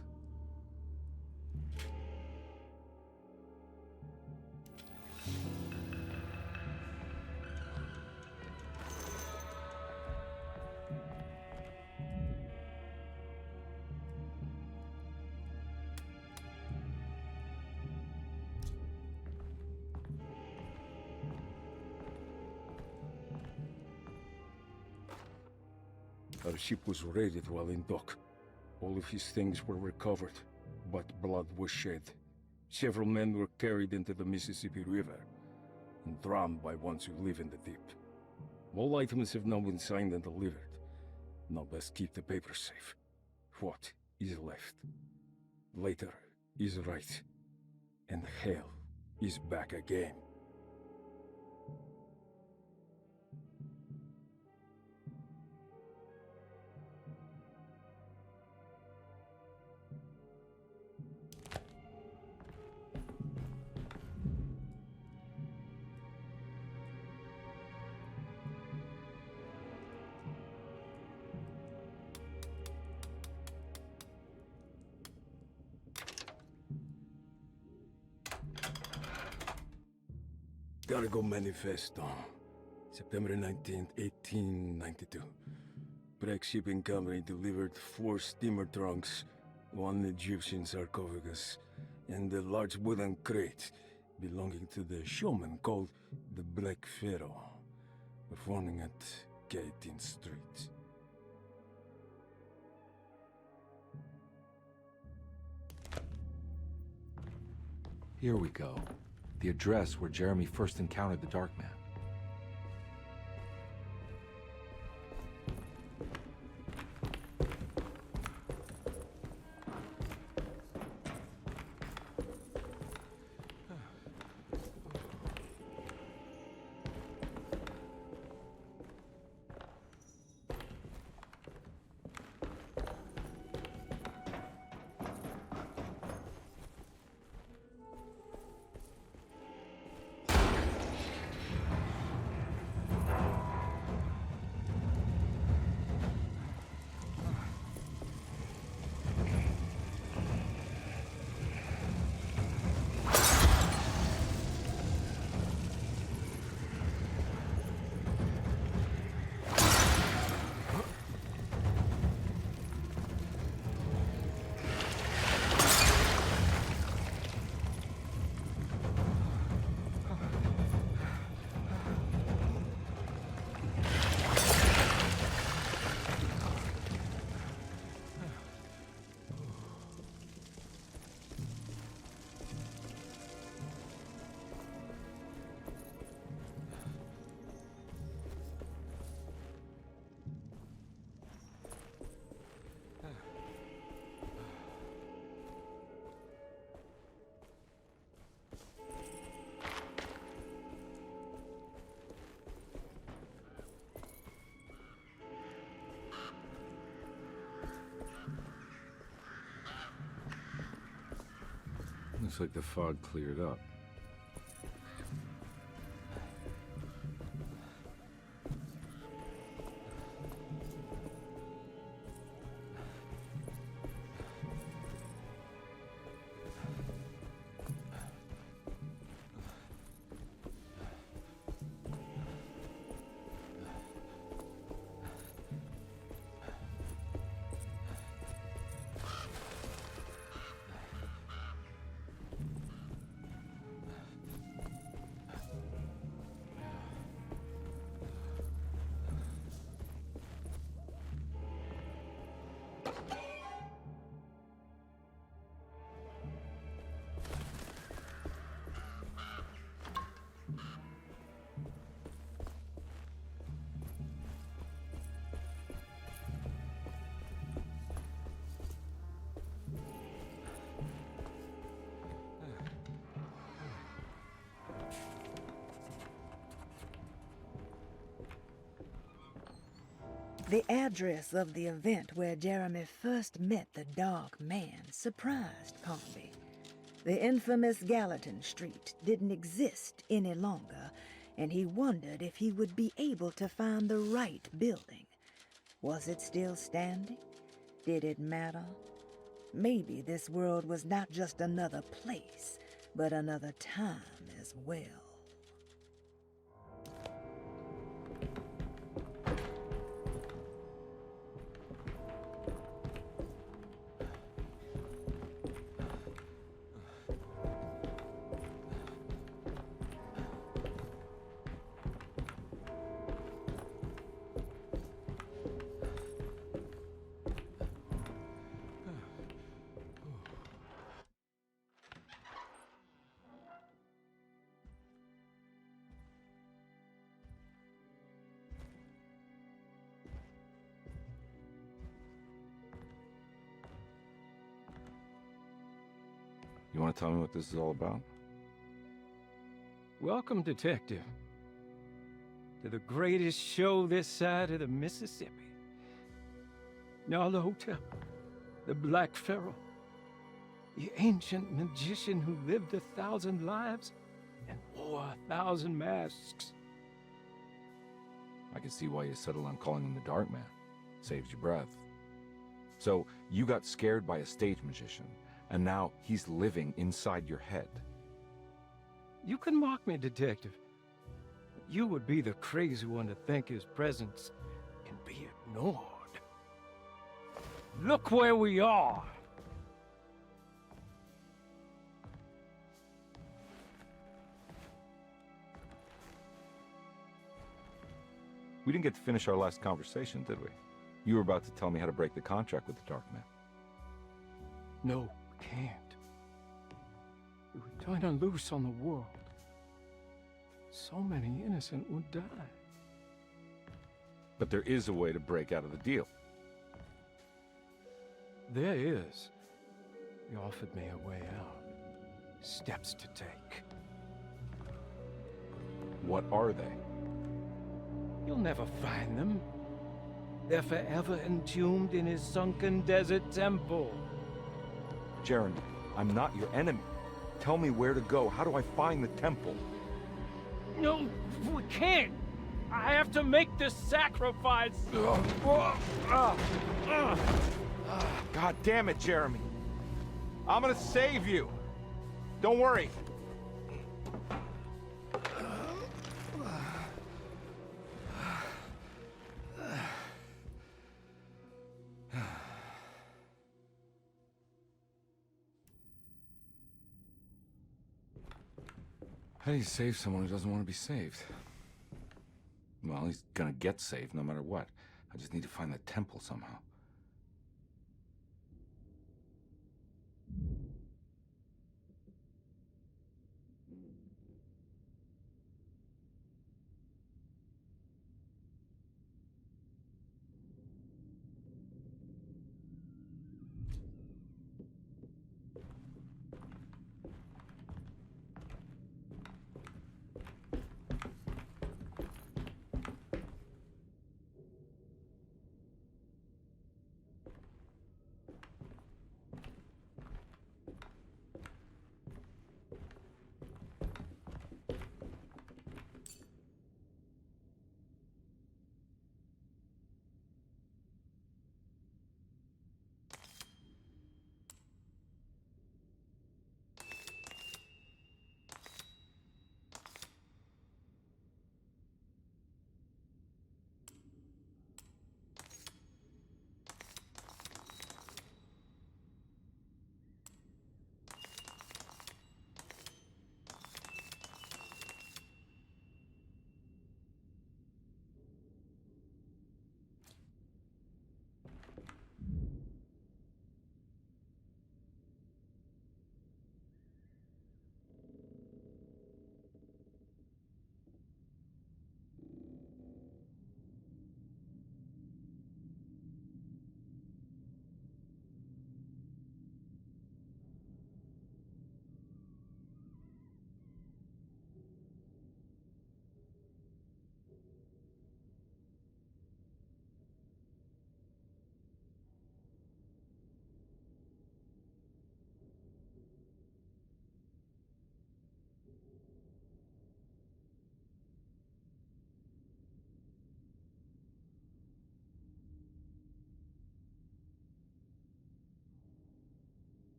Our ship was raided while in dock. All of his things were recovered, but blood was shed. Several men were carried into the Mississippi River and drowned by ones who live in the deep. All items have now been signed and delivered. Now best keep the papers safe. What is left? Later is right, and hell is back again. Cargo Manifesto, September 19th, 1892. Breck Shipping Company delivered 4 steamer trunks, 1 Egyptian sarcophagus, and a large wooden crate belonging to the showman called the Black Pharaoh, performing at 18th Street. Here we go. The address where Jeremy first encountered the Dark Man. Looks like the fog cleared up. The address of the event where Jeremy first met the Dark Man surprised Carnby. The infamous Gallatin Street didn't exist any longer, and he wondered if he would be able to find the right building. Was it still standing? Did it matter? Maybe this world was not just another place, but another time as well. You want to tell me what this is all about? Welcome, Detective, to the greatest show this side of the Mississippi. Now the hotel, the Black Pharaoh, the ancient magician who lived 1,000 lives and wore 1,000 masks. I can see why you settled on calling him the Dark Man. Saves your breath. So, you got scared by a stage magician, and now he's living inside your head. You can mock me, Detective. But you would be the crazy one to think his presence can be ignored. Look where we are! We didn't get to finish our last conversation, did we? You were about to tell me how to break the contract with the Dark Man. No, we can't. We would turn her loose on the world. So many innocent would die. But there is a way to break out of the deal. There is. He offered me a way out. Steps to take. What are they? You'll never find them. They're forever entombed in his sunken desert temple. Jeremy, I'm not your enemy. Tell me where to go. How do I find the temple? No, we can't. I have to make this sacrifice. God damn it, Jeremy. I'm gonna save you. Don't worry. How do you save someone who doesn't want to be saved? Well, he's gonna get saved no matter what. I just need to find the temple somehow.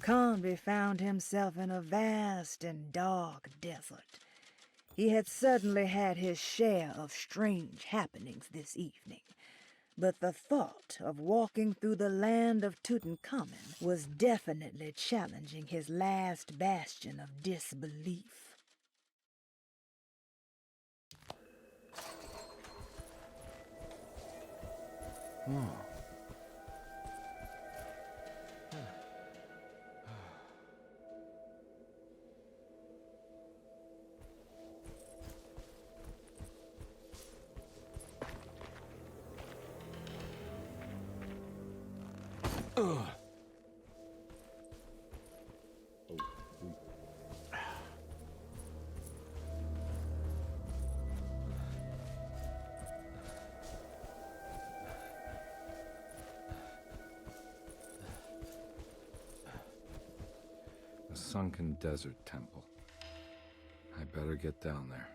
Carnby found himself in a vast and dark desert. He had certainly had his share of strange happenings this evening, but the thought of walking through the land of Tutankhamun was definitely challenging his last bastion of disbelief. A sunken desert temple. I better get down there.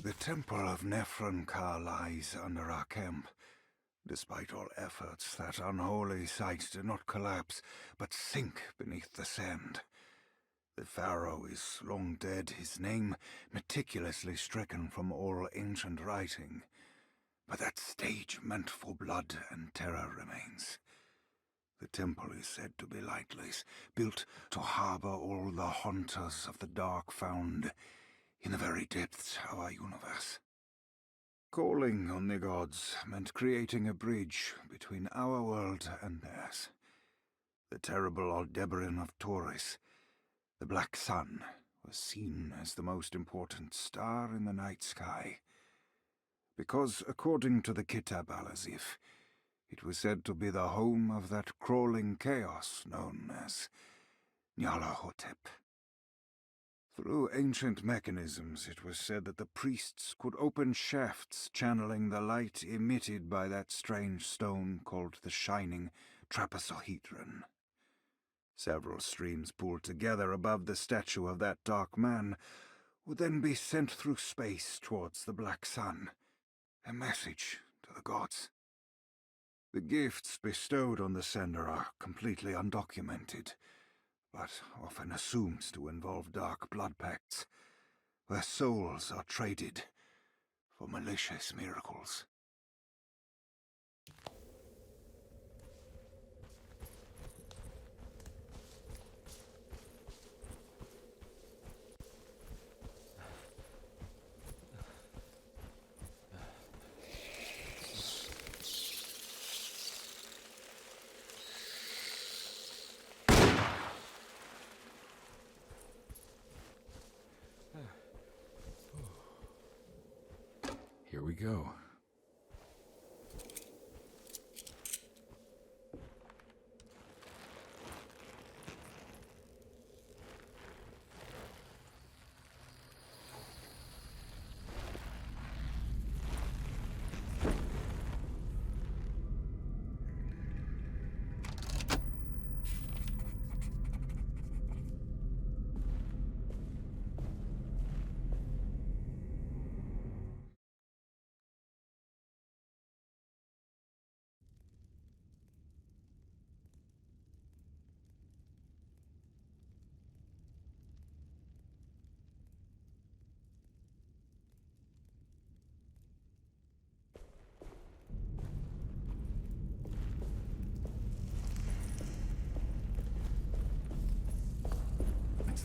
The temple of Nephron-Ka lies under our camp. Despite all efforts, that unholy site did not collapse, but sink beneath the sand. The pharaoh is long dead, his name meticulously stricken from all ancient writing. But that stage meant for blood and terror remains. The temple is said to be lightless, built to harbor all the haunters of the dark found in the very depths of our universe. Calling on the gods meant creating a bridge between our world and theirs. The terrible Aldebaran of Taurus, the Black Sun, was seen as the most important star in the night sky, because, according to the Kitab al-Azif, it was said to be the home of that crawling chaos known as Nyarlathotep. Through ancient mechanisms, it was said that the priests could open shafts channeling the light emitted by that strange stone called the Shining Trapezohedron. Several streams pooled together above the statue of that dark man would then be sent through space towards the Black Sun, a message to the gods. The gifts bestowed on the sender are completely undocumented, but often assumed to involve dark blood pacts, where souls are traded for malicious miracles. Here we go.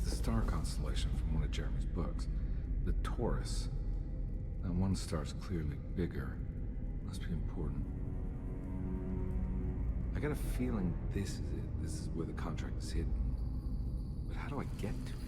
Star constellation from one of Jeremy's books. The Taurus. That one star's clearly bigger. Must be important. I got a feeling this is it. This is where the contract is hidden. But how do I get to it?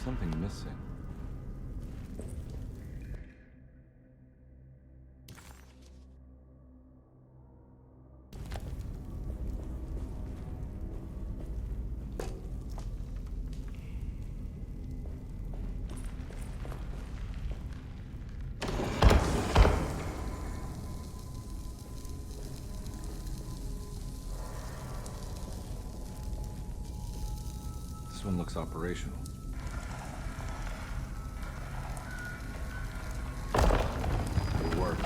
something missing. This one looks operational. It'll work.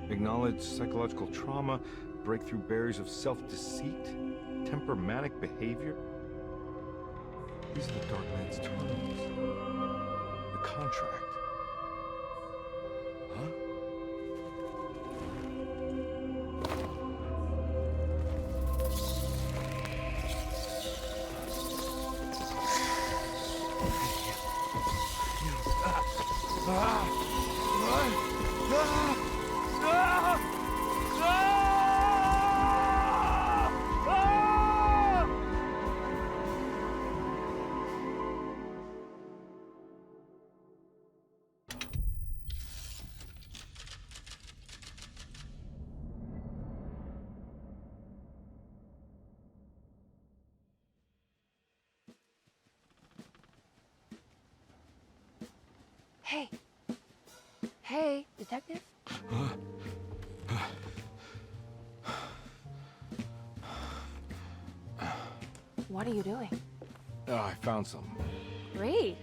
Acknowledge psychological trauma, break through barriers of self-deceit, temper manic behavior. These are the Dark Man's terms. The contract. Huh? Hey. Hey, detective? What are you doing? Oh, I found something. Great.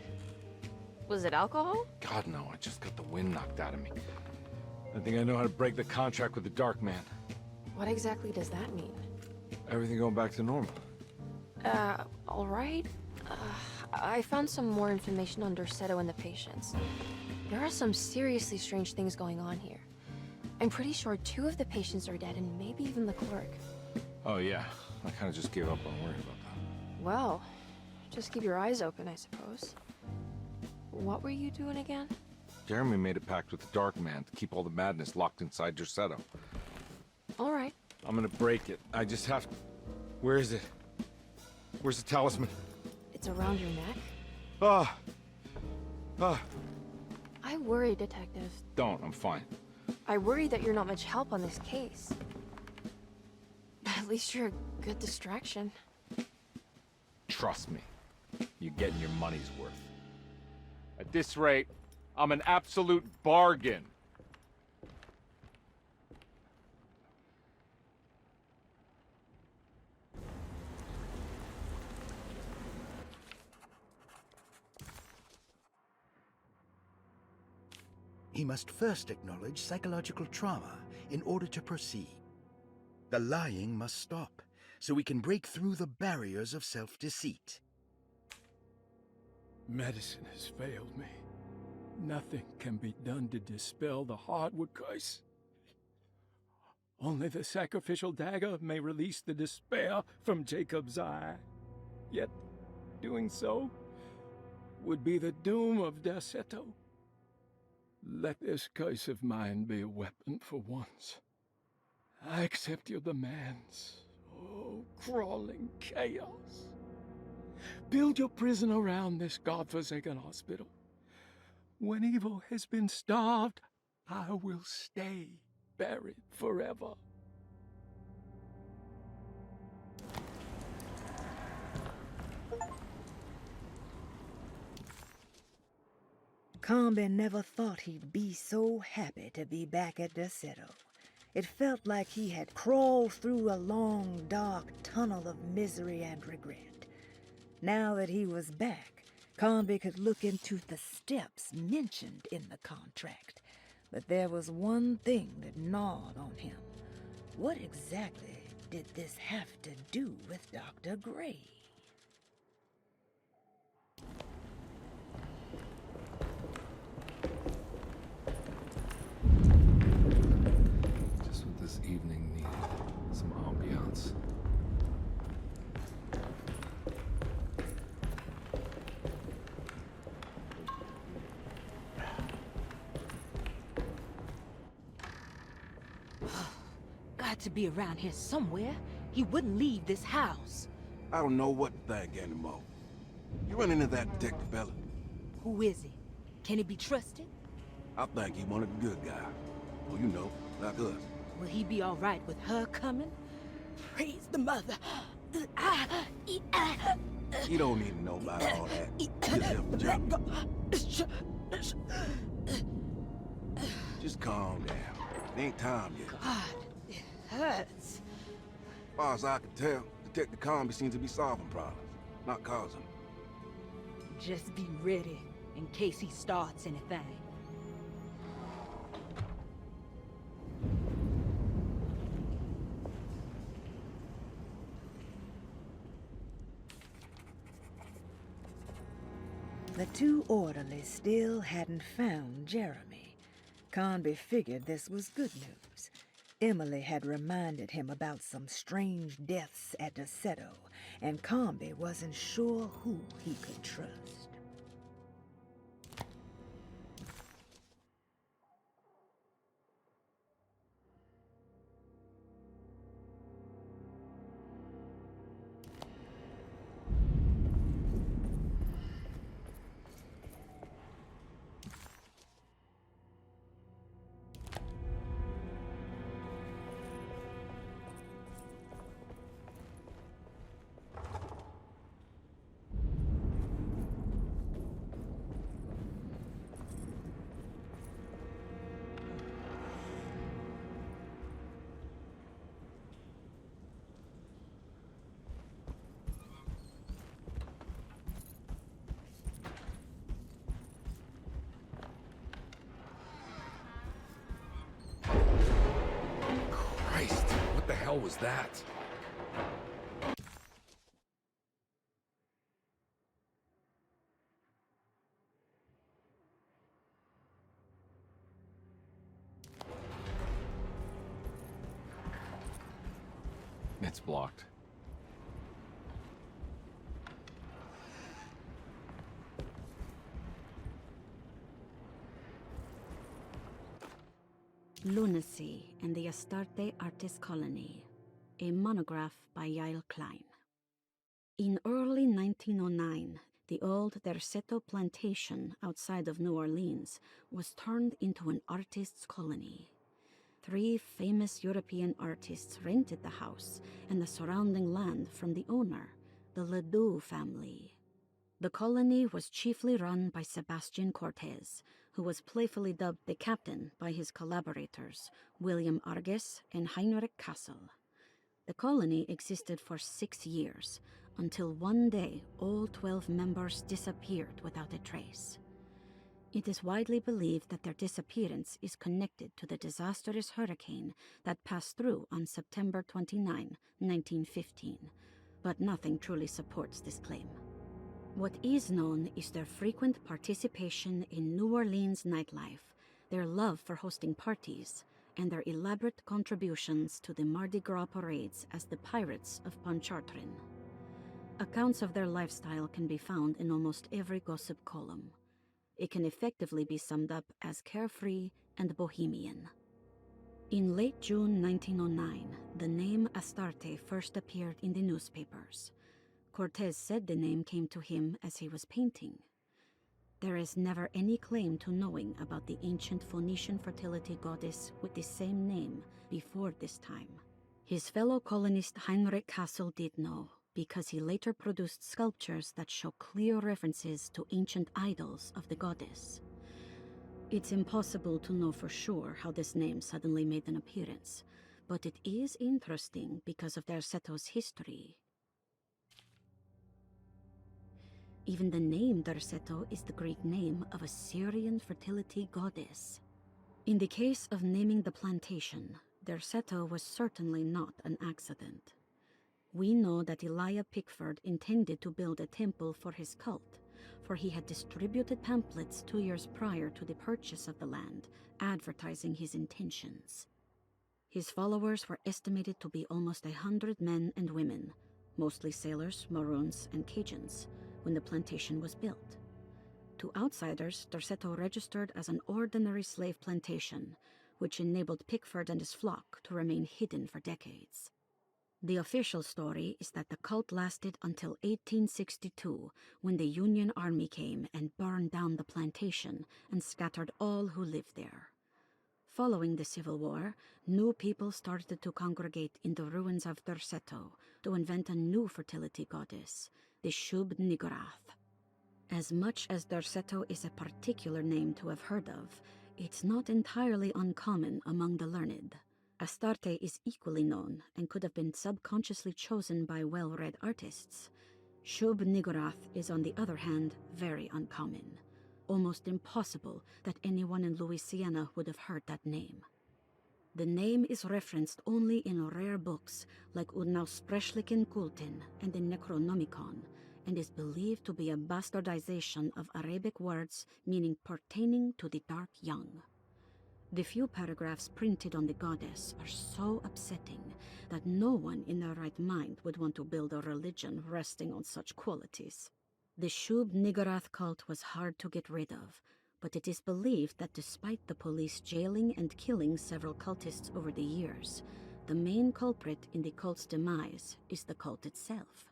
Was it alcohol? God, no, I just got the wind knocked out of me. I think I know how to break the contract with the Dark Man. What exactly does that mean? Everything going back to normal. All right. I found some more information on Derceto and the patients. There are some seriously strange things going on here. I'm pretty sure 2 of the patients are dead and maybe even the clerk. Oh, yeah. I kind of just gave up on worrying about that. Well, just keep your eyes open, I suppose. What were you doing again? Jeremy made a pact with the Dark Man to keep all the madness locked inside Derceto. All right. I'm gonna break it. I just have to... Where is it? Where's the talisman? It's around your neck? Ah! Ah! I worry, Detective. Don't, I'm fine. I worry that you're not much help on this case. At least you're a good distraction. Trust me. You're getting your money's worth. At this rate, I'm an absolute bargain. He must first acknowledge psychological trauma in order to proceed. The lying must stop, so we can break through the barriers of self-deceit. Medicine has failed me. Nothing can be done to dispel the Hartwood curse. Only the sacrificial dagger may release the despair from Jacob's eye. Yet, doing so would be the doom of Derceto. Let this curse of mine be a weapon for once. I accept your demands. Oh, crawling chaos. Build your prison around this godforsaken hospital. When evil has been starved, I will stay buried forever. Carnby never thought he'd be so happy to be back at Derceto. It felt like he had crawled through a long, dark tunnel of misery and regret. Now that he was back, Carnby could look into the steps mentioned in the contract. But there was one thing that gnawed on him. What exactly did this have to do with Dr. Gray? Just what this evening needed. Some ambiance. Got to be around here somewhere. He wouldn't leave this house. I don't know what to think anymore. You run into that detective fella? Who is he? Can he be trusted? I think he one of the good guys. Well, you know, like us. Will he be all right with her coming? Praise the mother. You don't need to know about all that. Just help the job. Just calm down. It ain't time yet. God, it hurts. As far as I can tell, Detective Carnby seems to be solving problems, not causing them. Just be ready in case he starts anything. The two orderlies still hadn't found Jeremy. Carnby figured this was good news. Emily had reminded him about some strange deaths at Desde, and Carnby wasn't sure who he could trust. What the hell was that? It's blocked. Lunacy and the Astarte Artist Colony, a monograph by Yael Klein. In early 1909, the old Derceto plantation outside of New Orleans was turned into an artist's colony. 3 famous European artists rented the house and the surrounding land from the owner, the Ledoux family. The colony was chiefly run by Sebastian Cortez, who was playfully dubbed the captain by his collaborators, William Arges and Heinrich Kassel. The colony existed for 6 years, until one day all 12 members disappeared without a trace. It is widely believed that their disappearance is connected to the disastrous hurricane that passed through on September 29, 1915, but nothing truly supports this claim. What is known is their frequent participation in New Orleans nightlife, their love for hosting parties, and their elaborate contributions to the Mardi Gras parades as the Pirates of Pontchartrain. Accounts of their lifestyle can be found in almost every gossip column. It can effectively be summed up as carefree and bohemian. In late June 1909, the name Astarte first appeared in the newspapers. Cortez said the name came to him as he was painting. There is never any claim to knowing about the ancient Phoenician fertility goddess with the same name before this time. His fellow colonist Heinrich Kassel did know, because he later produced sculptures that show clear references to ancient idols of the goddess. It's impossible to know for sure how this name suddenly made an appearance, but it is interesting because of Derseto's history. Even the name Derceto is the Greek name of a Syrian fertility goddess. In the case of naming the plantation, Derceto was certainly not an accident. We know that Elijah Pickford intended to build a temple for his cult, for he had distributed pamphlets 2 years prior to the purchase of the land, advertising his intentions. His followers were estimated to be almost 100 men and women, mostly sailors, Maroons, and Cajuns, when the plantation was built. To outsiders, Derceto registered as an ordinary slave plantation, which enabled Pickford and his flock to remain hidden for decades. The official story is that the cult lasted until 1862, when the Union Army came and burned down the plantation and scattered all who lived there. Following the Civil War, new people started to congregate in the ruins of Derceto to invent a new fertility goddess, the Shub-Niggurath. As much as Derceto is a particular name to have heard of, it's not entirely uncommon among the learned. Astarte is equally known and could have been subconsciously chosen by well-read artists. Shub-Niggurath is, on the other hand, very uncommon. Almost impossible that anyone in Louisiana would have heard that name. The name is referenced only in rare books like Unaussprechlichen Kulten and the Necronomicon, and is believed to be a bastardization of Arabic words meaning pertaining to the dark young. The few paragraphs printed on the goddess are so upsetting that no one in their right mind would want to build a religion resting on such qualities. The Shub Niggurath cult was hard to get rid of, but it is believed that despite the police jailing and killing several cultists over the years, the main culprit in the cult's demise is the cult itself,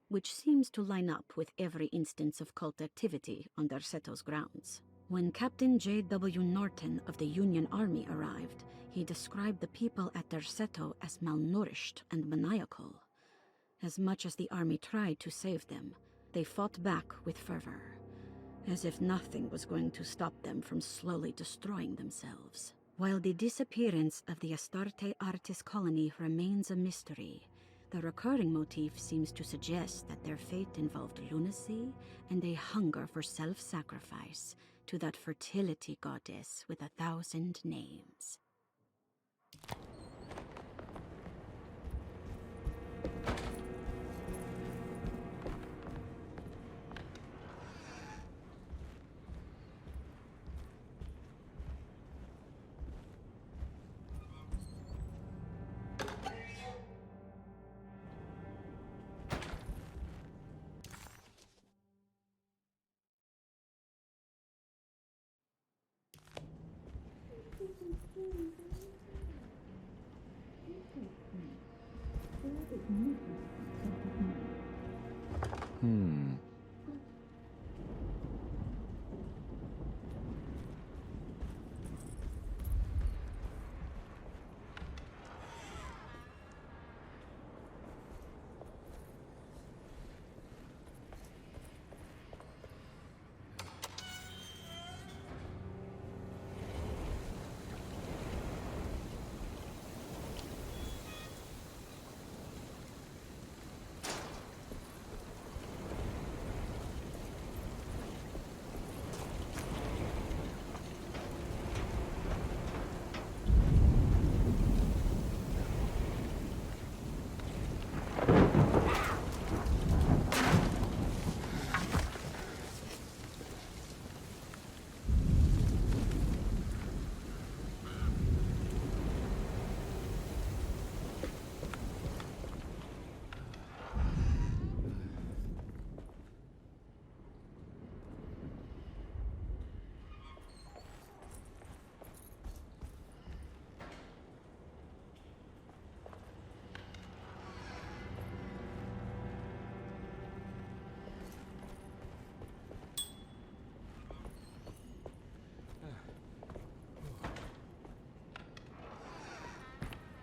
which seems to line up with every instance of cult activity on Derseto's grounds. When Captain J.W. Norton of the Union Army arrived, he described the people at Derceto as malnourished and maniacal. As much as the army tried to save them, they fought back with fervor, as if nothing was going to stop them from slowly destroying themselves. While the disappearance of the Astarte artist colony remains a mystery, the recurring motif seems to suggest that their fate involved lunacy and a hunger for self-sacrifice to that fertility goddess with 1,000 names.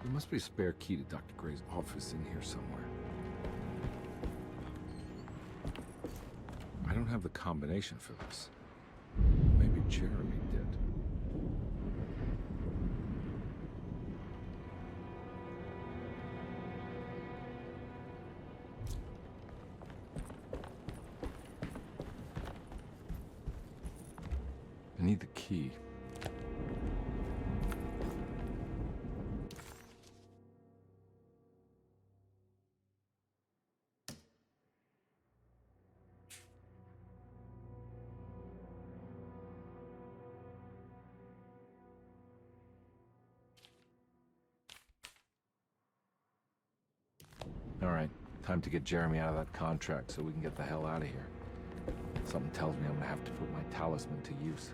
There must be a spare key to Dr. Gray's office in here somewhere. I don't have the combination for this. Maybe Jeremy did. I need the key. All right, time to get Jeremy out of that contract so we can get the hell out of here. Something tells me I'm gonna have to put my talisman to use.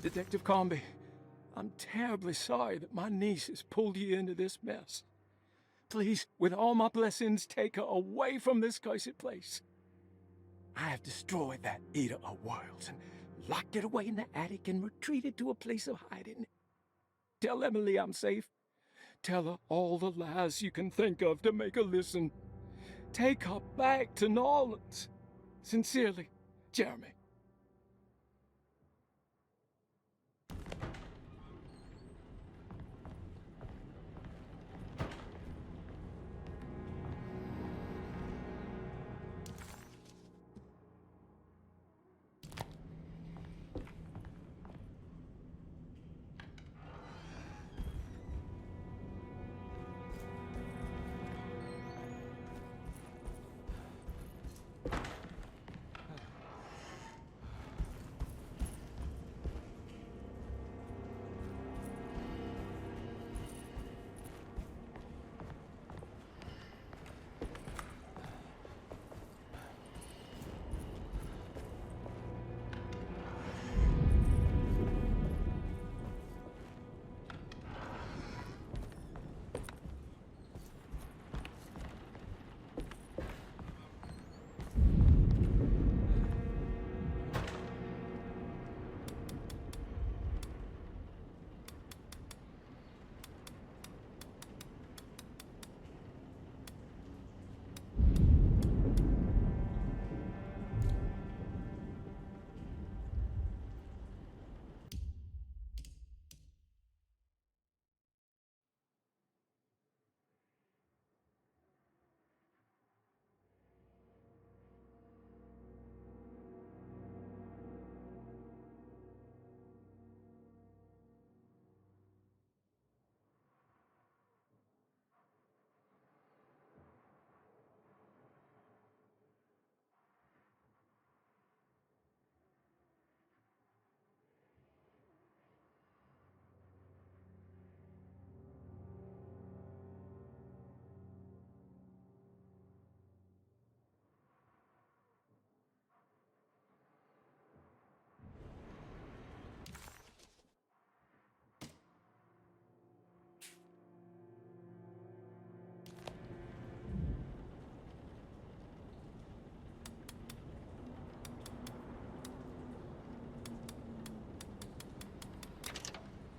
Detective Carnby, I'm terribly sorry that my niece has pulled you into this mess. Please, with all my blessings, take her away from this cursed place. I have destroyed that eater of worlds and locked it away in the attic and retreated to a place of hiding. Tell Emily I'm safe. Tell her all the lies you can think of to make her listen. Take her back to New Orleans. Sincerely, Jeremy.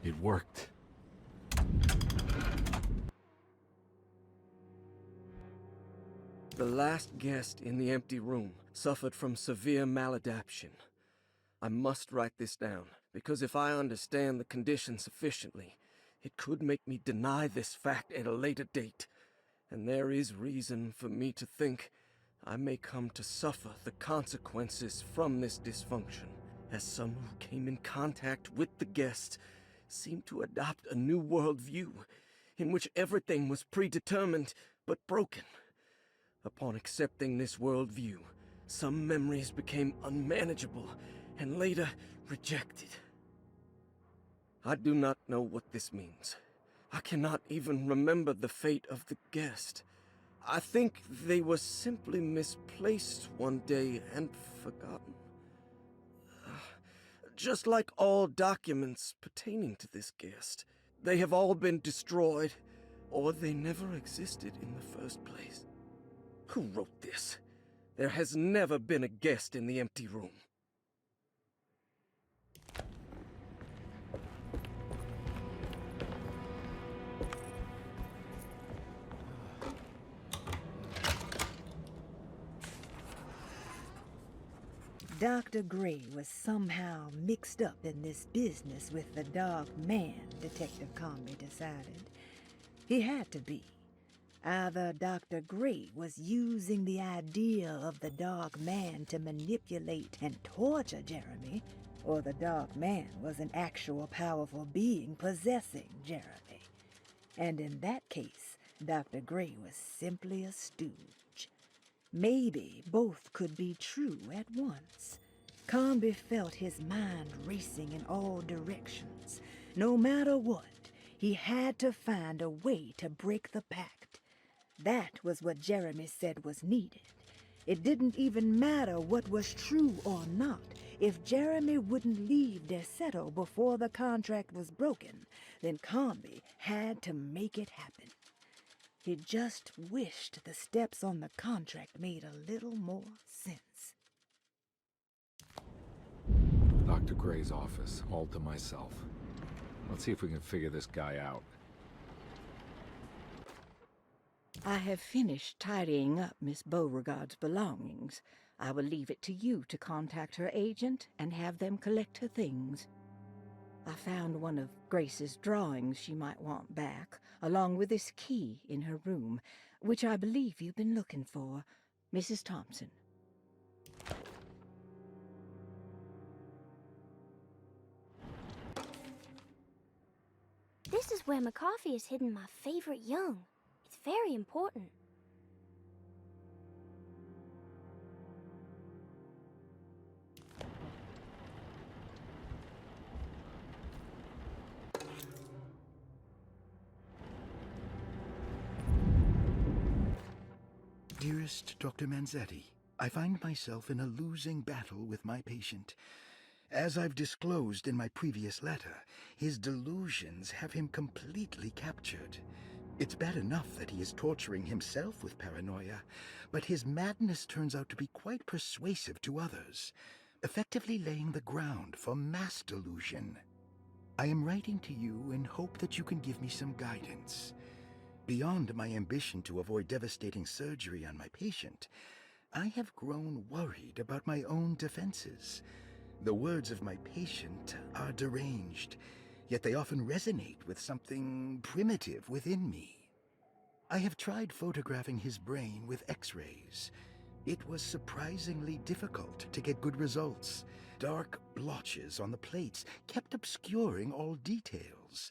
It worked. The last guest in the empty room suffered from severe maladaptation. I must write this down, because if I understand the condition sufficiently, it could make me deny this fact at a later date. And there is reason for me to think I may come to suffer the consequences from this dysfunction, as some who came in contact with the guest seemed to adopt a new worldview in which everything was predetermined but broken. Upon accepting this worldview, some memories became unmanageable and later rejected. I do not know what this means. I cannot even remember the fate of the guest. I think they were simply misplaced one day and forgotten. Just like all documents pertaining to this guest, they have all been destroyed, or they never existed in the first place. Who wrote this? There has never been a guest in the empty room. Dr. Gray was somehow mixed up in this business with the Dark Man, Detective Carnby decided. He had to be. Either Dr. Gray was using the idea of the Dark Man to manipulate and torture Jeremy, or the Dark Man was an actual powerful being possessing Jeremy. And in that case, Dr. Gray was simply a stooge. Maybe both could be true at once. Carnby felt his mind racing in all directions. No matter what, he had to find a way to break the pact. That was what Jeremy said was needed. It didn't even matter what was true or not. If Jeremy wouldn't leave Desde before the contract was broken, then Carnby had to make it happen. He just wished the steps on the contract made a little more sense. Dr. Gray's office, all to myself. Let's see if we can figure this guy out. I have finished tidying up Miss Beauregard's belongings. I will leave it to you to contact her agent and have them collect her things. I found one of Grace's drawings she might want back, along with this key in her room, which I believe you've been looking for. Mrs. Thompson. This is where McCarthy has hidden my favorite young. It's very important. Dearest Dr. Manzetti, I find myself in a losing battle with my patient. As I've disclosed in my previous letter, his delusions have him completely captured. It's bad enough that he is torturing himself with paranoia, but his madness turns out to be quite persuasive to others, effectively laying the ground for mass delusion. I am writing to you in hope that you can give me some guidance. Beyond my ambition to avoid devastating surgery on my patient, I have grown worried about my own defenses. The words of my patient are deranged, yet they often resonate with something primitive within me. I have tried photographing his brain with X-rays. It was surprisingly difficult to get good results. Dark blotches on the plates kept obscuring all details.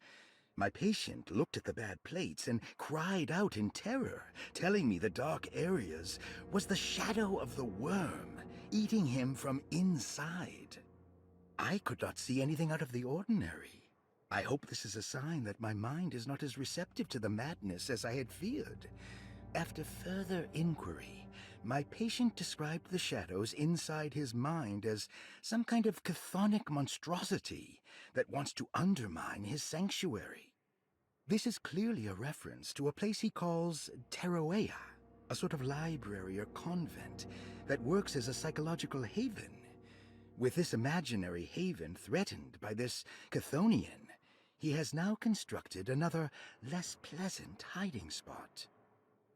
My patient looked at the bad plates and cried out in terror, telling me the dark areas was the shadow of the worm eating him from inside. I could not see anything out of the ordinary. I hope this is a sign that my mind is not as receptive to the madness as I had feared. After further inquiry, my patient described the shadows inside his mind as some kind of chthonic monstrosity that wants to undermine his sanctuary. This is clearly a reference to a place he calls Teroea, a sort of library or convent that works as a psychological haven. With this imaginary haven threatened by this Chthonian, he has now constructed another, less pleasant hiding spot.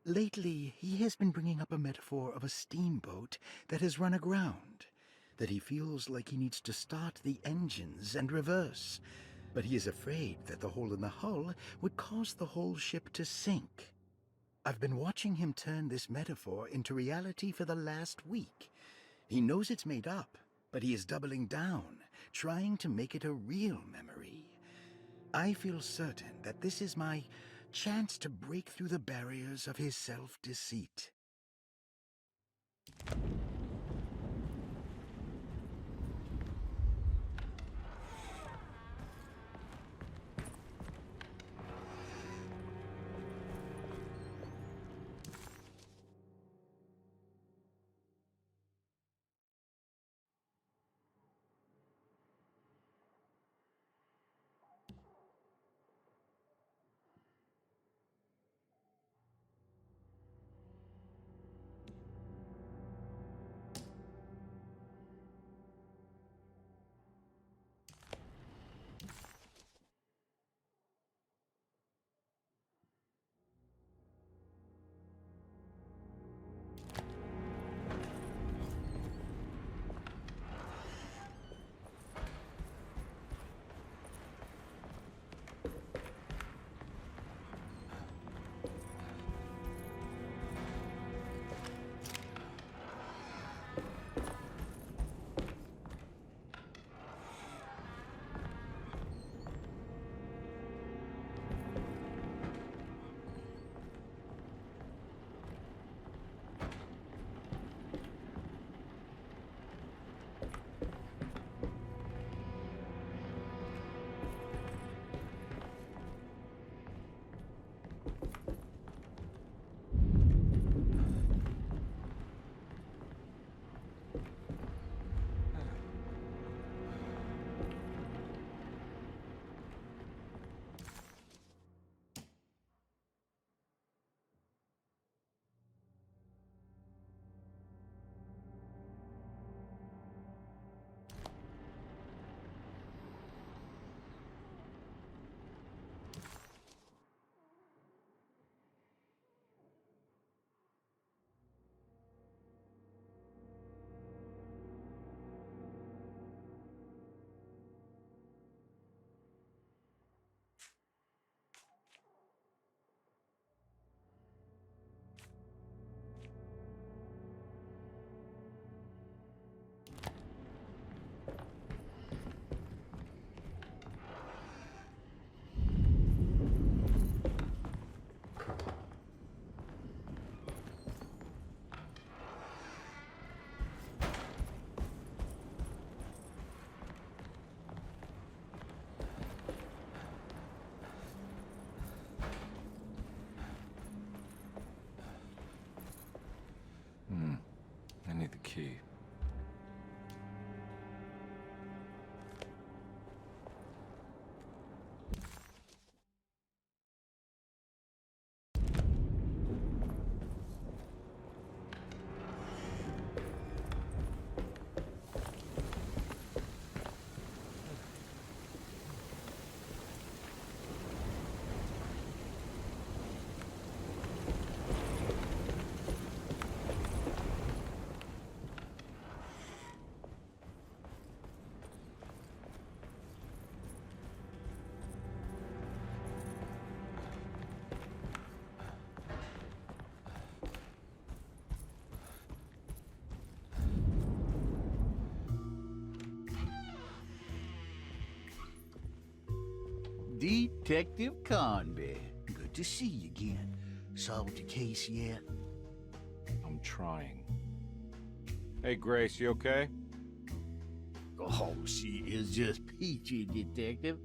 Lately, he has been bringing up a metaphor of a steamboat that has run aground, that he feels like he needs to start the engines and reverse, but he is afraid that the hole in the hull would cause the whole ship to sink. I've been watching him turn this metaphor into reality for the last week. He knows it's made up, but he is doubling down, trying to make it a real memory. I feel certain that this is my chance to break through the barriers of his self-deceit. key. Detective Carnby. Good to see you again. Solved your case yet? I'm trying. Hey, Grace, you okay? Oh, she is just peachy, Detective.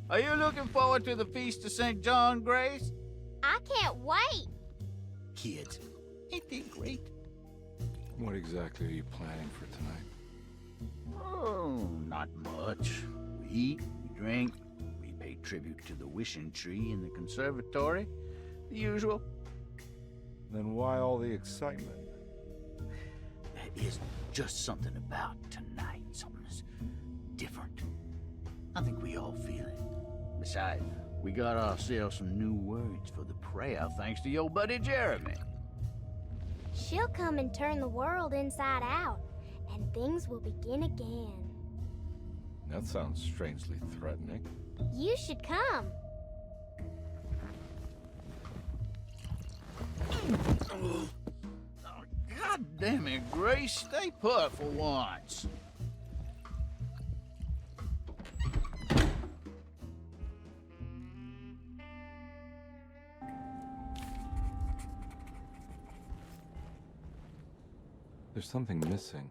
Are you looking forward to the Feast of St. John, Grace? I can't wait. Kids, ain't they great? What exactly are you planning for tonight? Oh, not much. We eat, we drink, we pay tribute to the wishing tree in the conservatory. The usual. Then why all the excitement? There is just something about tonight. Something's different. I think we all feel it. Besides, we got ourselves some new words for the prayer thanks to your buddy Jeremy. She'll come and turn the world inside out, and things will begin again. That sounds strangely threatening. You should come. God damn it, Grace. Stay put for once. There's something missing.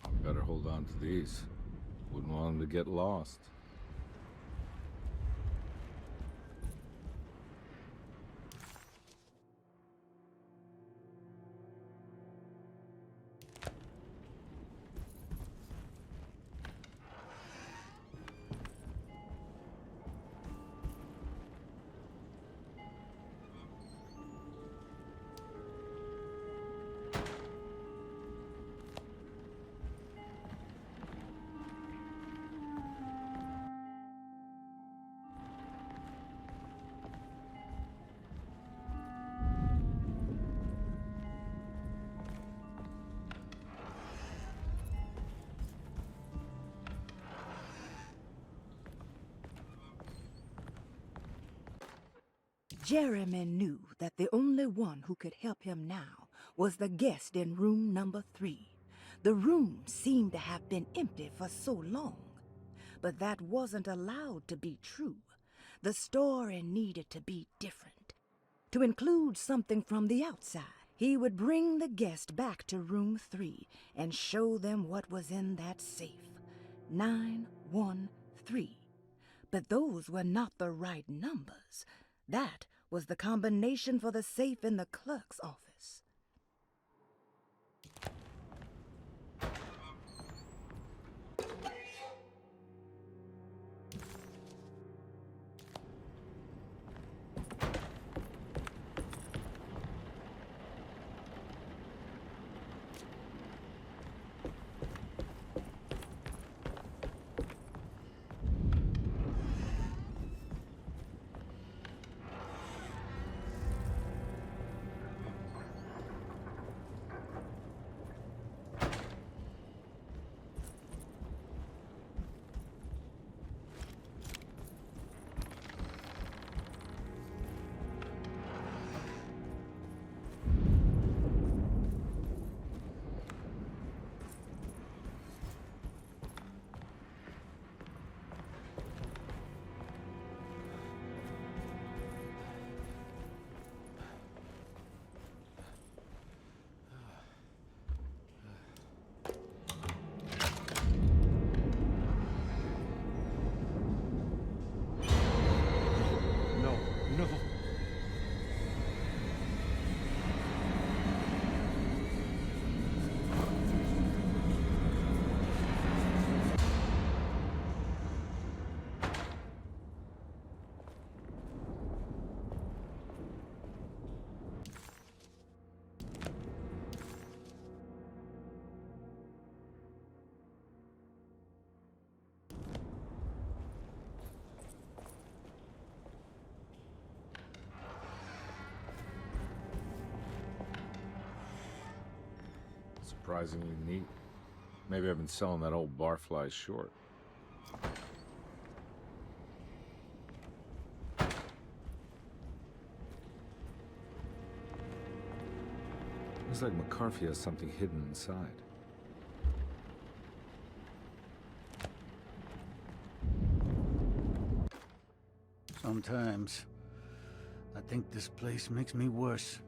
I better hold on to these. Wouldn't want them to get lost. Jeremy knew that the only one who could help him now was the guest in room number 3. The room seemed to have been empty for so long. But that wasn't allowed to be true. The story needed to be different. To include something from the outside, he would bring the guest back to room 3 and show them what was in that safe. 913. But those were not the right numbers. That was the combination for the safe in the clerk's office. Surprisingly neat. Maybe I've been selling that old barfly short. Looks like McCarthy has something hidden inside. Sometimes, I think this place makes me worse.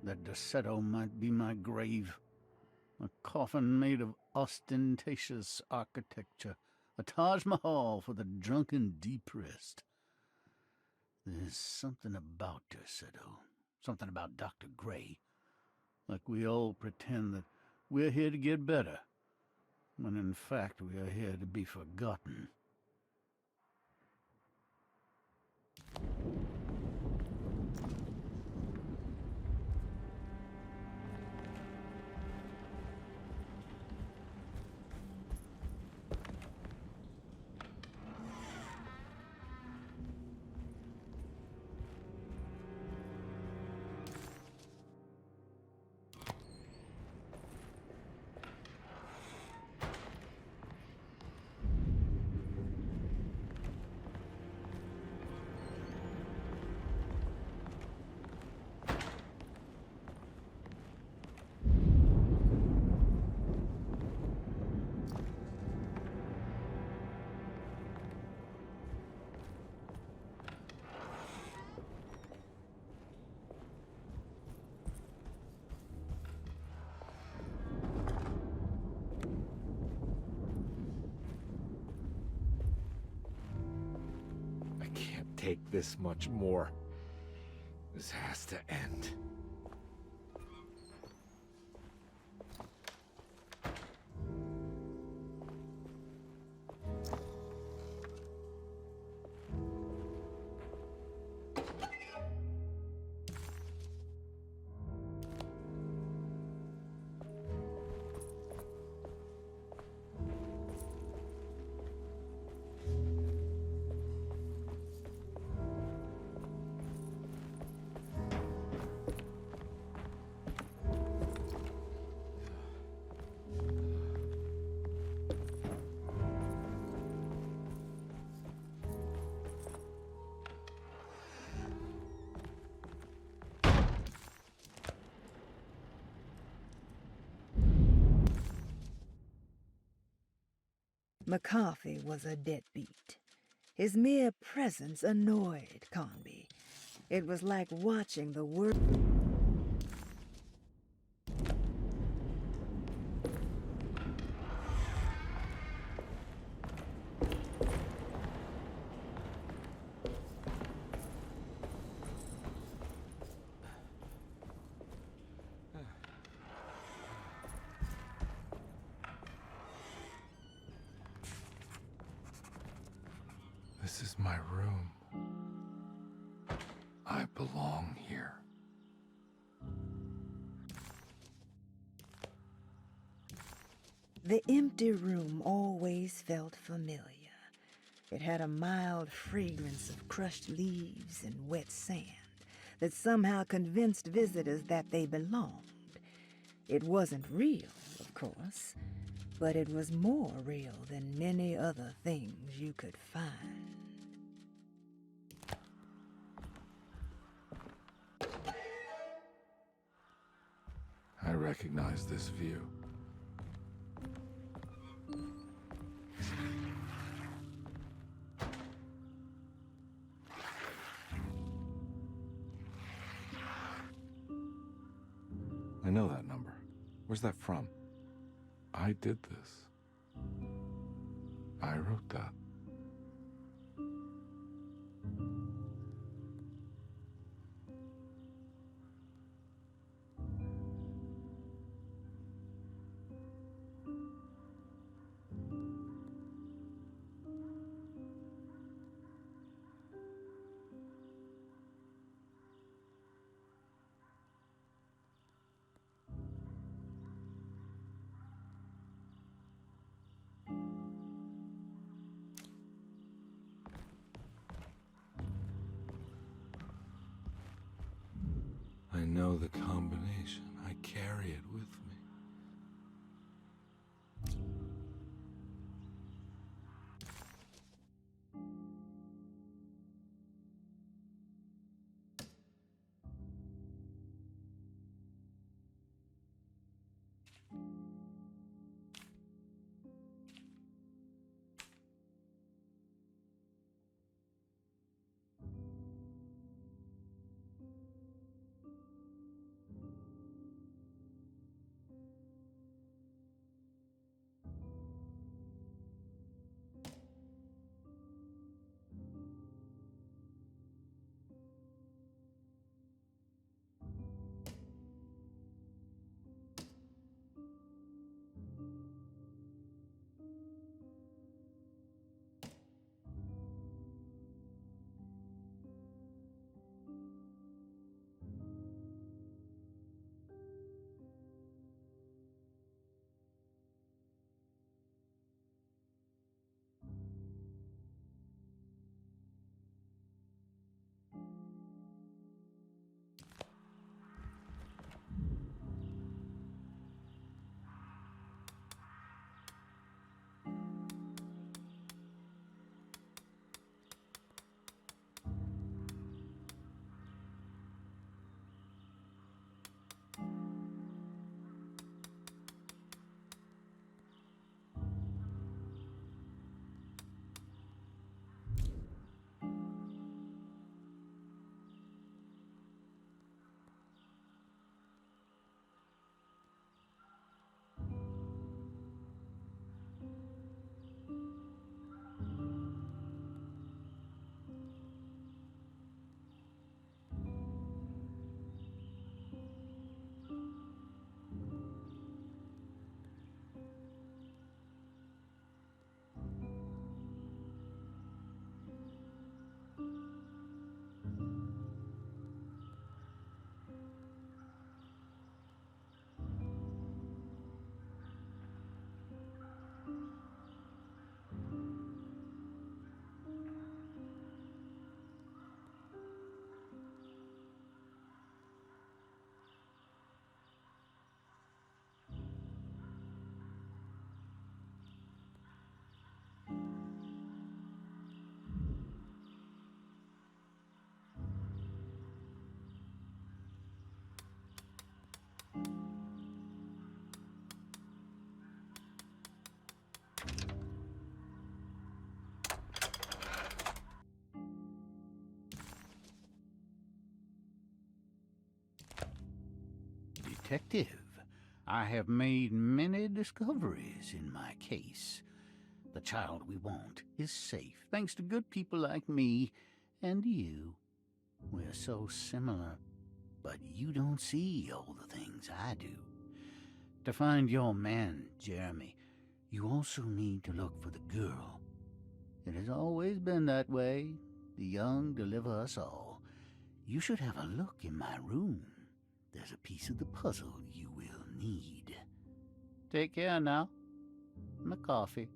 That Derceto might be my grave. A coffin made of ostentatious architecture. A Taj Mahal for the drunken depressed. There's something about Derceto. Something about Dr. Gray. Like we all pretend that we're here to get better, when in fact we are here to be forgotten. Take this much more. This has to end. McCarthy was a deadbeat. His mere presence annoyed Carnby. It was like watching the world... This is my room. I belong here. The empty room always felt familiar. It had a mild fragrance of crushed leaves and wet sand that somehow convinced visitors that they belonged. It wasn't real, of course, but it was more real than many other things you could find. I recognize this view. I know that number. Where's that from? I did this. I wrote that. I know the combination. I carry it with me. detective. I have made many discoveries in my case. The child we want is safe, thanks to good people like me and you. We're so similar, but you don't see all the things I do. To find your man, Jeremy, you also need to look for the girl. It has always been that way. The young deliver us all. You should have a look in my room. There's a piece of the puzzle you will need. Take care now. My coffee.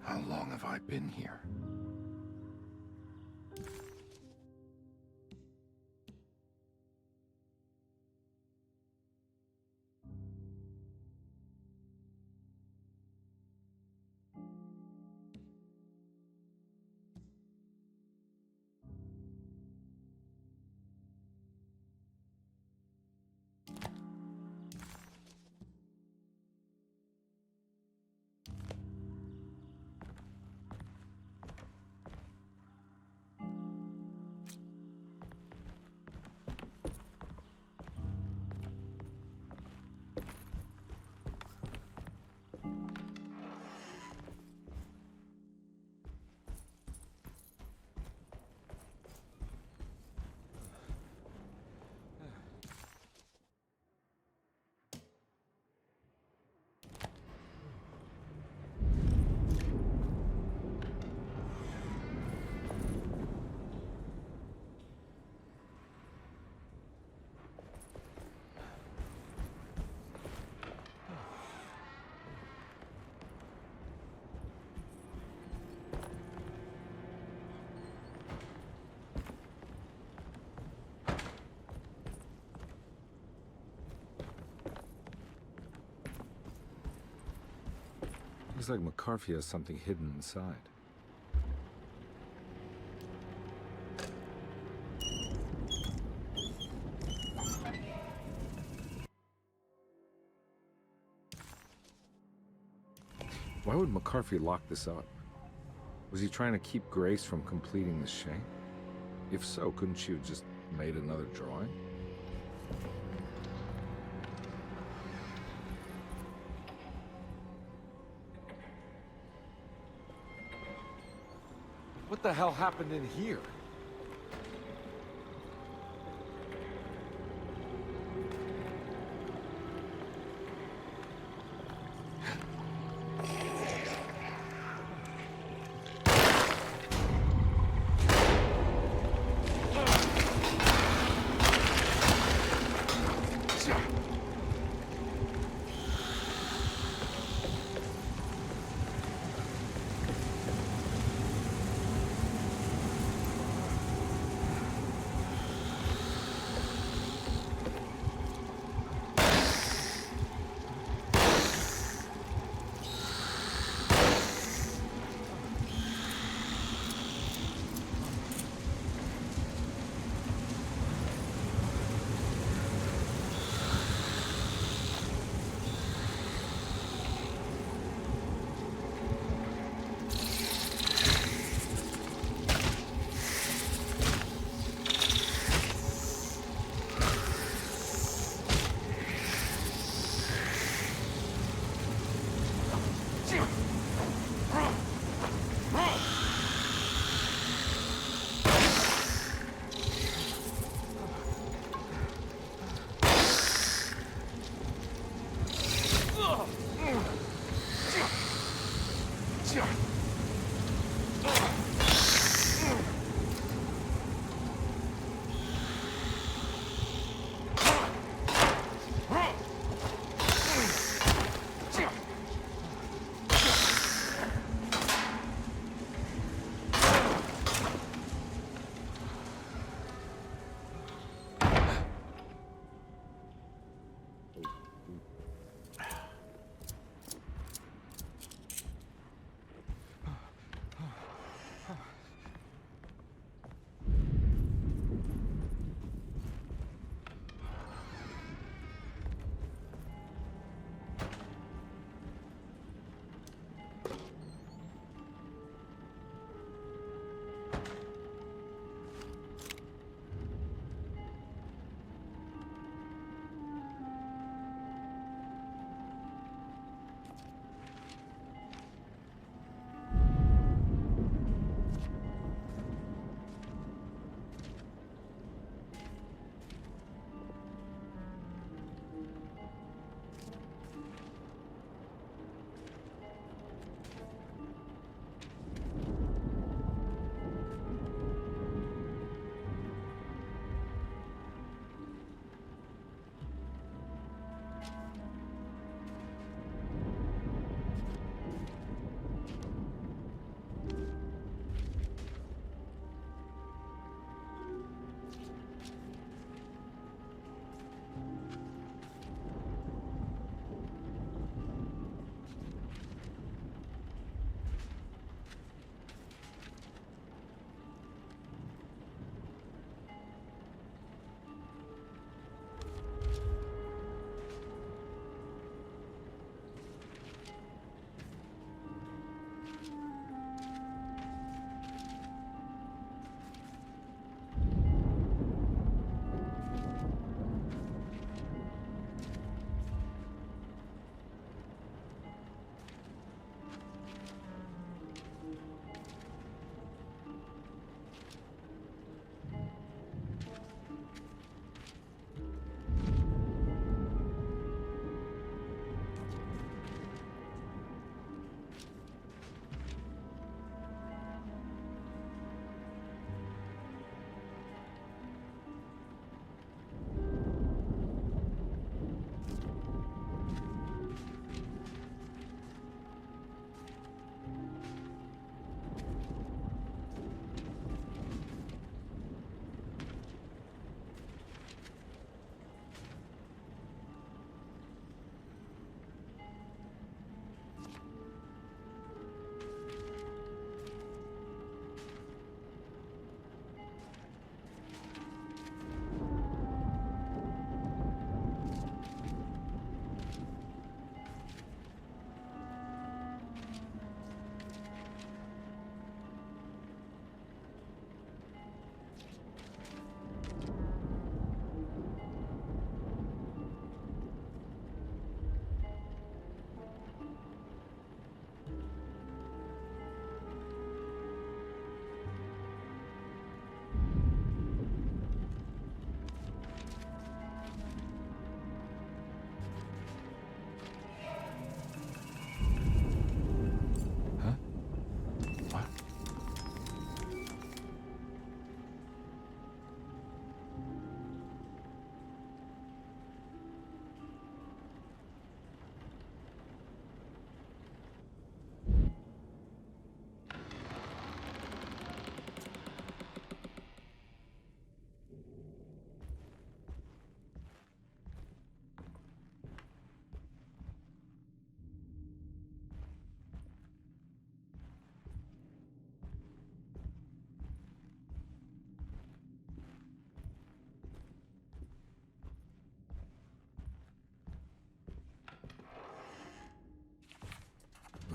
How long have I been here? Looks like McCarthy has something hidden inside. Why would McCarthy lock this up? Was he trying to keep Grace from completing the shape? If so, couldn't she have just made another drawing? What the hell happened in here?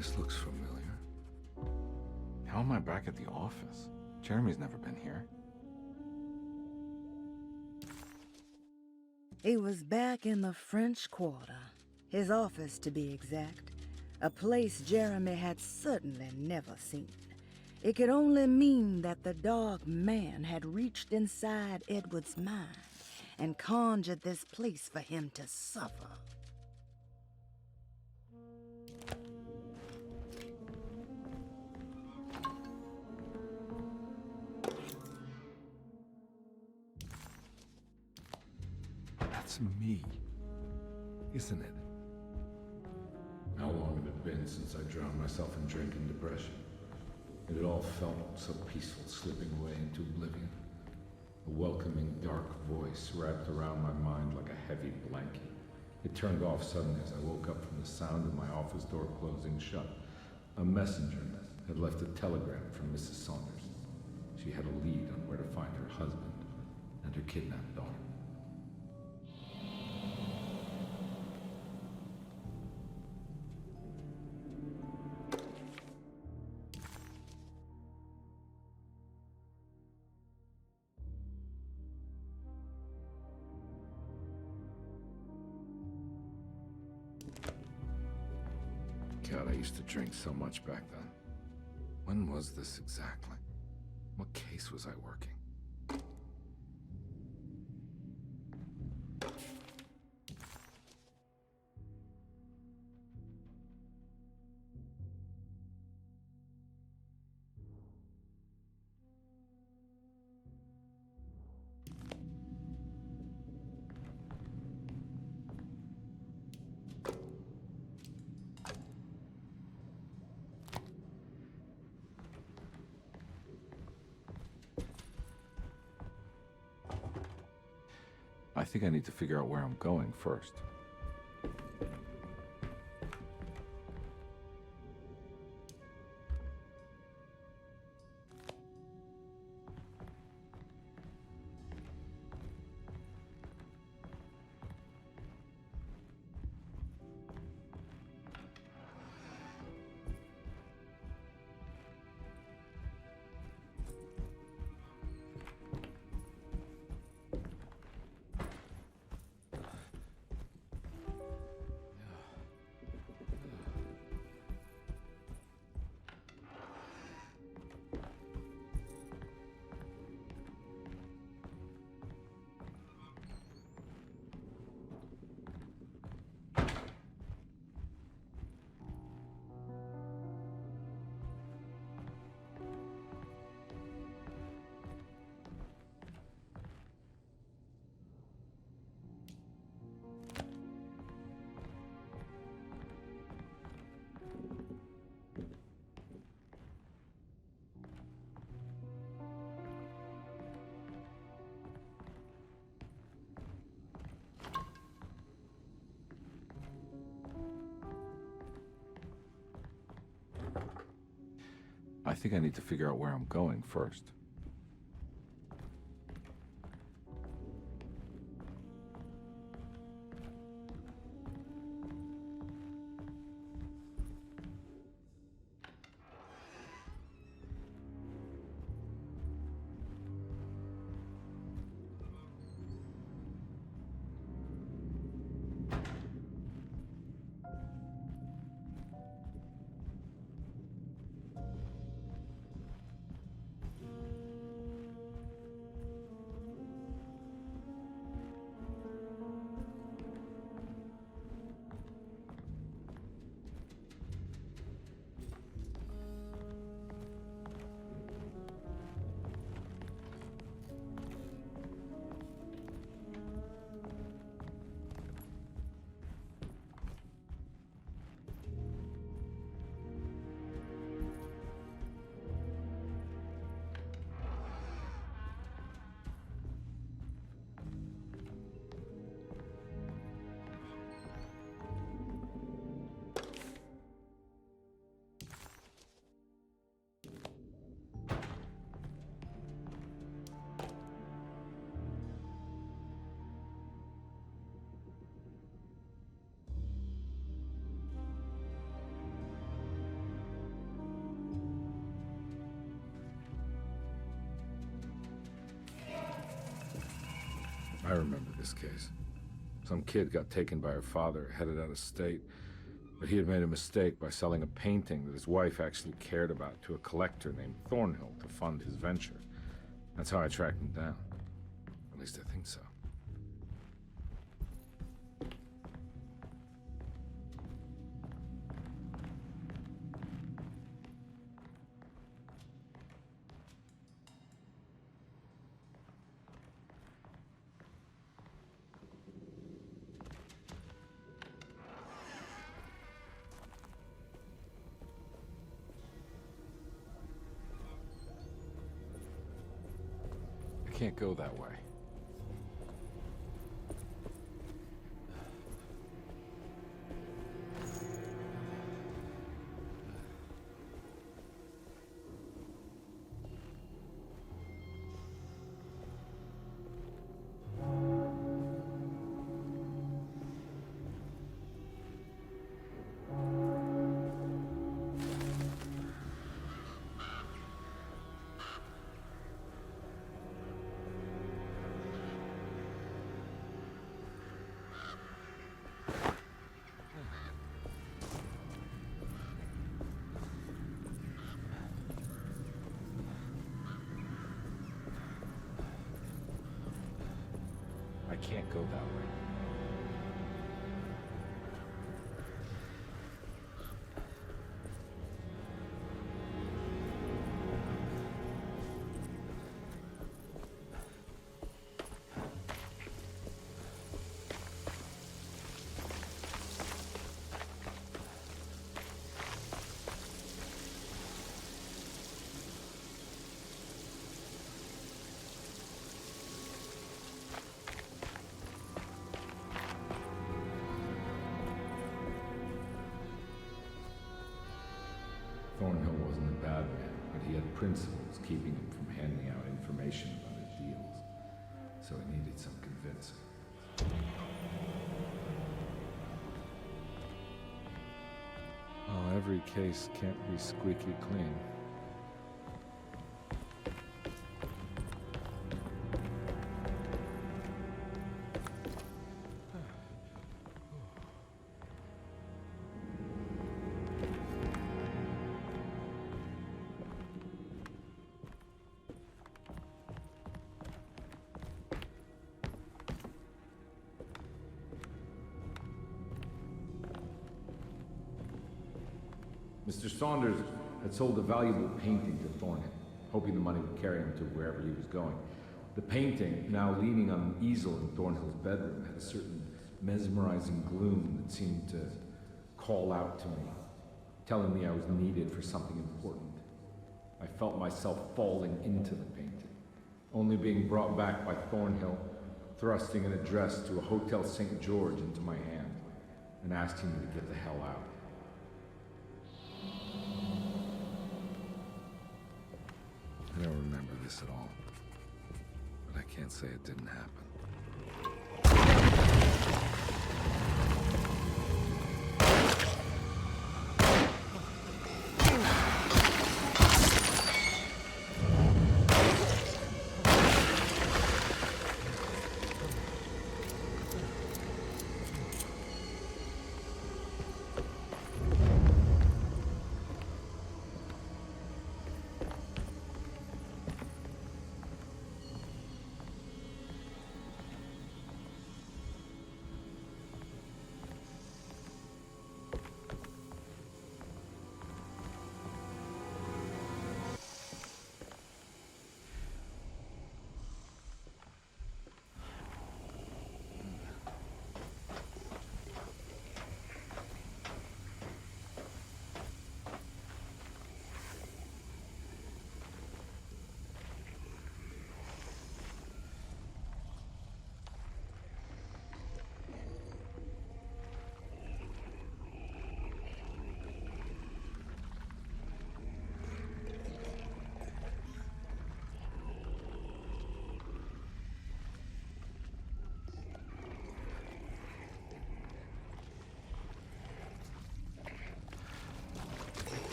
place looks familiar. How am I back at the office? Jeremy's never been here. He was back in the French Quarter, his office to be exact, a place Jeremy had certainly never seen. It could only mean that the dark man had reached inside Edward's mind and conjured this place for him to suffer. That's me, isn't it? How long had it been since I drowned myself in drink and depression? It had all felt so peaceful, slipping away into oblivion. A welcoming, dark voice wrapped around my mind like a heavy blanket. It turned off suddenly as I woke up from the sound of my office door closing shut. A messenger had left a telegram from Mrs. Saunders. She had a lead on where to find her husband and her kidnapped daughter. God, I used to drink so much back then. When was this exactly? What case was I working? I think I need to figure out where I'm going first. I think I need to figure out where I'm going first. remember this case. Some kid got taken by her father, headed out of state, but he had made a mistake by selling a painting that his wife actually cared about to a collector named Thornhill to fund his venture. That's how I tracked him down. At least I think so. I can't go that way. I can't go that way. Thornhill wasn't a bad man, but he had principles keeping him from handing out information about his deals. So he needed some convincing. Well, every case can't be squeaky clean. Mr. Saunders had sold a valuable painting to Thornhill, hoping the money would carry him to wherever he was going. The painting, now leaning on an easel in Thornhill's bedroom, had a certain mesmerizing gloom that seemed to call out to me, telling me I was needed for something important. I felt myself falling into the painting, only being brought back by Thornhill, thrusting an address to a Hotel St. George into my hand, and asking me to get the hell out. I don't remember this at all, but I can't say it didn't happen.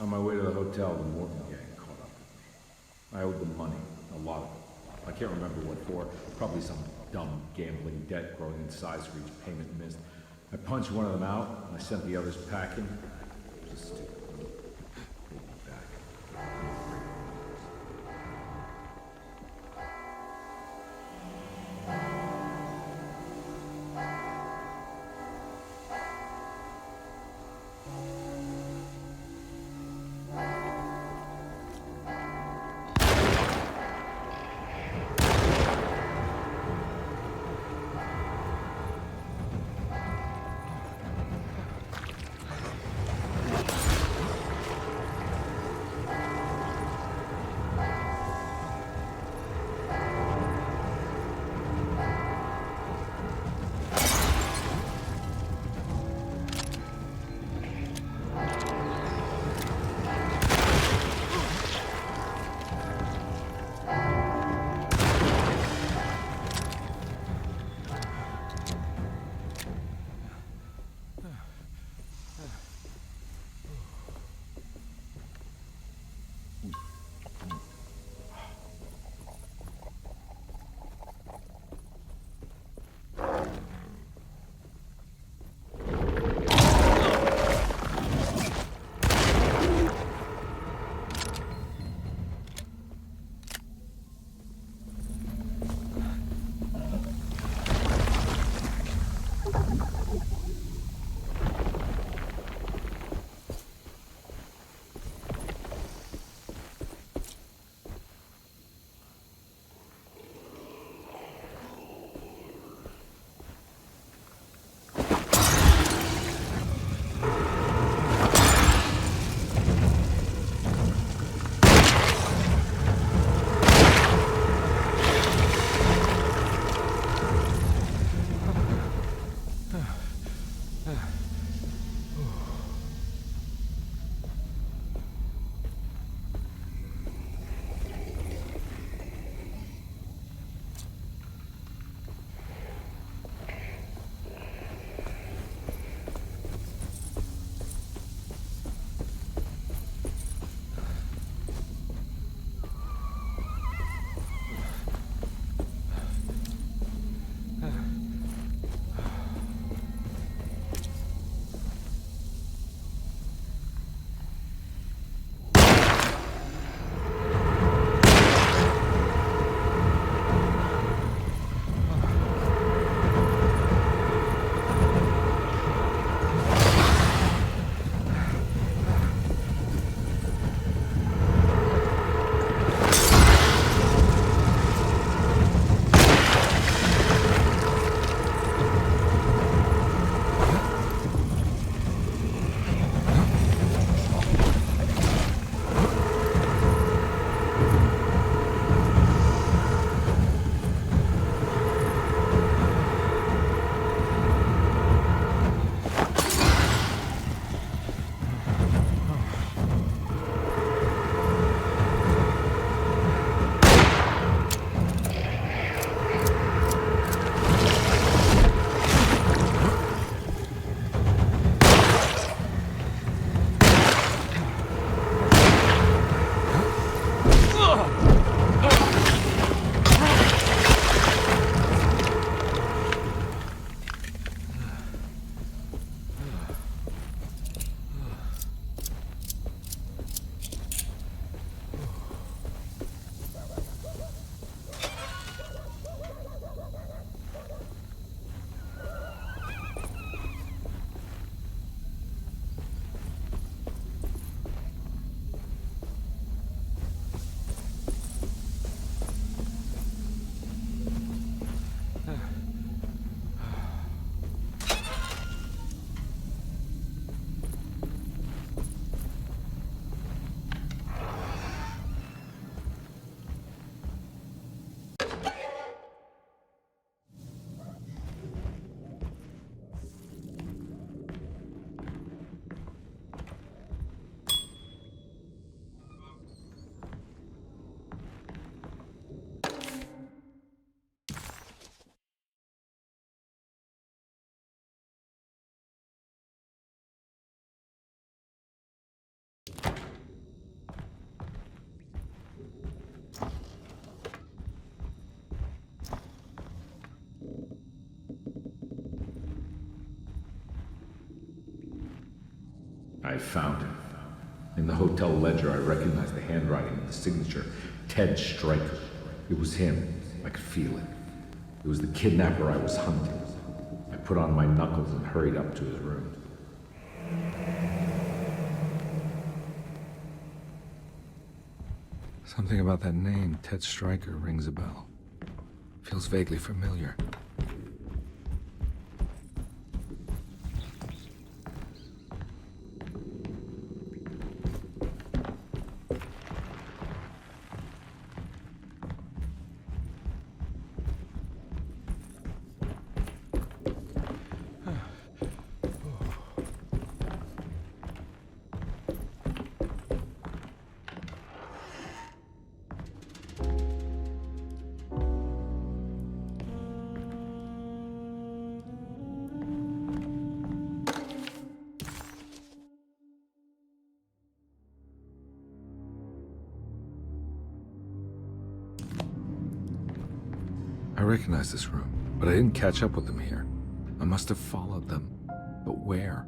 On my way to the hotel, the Morton gang caught up with me. I owed them money, a lot of it. I can't remember what for. Probably some dumb gambling debt growing in size for each payment missed. I punched one of them out, and I sent the others packing. It was a stupid move. They'd be back. I found him. In the hotel ledger, I recognized the handwriting of the signature, Ted Stryker. It was him. I could feel it. It was the kidnapper I was hunting. I put on my knuckles and hurried up to his room. Something about that name, Ted Stryker, rings a bell. Feels vaguely familiar. I recognize this room, but I didn't catch up with them here. I must have followed them. But where?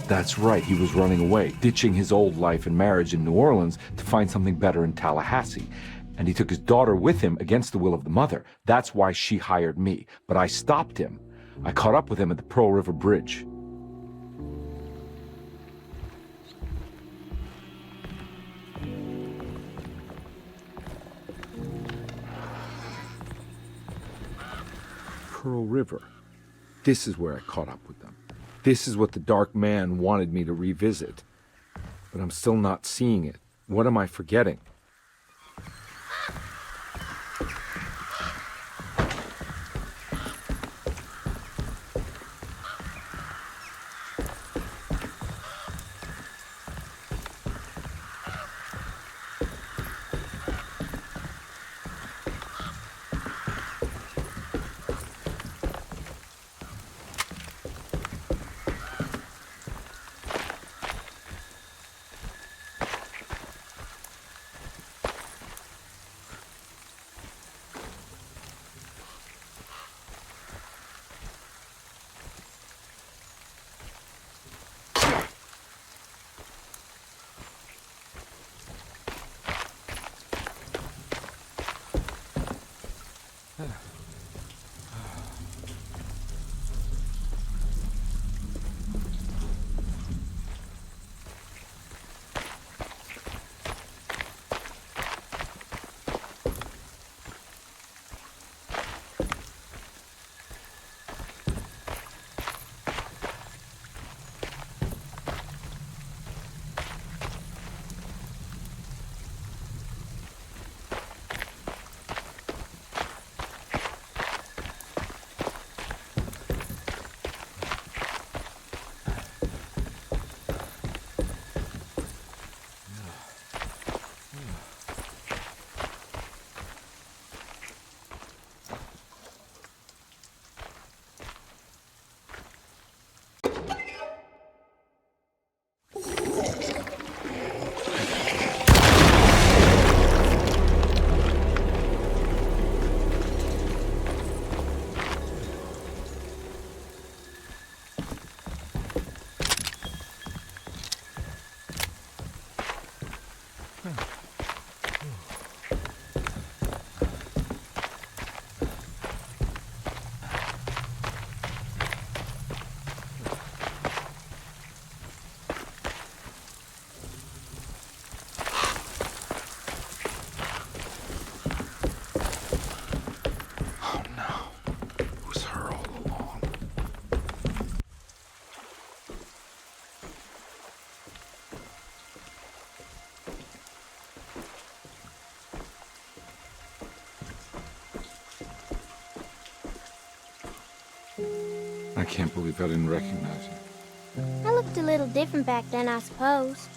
That's right, he was running away, ditching his old life and marriage in New Orleans to find something better in Tallahassee. And he took his daughter with him against the will of the mother. That's why she hired me. But I stopped him. I caught up with him at the Pearl River Bridge. Pearl River. This is where I caught up with them. This is what the Dark Man wanted me to revisit. But I'm still not seeing it. What am I forgetting? I can't believe I didn't recognize you. I looked a little different back then, I suppose.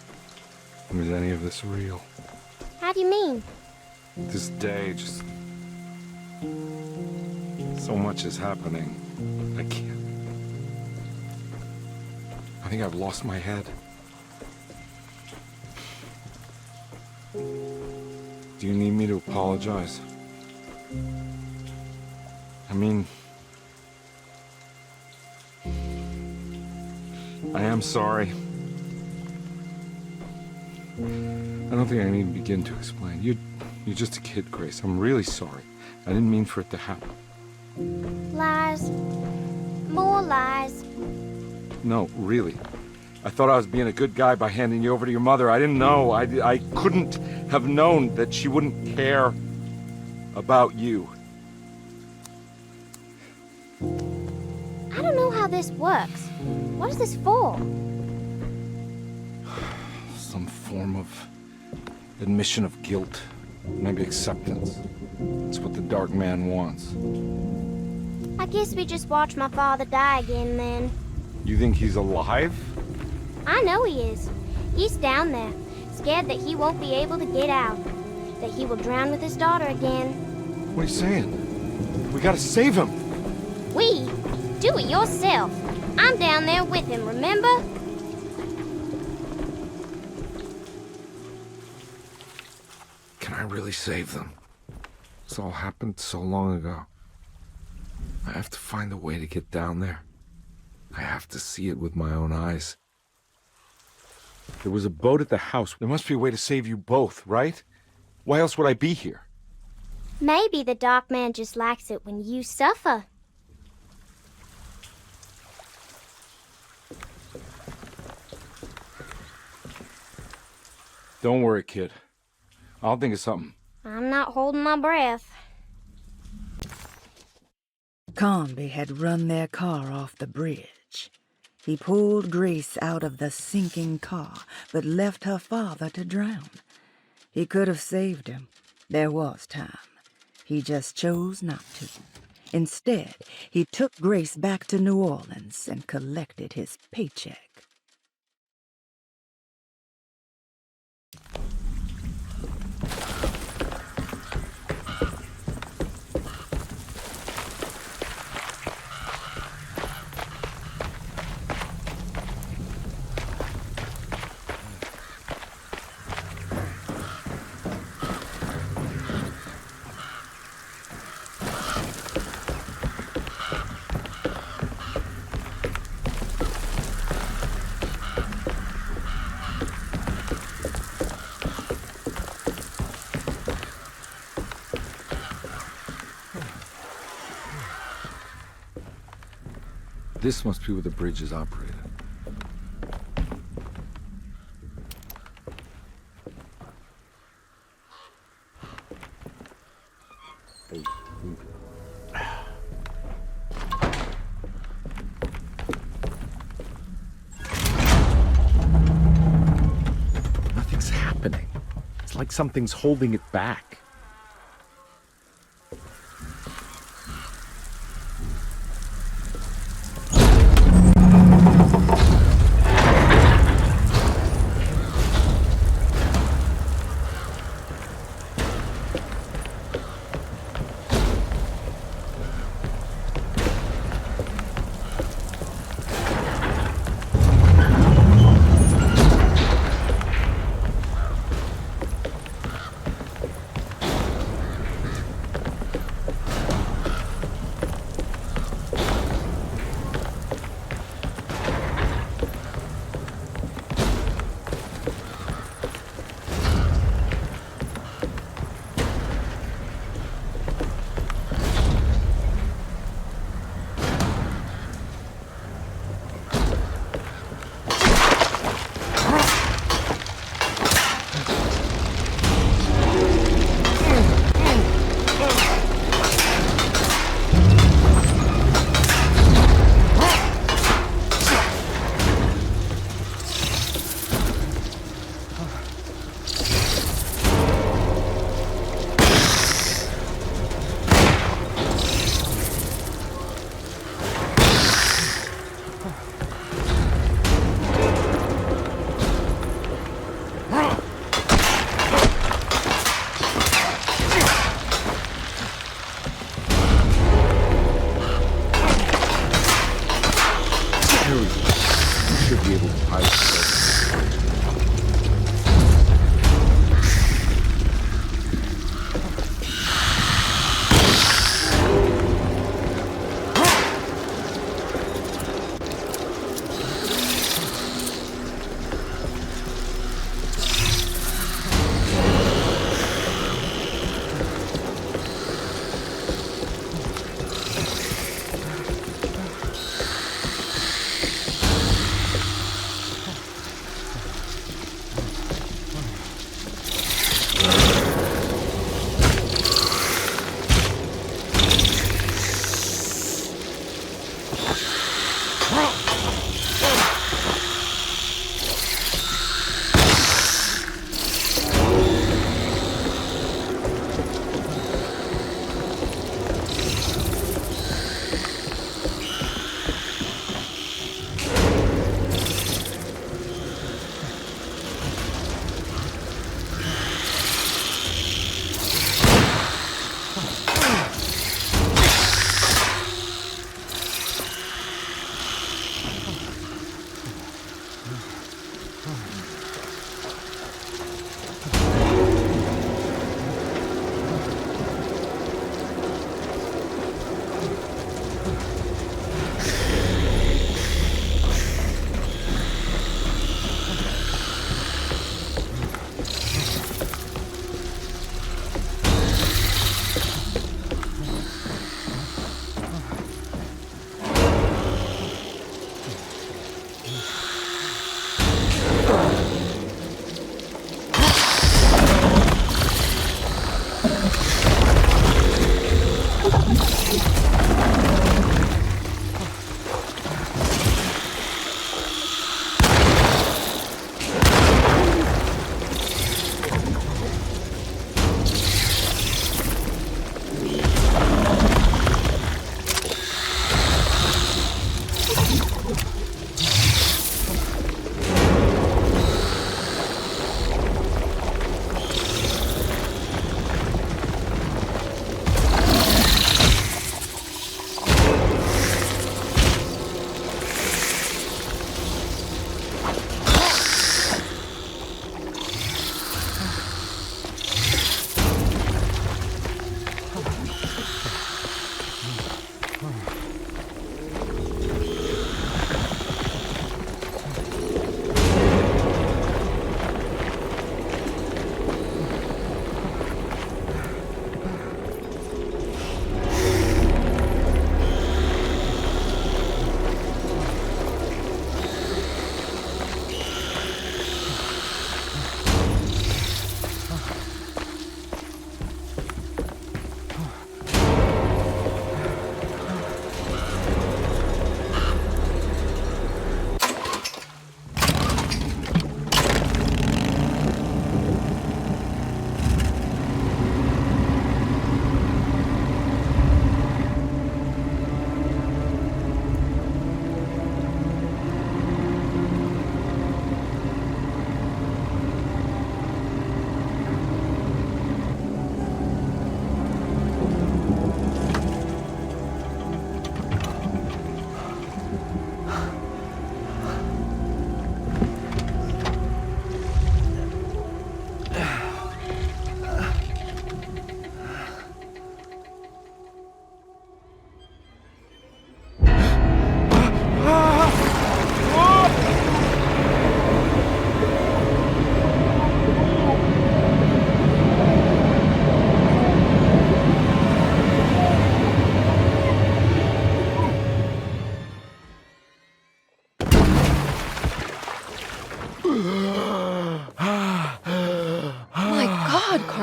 Was any of this real? How do you mean? This day, just... so much is happening. I can't... I think I've lost my head. Do you need me to apologize? I mean... I am sorry. I don't think I need to begin to explain. You're just a kid, Grace. I'm really sorry. I didn't mean for it to happen. Lies. More lies. No, really. I thought I was being a good guy by handing you over to your mother. I didn't know. I couldn't have known that she wouldn't care about you. I don't know how this works. What is this for? Some form of admission of guilt. Maybe acceptance. It's what the Dark Man wants. I guess we just watch my father die again, then. You think he's alive? I know he is. He's down there, scared that he won't be able to get out. That he will drown with his daughter again. What are you saying? We gotta save him! We? Do it yourself. I'm down there with him, remember? Can I really save them? This all happened so long ago. I have to find a way to get down there. I have to see it with my own eyes. There was a boat at the house. There must be a way to save you both, right? Why else would I be here? Maybe the Dark Man just likes it when you suffer. Don't worry, kid. I'll think of something. I'm not holding my breath. Carnby had run their car off the bridge. He pulled Grace out of the sinking car, but left her father to drown. He could have saved him. There was time. He just chose not to. Instead, he took Grace back to New Orleans and collected his paycheck. This must be where the bridge is operated. Nothing's happening. It's like something's holding it back.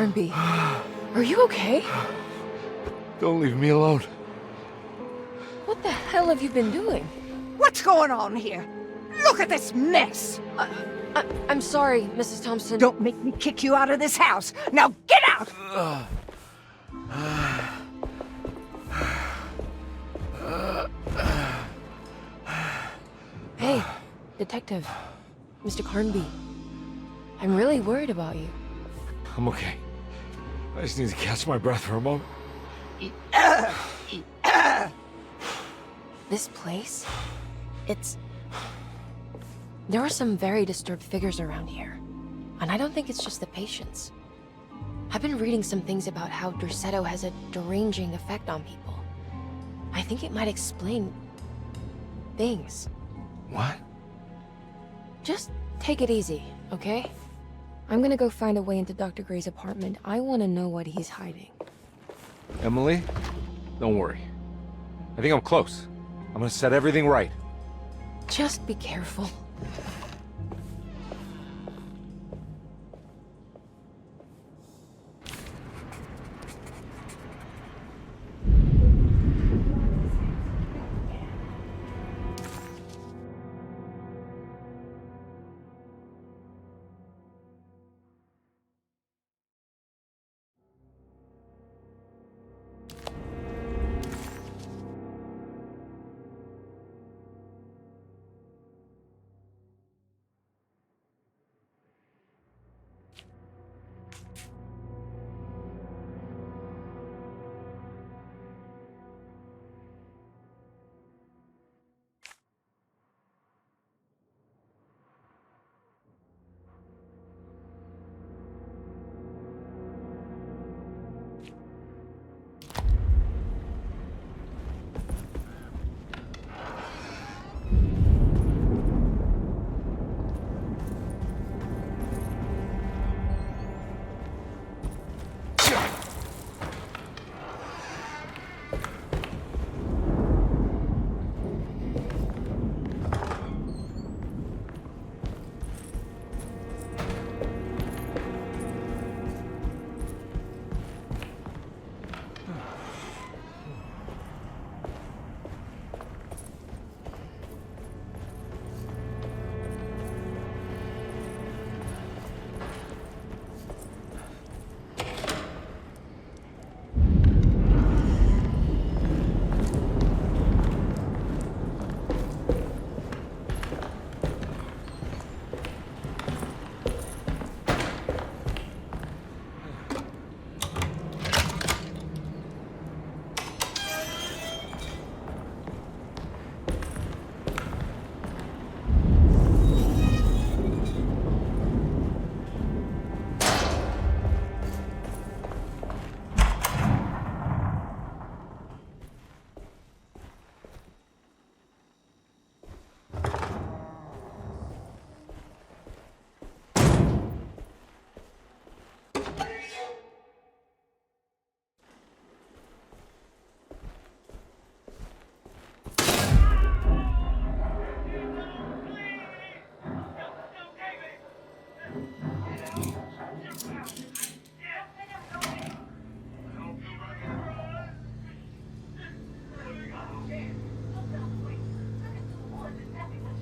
Carnby, are you okay? Don't leave me alone. What the hell have you been doing? What's going on here? Look at this mess! I'm sorry, Mrs. Thompson. Don't make me kick you out of this house! Now get out! Hey, Detective. Mr. Carnby. I'm really worried about you. I'm okay. I just need to catch my breath for a moment. This place? There are some very disturbed figures around here. And I don't think it's just the patients. I've been reading some things about how Derceto has a deranging effect on people. I think it might explain things. What? Just take it easy, okay? I'm gonna go find a way into Dr. Gray's apartment. I want to know what he's hiding. Emily, don't worry. I think I'm close. I'm gonna set everything right. Just be careful.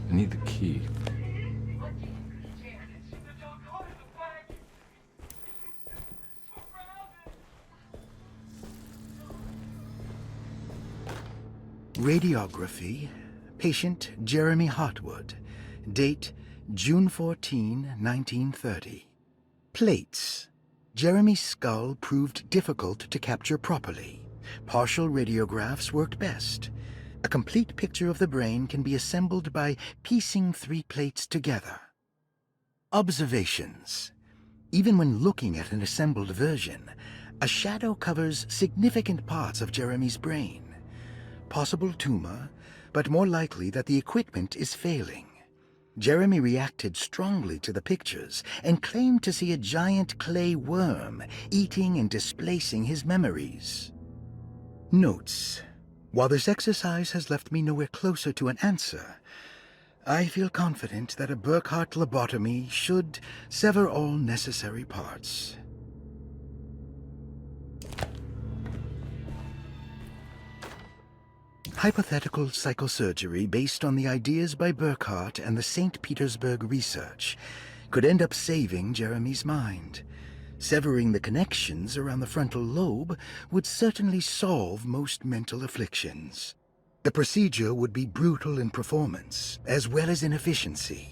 I need the key. Radiography. Patient Jeremy Hartwood. Date June 14, 1930. Plates. Jeremy's skull proved difficult to capture properly. Partial radiographs worked best. A complete picture of the brain can be assembled by piecing 3 plates together. Observations. Even when looking at an assembled version, a shadow covers significant parts of Jeremy's brain. Possible tumor, but more likely that the equipment is failing. Jeremy reacted strongly to the pictures and claimed to see a giant clay worm eating and displacing his memories. Notes. While this exercise has left me nowhere closer to an answer, I feel confident that a Burkhart lobotomy should sever all necessary parts. Hypothetical psychosurgery based on the ideas by Burckhardt and the St. Petersburg research could end up saving Jeremy's mind. Severing the connections around the frontal lobe would certainly solve most mental afflictions. The procedure would be brutal in performance, as well as in efficiency.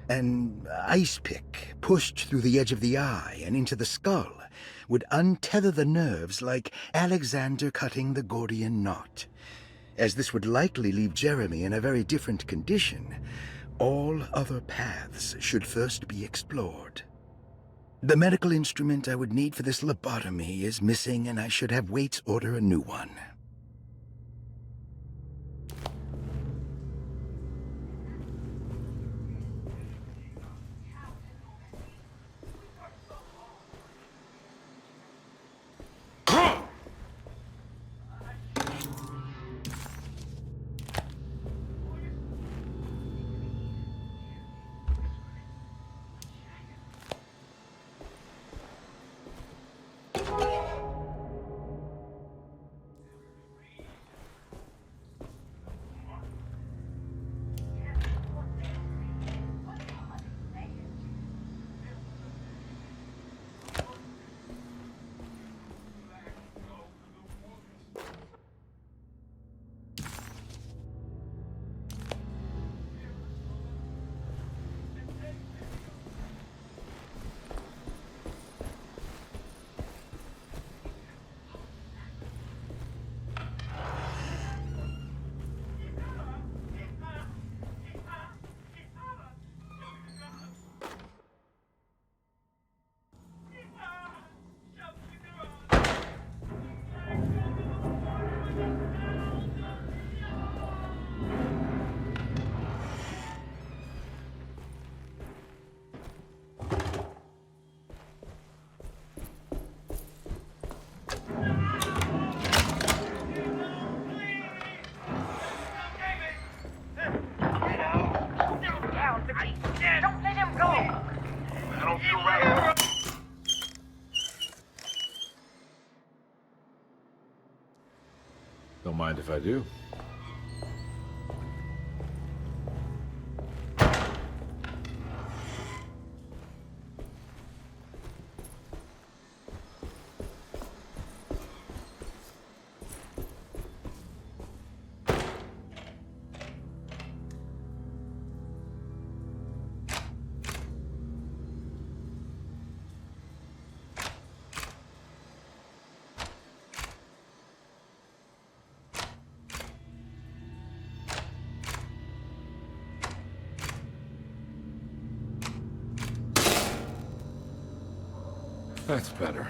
An ice pick pushed through the edge of the eye and into the skull would untether the nerves like Alexander cutting the Gordian knot. As this would likely leave Jeremy in a very different condition, all other paths should first be explored. The medical instrument I would need for this lobotomy is missing, and I should have Waits order a new one. Don't mind if I do. That's better.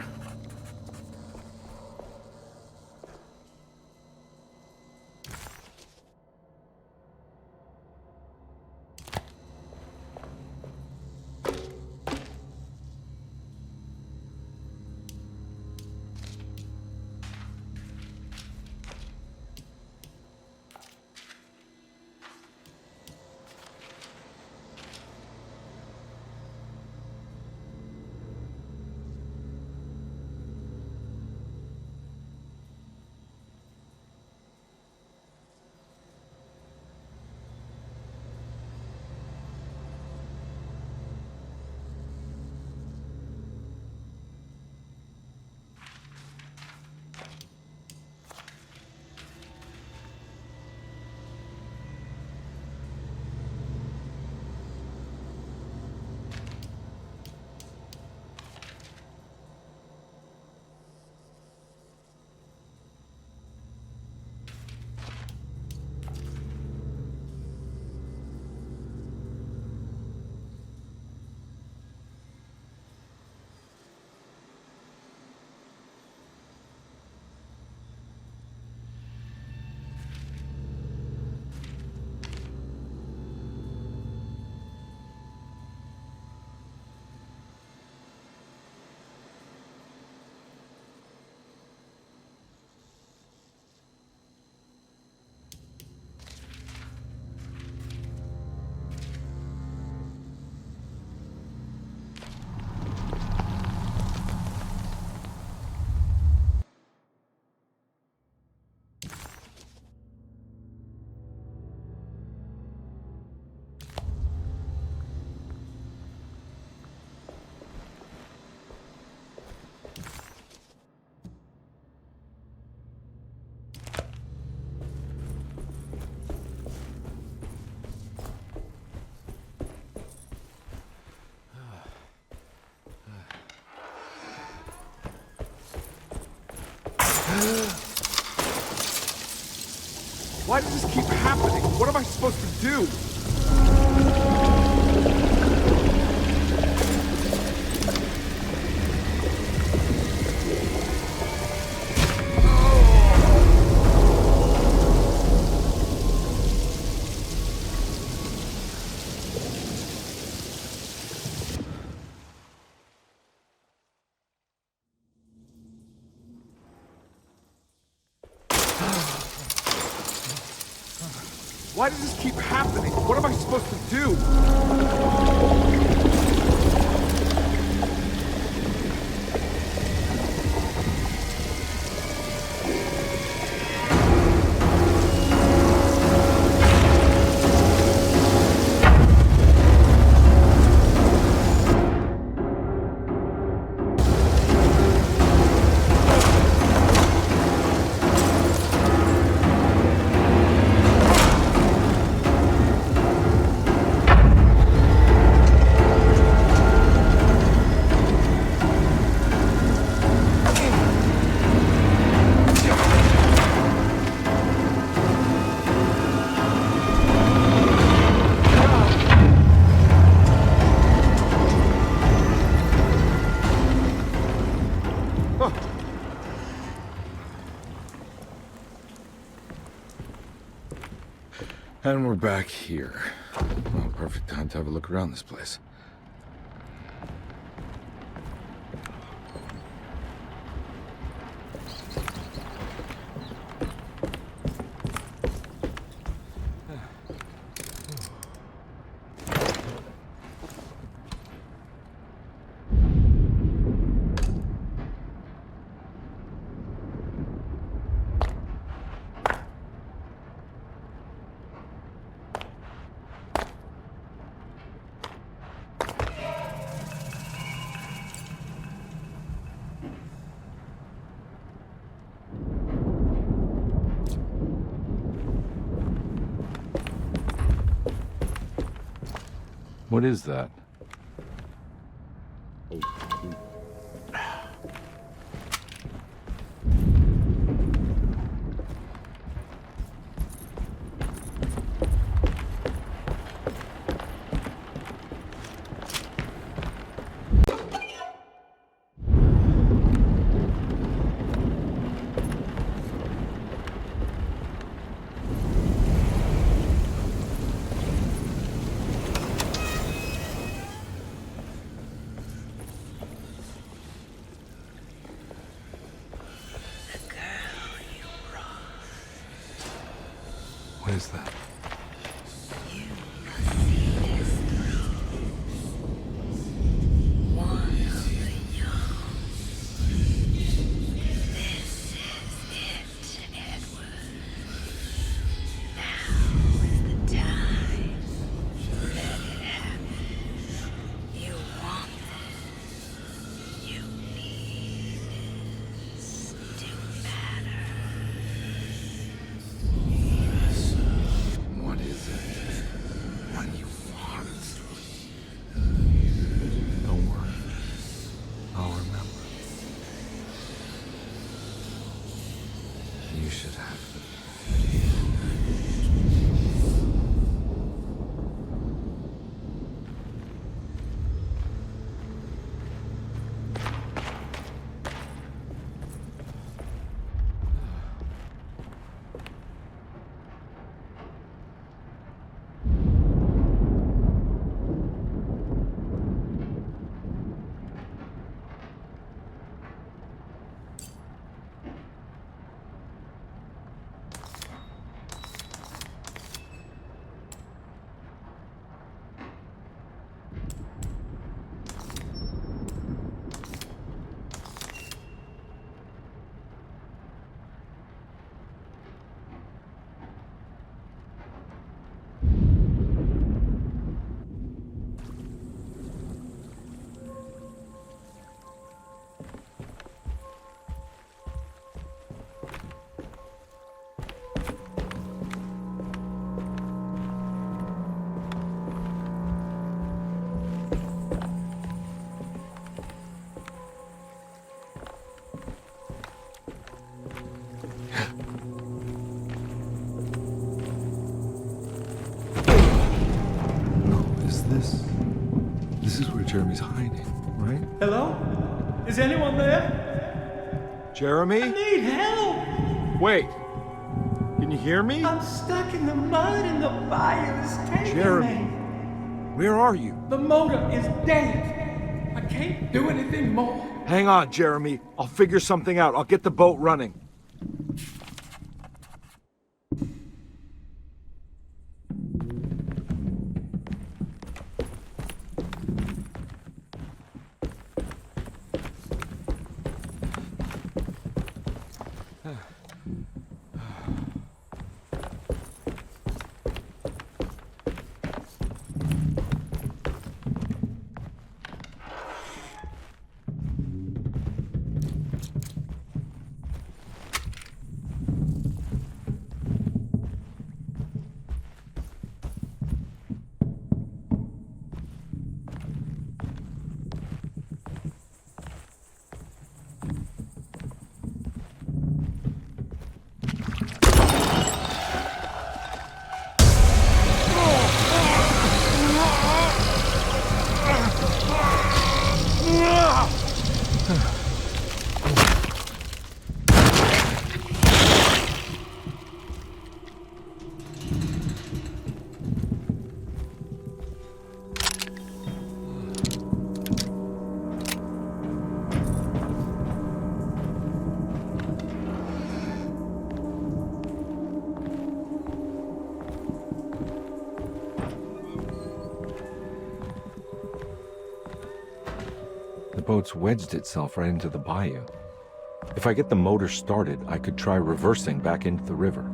Why does this keep happening? What am I supposed to do? Why does this keep happening? What am I supposed to do? And we're back here. Well, perfect time to have a look around this place. What is that? What is that? This is it, Edward. Now is the time. Let it happen. You want this. You need this to matter. What is it? What you want. Don't worry. I'll remember. You should have it. Jeremy's hiding, right? Hello? Is anyone there? Jeremy? I need help! Wait. Can you hear me? I'm stuck in the mud and the fire is taking Jeremy, me. where are you? The motor is dead. I can't do anything more. Hang on, Jeremy. I'll figure something out. I'll get the boat running. The boat's wedged itself right into the bayou. If I get the motor started, I could try reversing back into the river.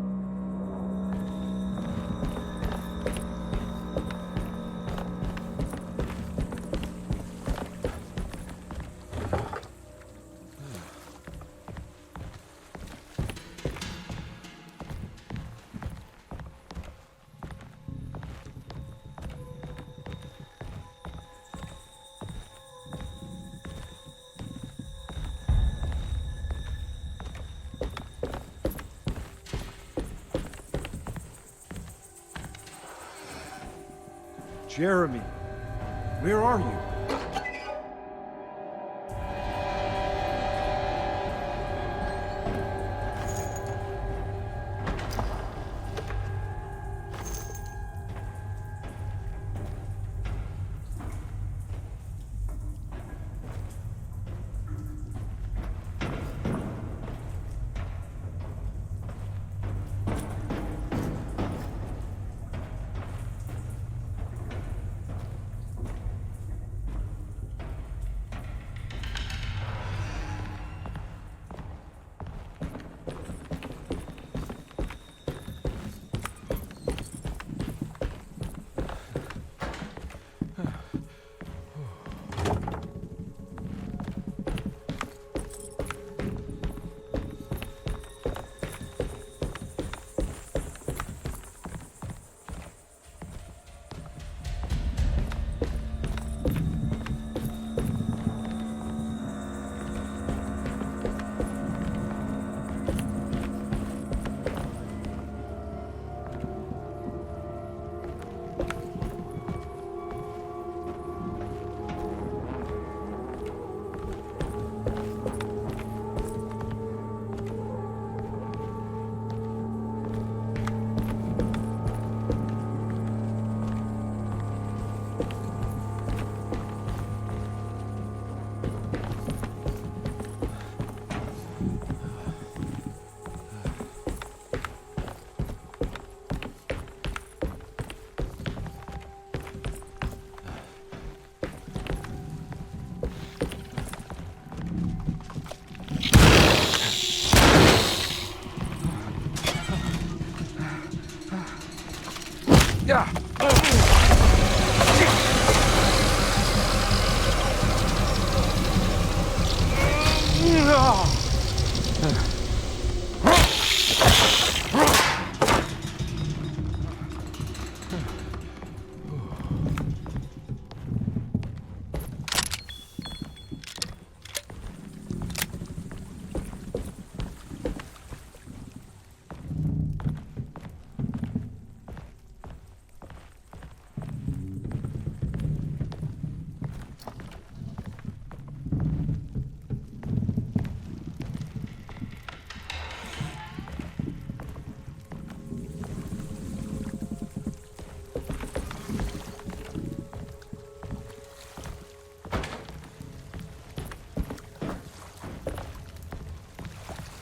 Jeremy, where are you?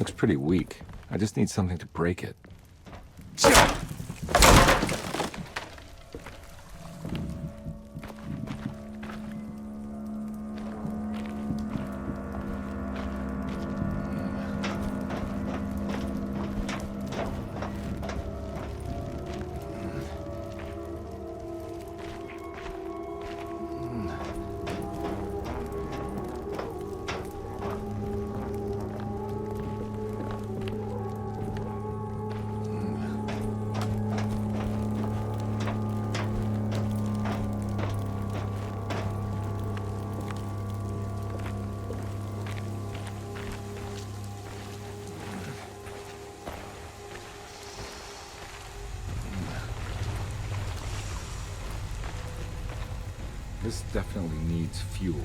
Looks pretty weak. I just need something to break it. This definitely needs fuel.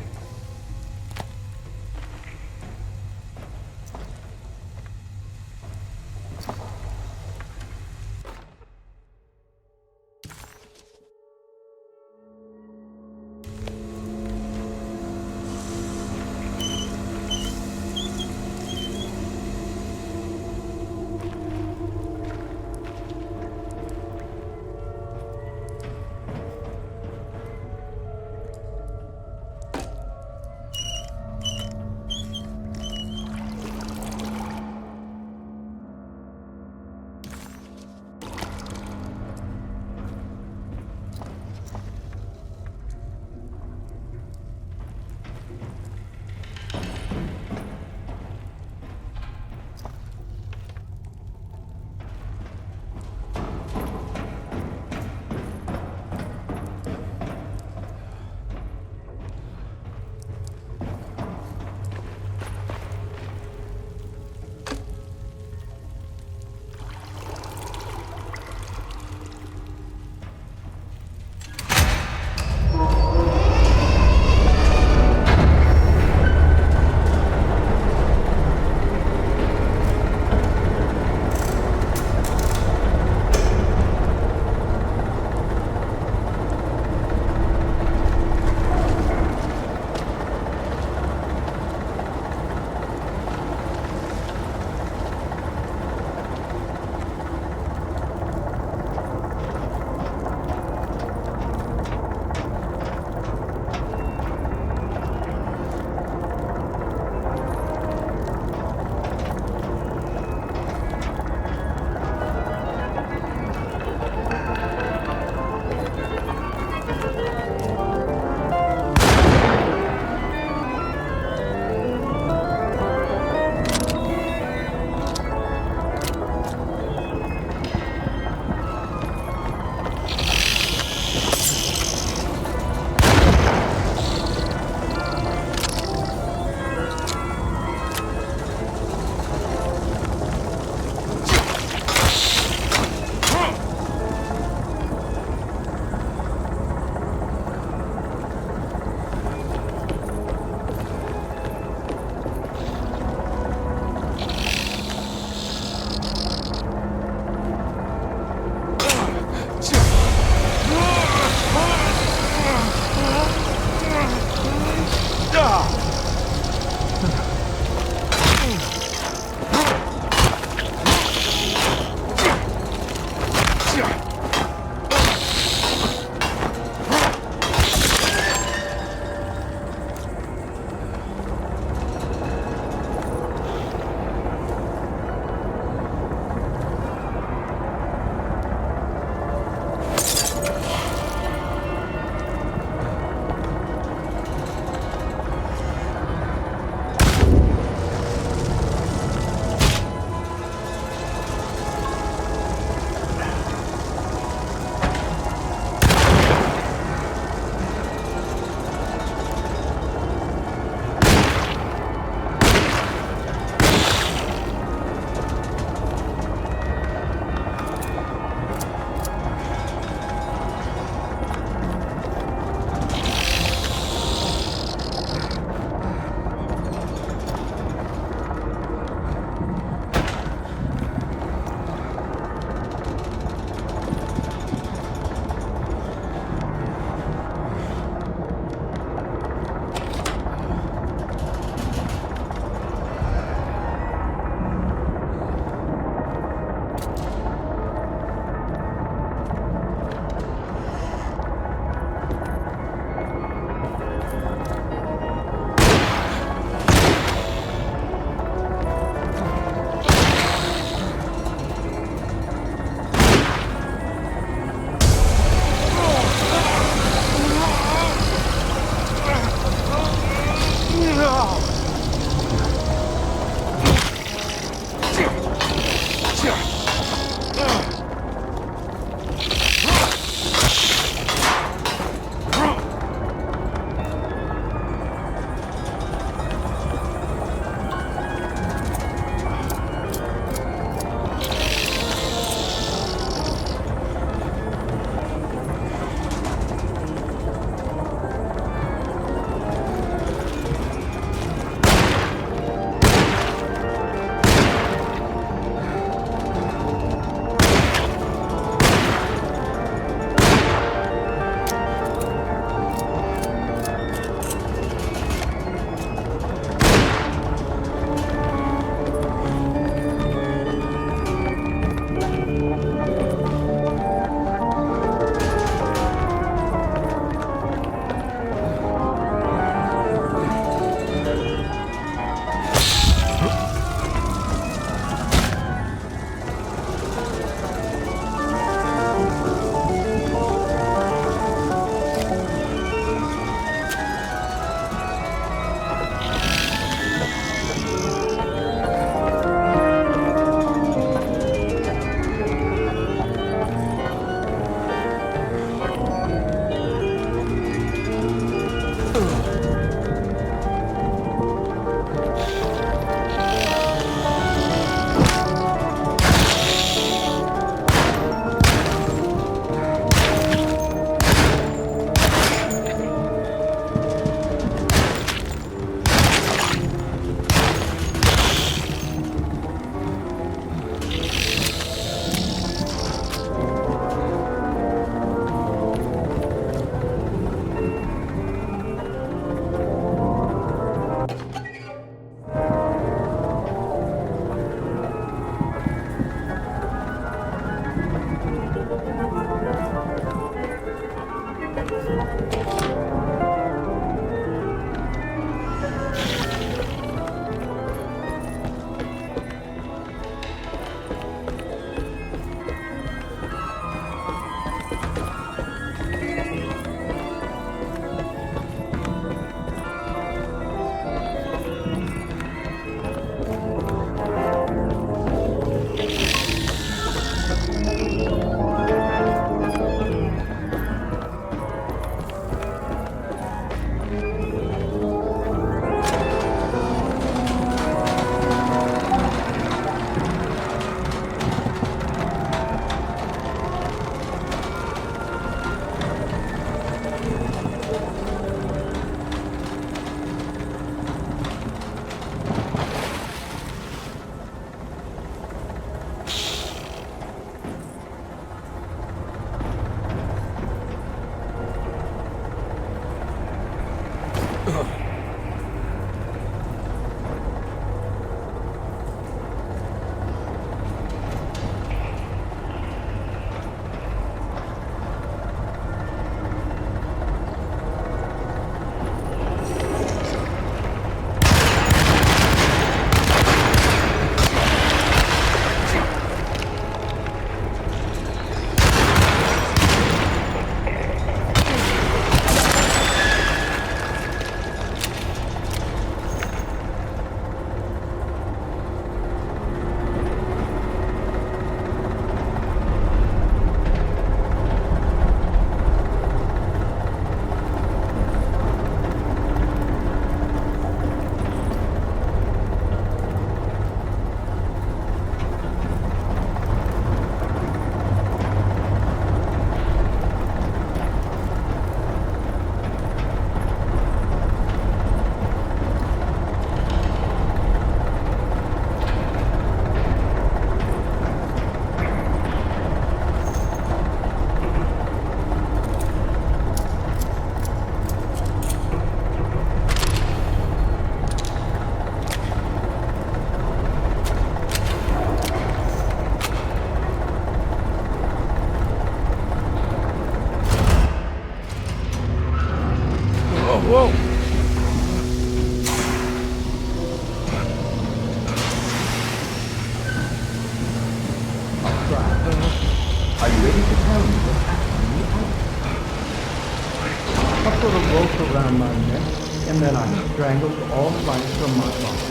around my neck, and then I strangled all life from my body.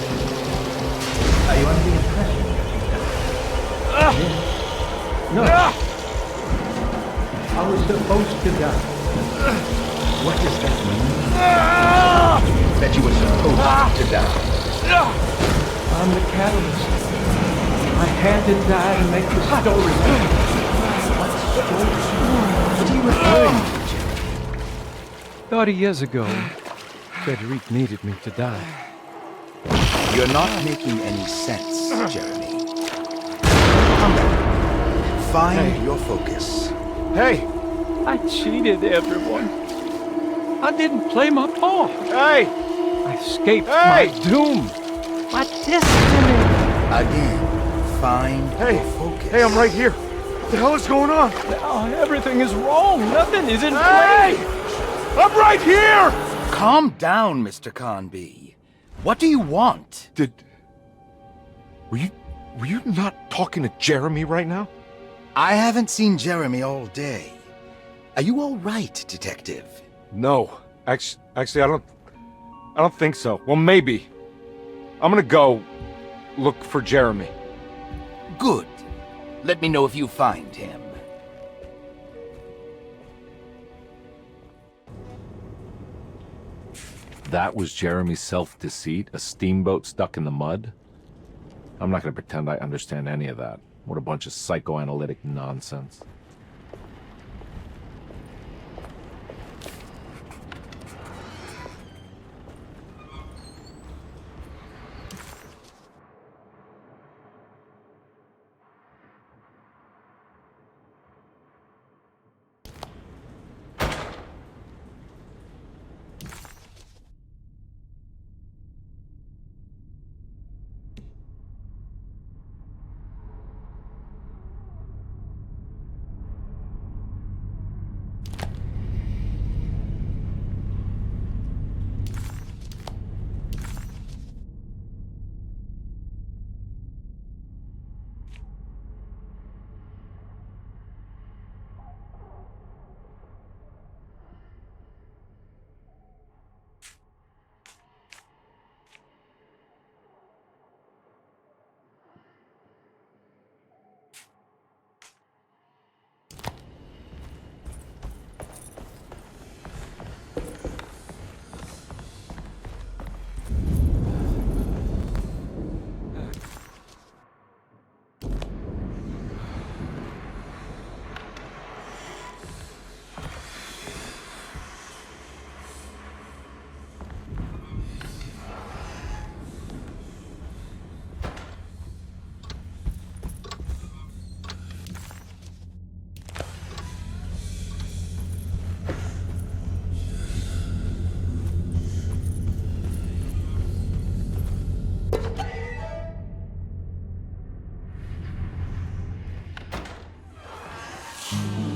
Are you under the impression that you died? Yes. No. I was supposed to die. What does that mean? That you were supposed to die? I'm the catalyst. I had to die to make the story. What story? What are you referring to? 30 years ago, Frederic needed me to die. You're not making any sense, Jeremy. Come back. Find your focus. Hey! I cheated everyone. I didn't play my part. Hey! I escaped my doom. My destiny. Again, find your focus. Hey, I'm right here. What the hell is going on? Now everything is wrong. Nothing is in place. Hey! I'm right here! Calm down, Mr. Carnby. What do you want? Were you not talking to Jeremy right now? I haven't seen Jeremy all day. Are you all right, Detective? No. Actually, I don't think so. Well, maybe. I'm gonna go look for Jeremy. Good. Let me know if you find him. That was Jeremy's self-deceit? A steamboat stuck in the mud? I'm not going to pretend I understand any of that. What a bunch of psychoanalytic nonsense.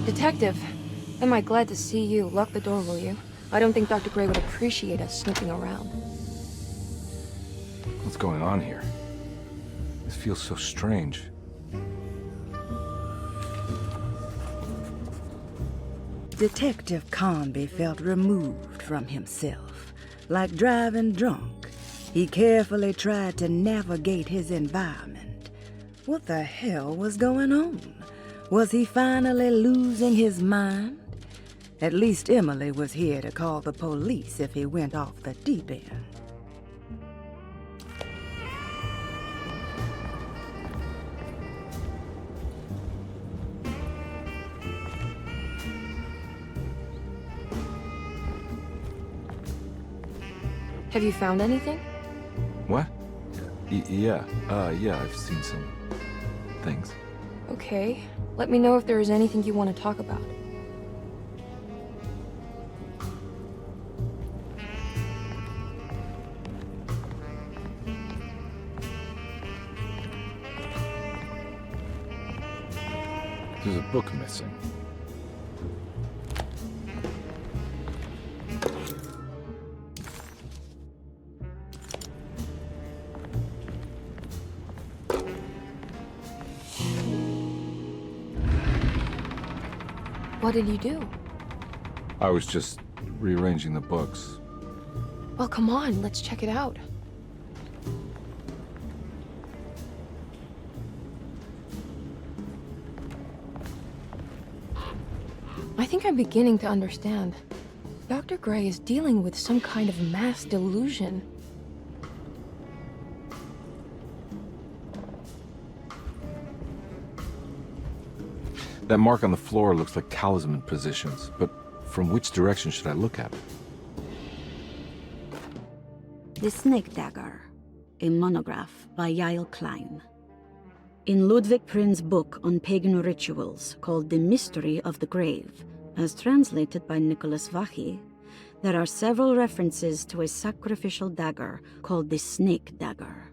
Detective, am I glad to see you. Lock the door, will you? I don't think Dr. Gray would appreciate us snooping around. What's going on here? This feels so strange. Detective Carnby felt removed from himself. Like driving drunk, he carefully tried to navigate his environment. What the hell was going on? Was he finally losing his mind? At least Emily was here to call the police if he went off the deep end. Have you found anything? What? Yeah, I've seen some things. Okay. Let me know if there is anything you want to talk about. There's a book missing. What did you do? I was just rearranging the books. Well, come on, let's check it out. I think I'm beginning to understand. Dr. Gray is dealing with some kind of mass delusion. That mark on the floor looks like talisman positions, but from which direction should I look at it? The Snake Dagger, a monograph by Yael Klein. In Ludwig Prin's book on pagan rituals called The Mystery of the Grave, as translated by Nicholas Vachy, there are several references to a sacrificial dagger called the Snake Dagger.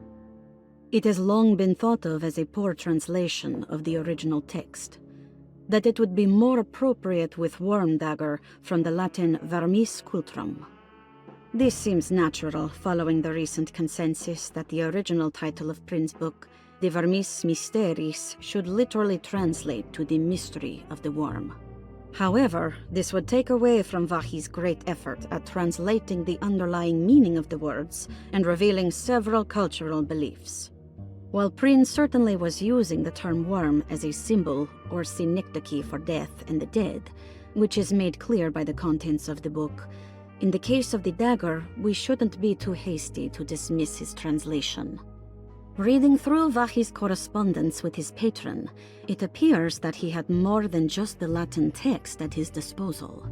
It has long been thought of as a poor translation of the original text, that it would be more appropriate with worm dagger from the Latin vermis cultrum. This seems natural following the recent consensus that the original title of Prin's book, De Vermis Mysteris, should literally translate to the mystery of the worm. However, this would take away from Vachy's great effort at translating the underlying meaning of the words and revealing several cultural beliefs. While Prin certainly was using the term worm as a symbol or synecdoche for death and the dead, which is made clear by the contents of the book, in the case of the dagger, we shouldn't be too hasty to dismiss his translation. Reading through Vachy's correspondence with his patron, it appears that he had more than just the Latin text at his disposal.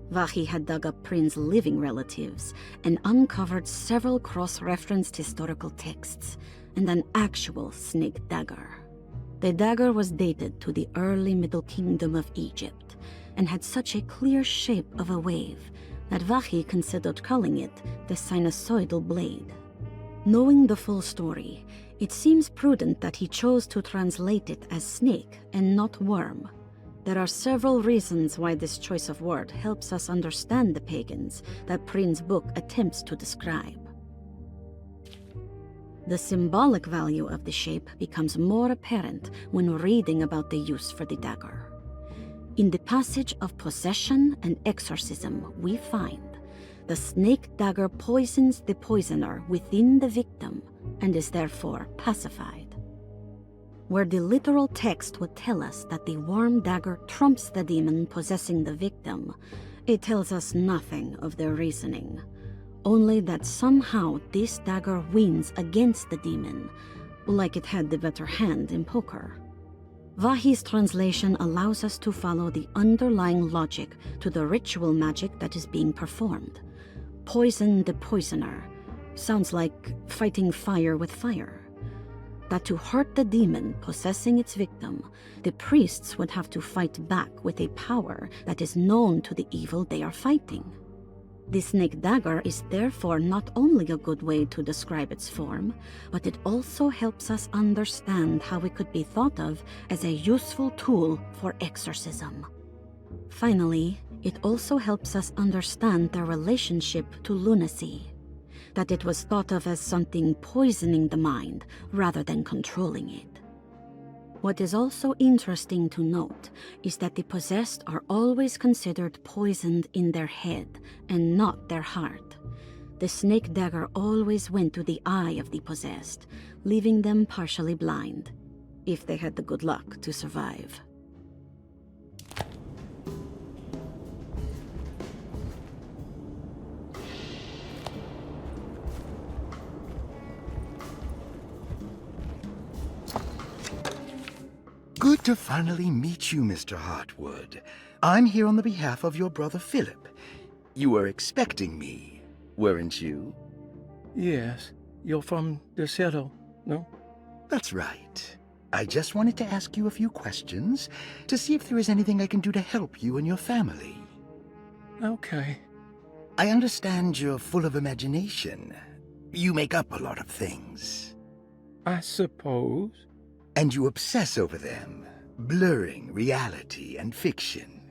Vachy had dug up Prin's living relatives and uncovered several cross-referenced historical texts and an actual snake dagger. The dagger was dated to the early Middle Kingdom of Egypt and had such a clear shape of a wave that Vachy considered calling it the sinusoidal blade. Knowing the full story, it seems prudent that he chose to translate it as snake and not worm. There are several reasons why this choice of word helps us understand the pagans that Prin's book attempts to describe. The symbolic value of the shape becomes more apparent when reading about the use for the dagger. In the passage of possession and exorcism, we find the snake dagger poisons the poisoner within the victim and is therefore pacified. Where the literal text would tell us that the worm dagger trumps the demon possessing the victim, it tells us nothing of their reasoning, only that somehow this dagger wins against the demon, like it had the better hand in poker. Vachy's translation allows us to follow the underlying logic to the ritual magic that is being performed. Poison the poisoner sounds like fighting fire with fire. That to hurt the demon possessing its victim, the priests would have to fight back with a power that is known to the evil they are fighting. The snake dagger is therefore not only a good way to describe its form, but it also helps us understand how it could be thought of as a useful tool for exorcism. Finally, it also helps us understand their relationship to lunacy, that it was thought of as something poisoning the mind rather than controlling it. What is also interesting to note is that the possessed are always considered poisoned in their head and not their heart. The snake dagger always went to the eye of the possessed, leaving them partially blind, if they had the good luck to survive. Good to finally meet you, Mr. Hartwood. I'm here on the behalf of your brother Philip. You were expecting me, weren't you? Yes. You're from Desde, no? That's right. I just wanted to ask you a few questions to see if there is anything I can do to help you and your family. Okay. I understand you're full of imagination. You make up a lot of things. I suppose. And you obsess over them, blurring reality and fiction.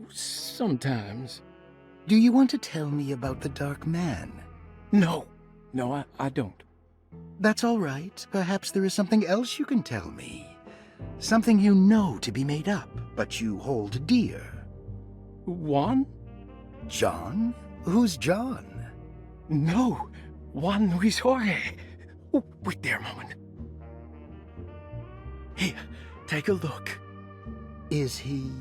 Sometimes. Do you want to tell me about the Dark Man? No, I don't. That's all right. Perhaps there is something else you can tell me. Something you know to be made up, but you hold dear. Juan? John? Who's John? No, Juan Luis Jorge. Oh, wait there a moment. Here, take a look. Is he...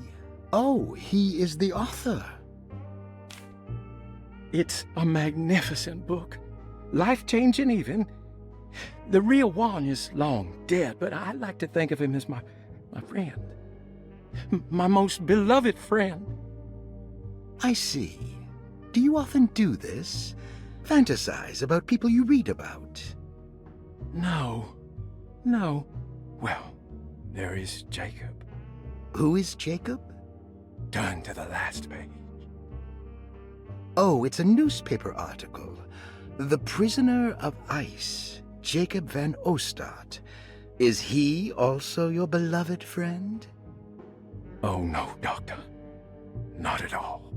Oh, he is the author. It's a magnificent book. Life-changing even. The real Juan is long dead, but I like to think of him as my friend. My most beloved friend. I see. Do you often do this? Fantasize about people you read about? No. Well, there is Jacob. Who is Jacob? Turn to the last page. Oh, it's a newspaper article. The Prisoner of Ice, Jacob van Ostad. Is he also your beloved friend? Oh, no, Doctor. Not at all.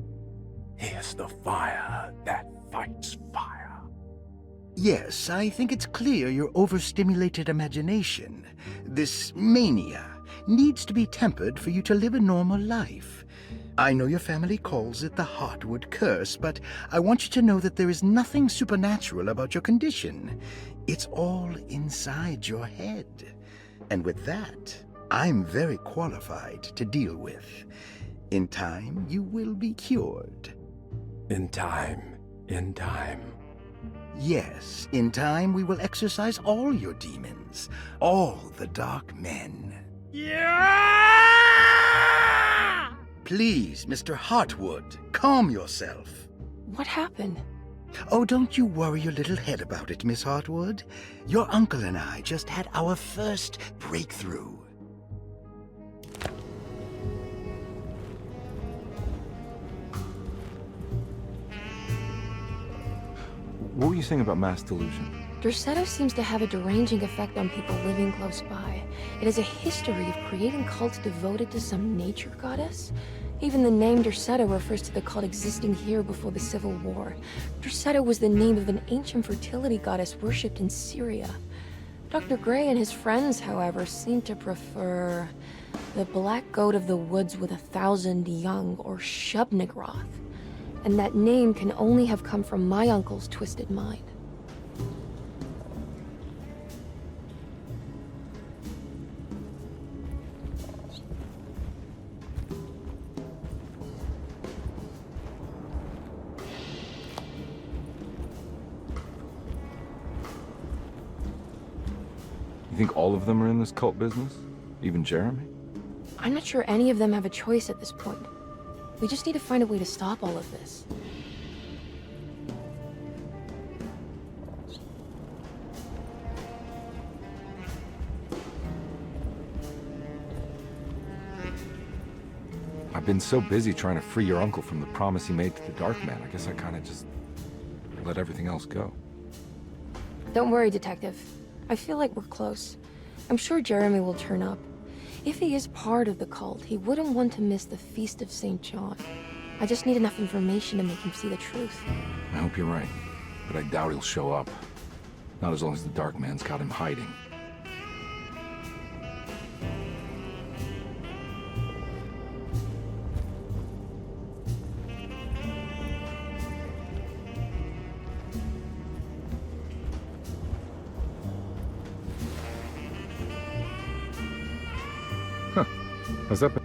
He is the fire that fights fire. Yes, I think it's clear your overstimulated imagination, this mania, needs to be tempered for you to live a normal life. I know your family calls it the Hartwood curse, but I want you to know that there is nothing supernatural about your condition. It's all inside your head. And with that, I'm very qualified to deal with. In time, you will be cured. In time. Yes, in time we will exorcise all your demons, all the dark men. Yeah! Please, Mr. Hartwood, calm yourself. What happened? Oh, don't you worry your little head about it, Miss Hartwood. Your uncle and I just had our first breakthrough. What were you saying about mass delusion? Derceto seems to have a deranging effect on people living close by. It has a history of creating cults devoted to some nature goddess. Even the name Derceto refers to the cult existing here before the Civil War. Derceto was the name of an ancient fertility goddess worshipped in Syria. Dr. Gray and his friends, however, seem to prefer the black goat of the woods with 1,000 young, or Shub-Nigroth. And that name can only have come from my uncle's twisted mind. You think all of them are in this cult business? Even Jeremy? I'm not sure any of them have a choice at this point. We just need to find a way to stop all of this. I've been so busy trying to free your uncle from the promise he made to the Dark Man. I guess I kind of just let everything else go. Don't worry, Detective. I feel like we're close. I'm sure Jeremy will turn up. If he is part of the cult, he wouldn't want to miss the Feast of St. John. I just need enough information to make him see the truth. I hope you're right, but I doubt he'll show up. Not as long as the Dark Man's got him hiding. Huh. Has that been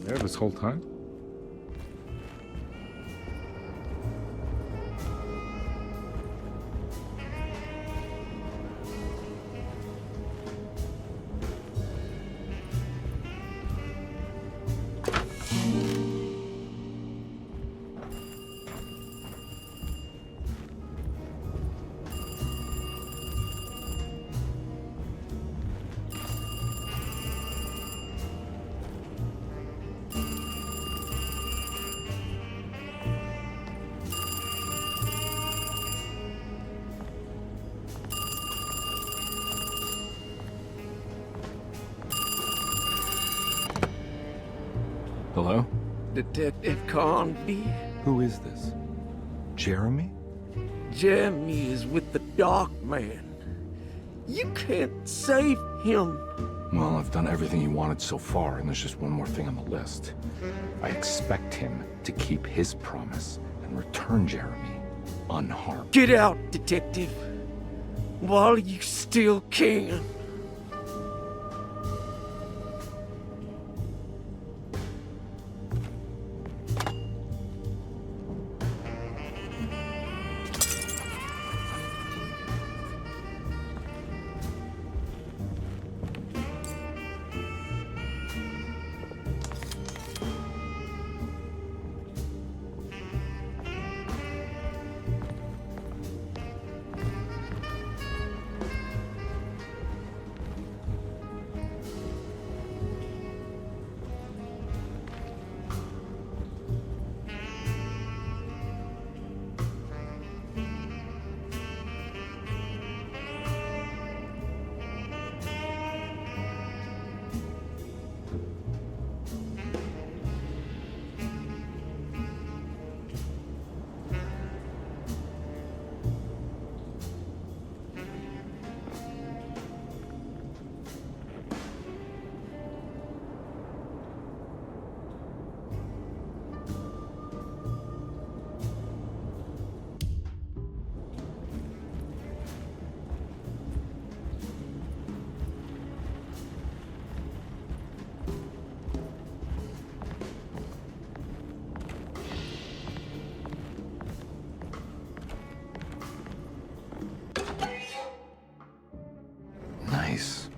there this whole time? Hello? Detective Carnby? Who is this? Jeremy? Jeremy is with the Dark Man. You can't save him. Well, I've done everything he wanted so far, and there's just one more thing on the list. I expect him to keep his promise, and return Jeremy unharmed. Get out, detective, while you still can. Nice.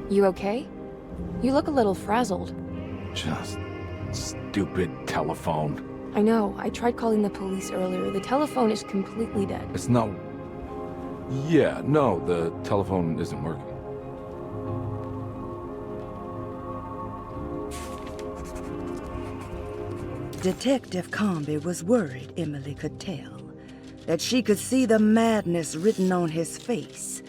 You okay? You look a little frazzled. Just stupid telephone. I know. I tried calling the police earlier. The telephone is completely dead. It's not... Yeah, no, the telephone isn't working. Detective Carnby was worried, Emily could tell, that she could see the madness written on his face.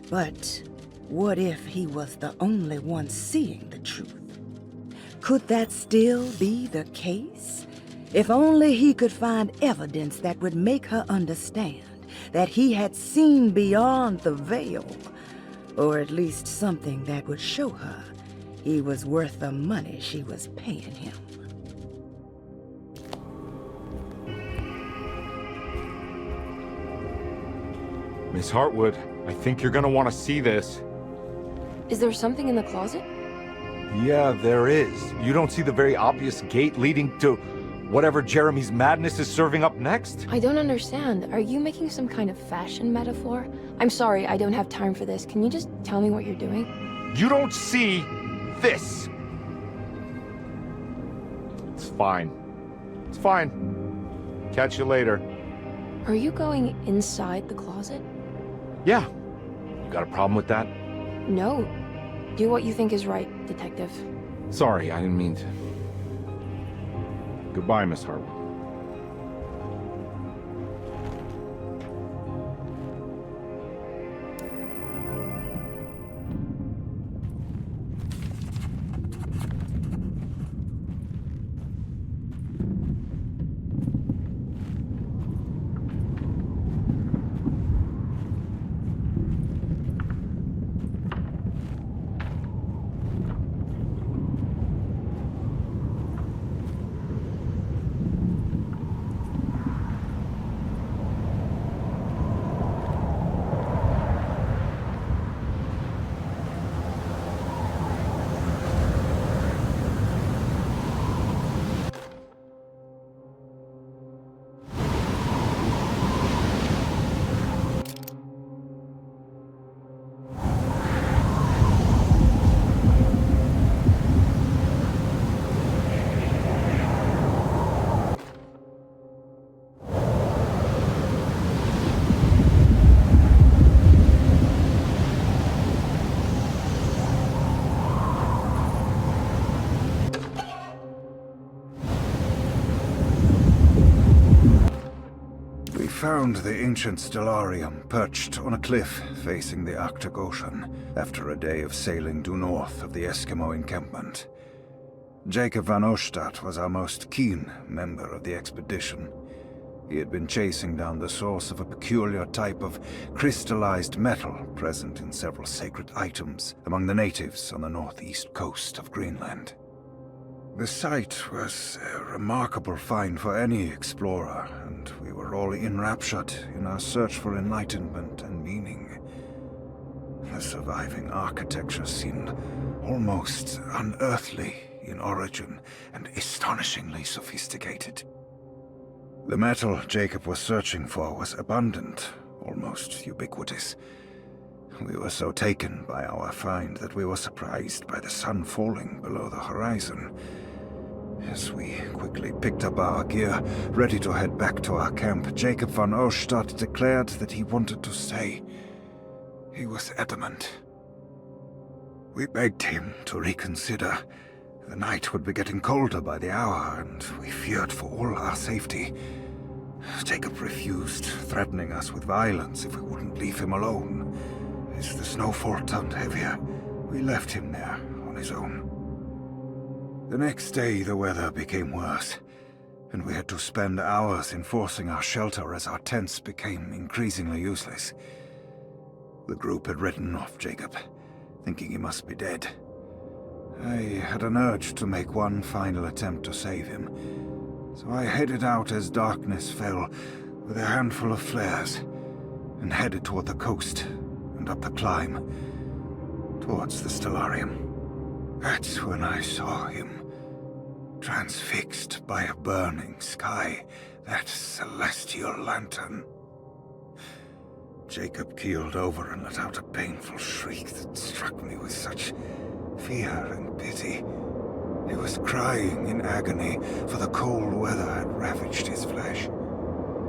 But what if he was the only one seeing the truth? Could that still be the case? If only he could find evidence that would make her understand that he had seen beyond the veil, or at least something that would show her he was worth the money she was paying him. Miss Hartwood, I think you're gonna want to see this. Is there something in the closet? Yeah, there is. You don't see the very obvious gate leading to whatever Jeremy's madness is serving up next? I don't understand. Are you making some kind of fashion metaphor? I'm sorry, I don't have time for this. Can you just tell me what you're doing? You don't see this! It's fine. It's fine. Catch you later. Are you going inside the closet? Yeah. You got a problem with that? No. Do what you think is right, Detective. Sorry, I didn't mean to. Goodbye, Miss Hartwood. found the ancient stellarium perched on a cliff facing the Arctic Ocean after a day of sailing due north of the Eskimo encampment. Jacob van Oostad was our most keen member of the expedition. He had been chasing down the source of a peculiar type of crystallized metal present in several sacred items among the natives on the northeast coast of Greenland. The site was a remarkable find for any explorer, and we were all enraptured in our search for enlightenment and meaning. The surviving architecture seemed almost unearthly in origin and astonishingly sophisticated. The metal Jacob was searching for was abundant, almost ubiquitous. We were so taken by our find that we were surprised by the sun falling below the horizon. As we quickly picked up our gear, ready to head back to our camp, Jacob van Oostad declared that he wanted to stay. He was adamant. We begged him to reconsider. The night would be getting colder by the hour, and we feared for all our safety. Jacob refused, threatening us with violence if we wouldn't leave him alone. As the snowfall turned heavier, we left him there on his own. The next day, the weather became worse, and we had to spend hours enforcing our shelter as our tents became increasingly useless. The group had written off Jacob, thinking he must be dead. I had an urge to make one final attempt to save him, so I headed out as darkness fell with a handful of flares and headed toward the coast and up the climb towards the stellarium. That's when I saw him, transfixed by a burning sky, that celestial lantern. Jacob keeled over and let out a painful shriek that struck me with such fear and pity. He was crying in agony, for the cold weather had ravaged his flesh.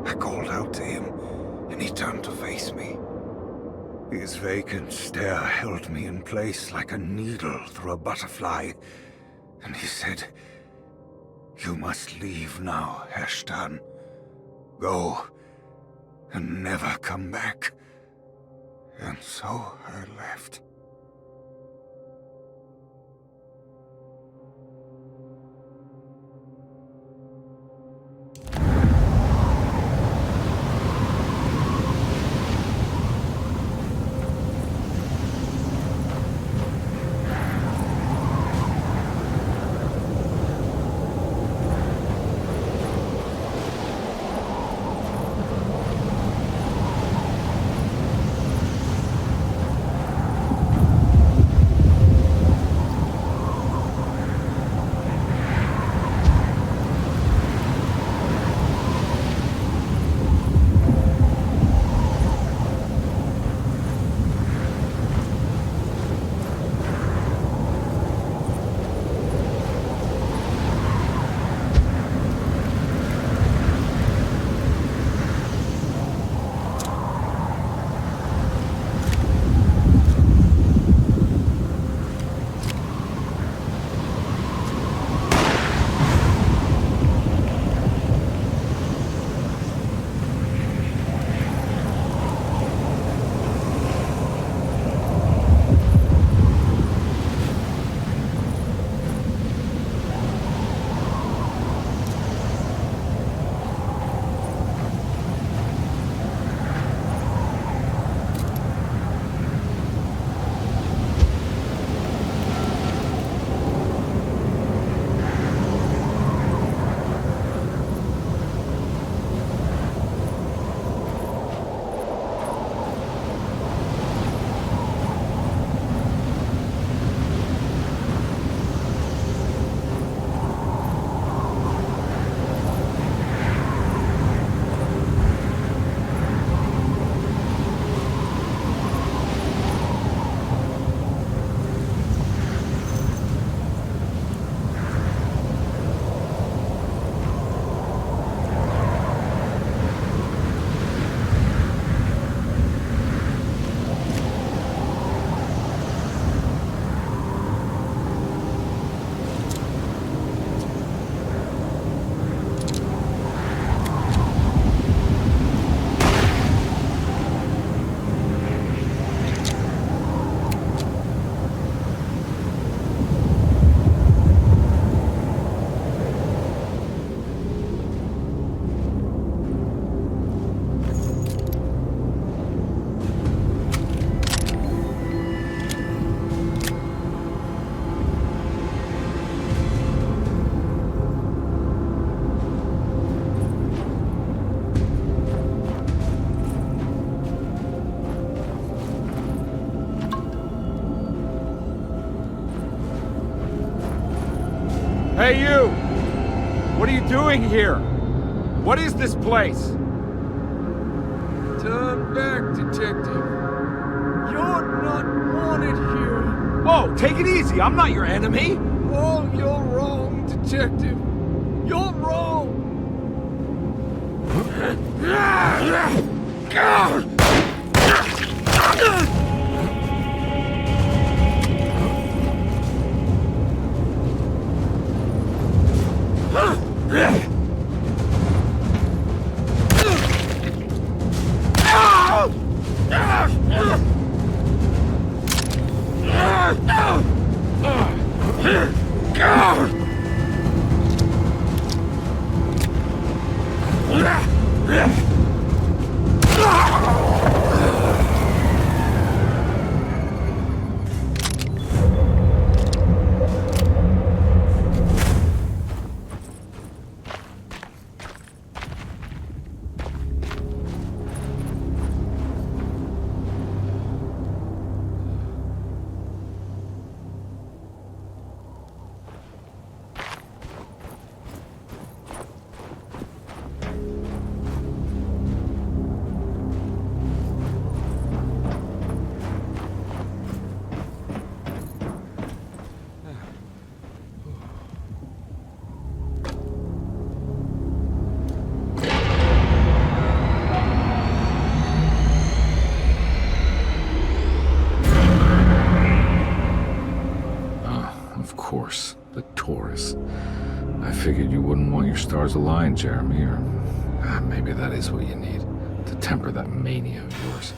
I called out to him, and he turned to face me. His vacant stare held me in place like a needle through a butterfly, and he said, "You must leave now, Herstan. Go, and never come back." And so I left. Hey, you! What are you doing here? What is this place? Turn back, detective. You're not wanted here. Whoa, take it easy. I'm not your enemy. Oh, you're wrong, detective. You're wrong. Of course, the Taurus. I figured you wouldn't want your stars aligned, Jeremy, or maybe that is what you need to temper that mania of yours.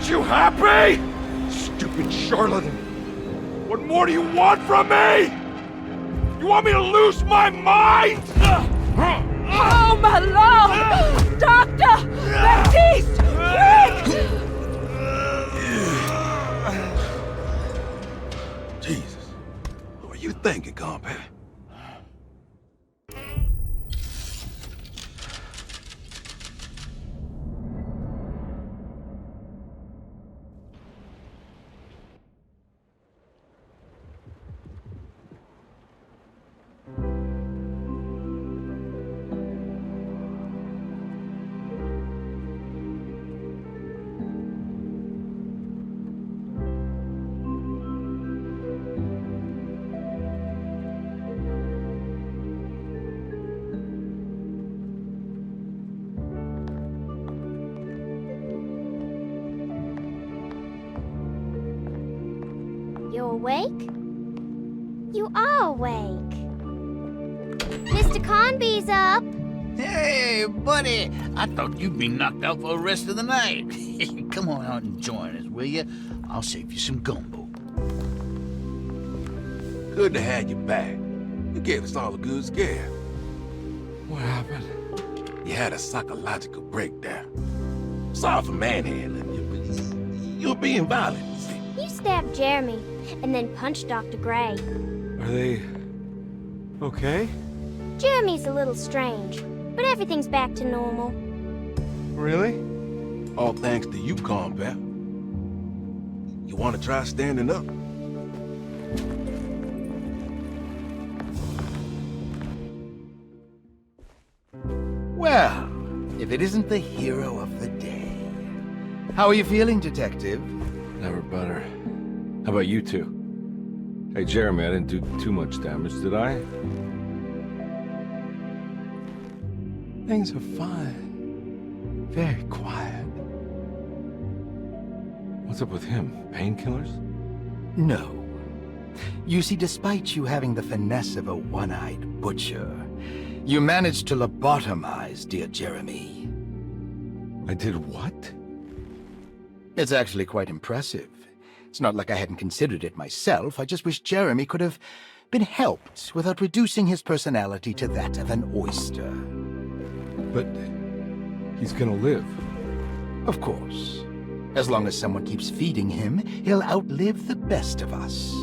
Aren't you happy? Stupid charlatan. What more do you want from me? You want me to lose my mind? Oh, my lord! Doctor! Baptiste! Quick! Jesus. What were you thinking, compadre? You awake? You are awake. Mr. Carnby's up. Hey, buddy. I thought you'd be knocked out for the rest of the night. Come on out and join us, will you? I'll save you some gumbo. Good to have you back. You gave us all a good scare. What happened? You had a psychological breakdown. Sorry for manhandling you, but you were being violent, you see. You stabbed Jeremy and then punched Dr. Gray. Are they... okay? Jeremy's a little strange, but everything's back to normal. Really? All thanks to you, combat. You want to try standing up? Well, if it isn't the hero of the day. How are you feeling, Detective? Never better. How about you two? Hey, Jeremy, I didn't do too much damage, did I? Things are fine. Very quiet. What's up with him? Painkillers? No. You see, despite you having the finesse of a one-eyed butcher, you managed to lobotomize dear Jeremy. I did what? It's actually quite impressive. It's not like I hadn't considered it myself. I just wish Jeremy could have been helped without reducing his personality to that of an oyster. But he's gonna live. Of course. As long as someone keeps feeding him, he'll outlive the best of us.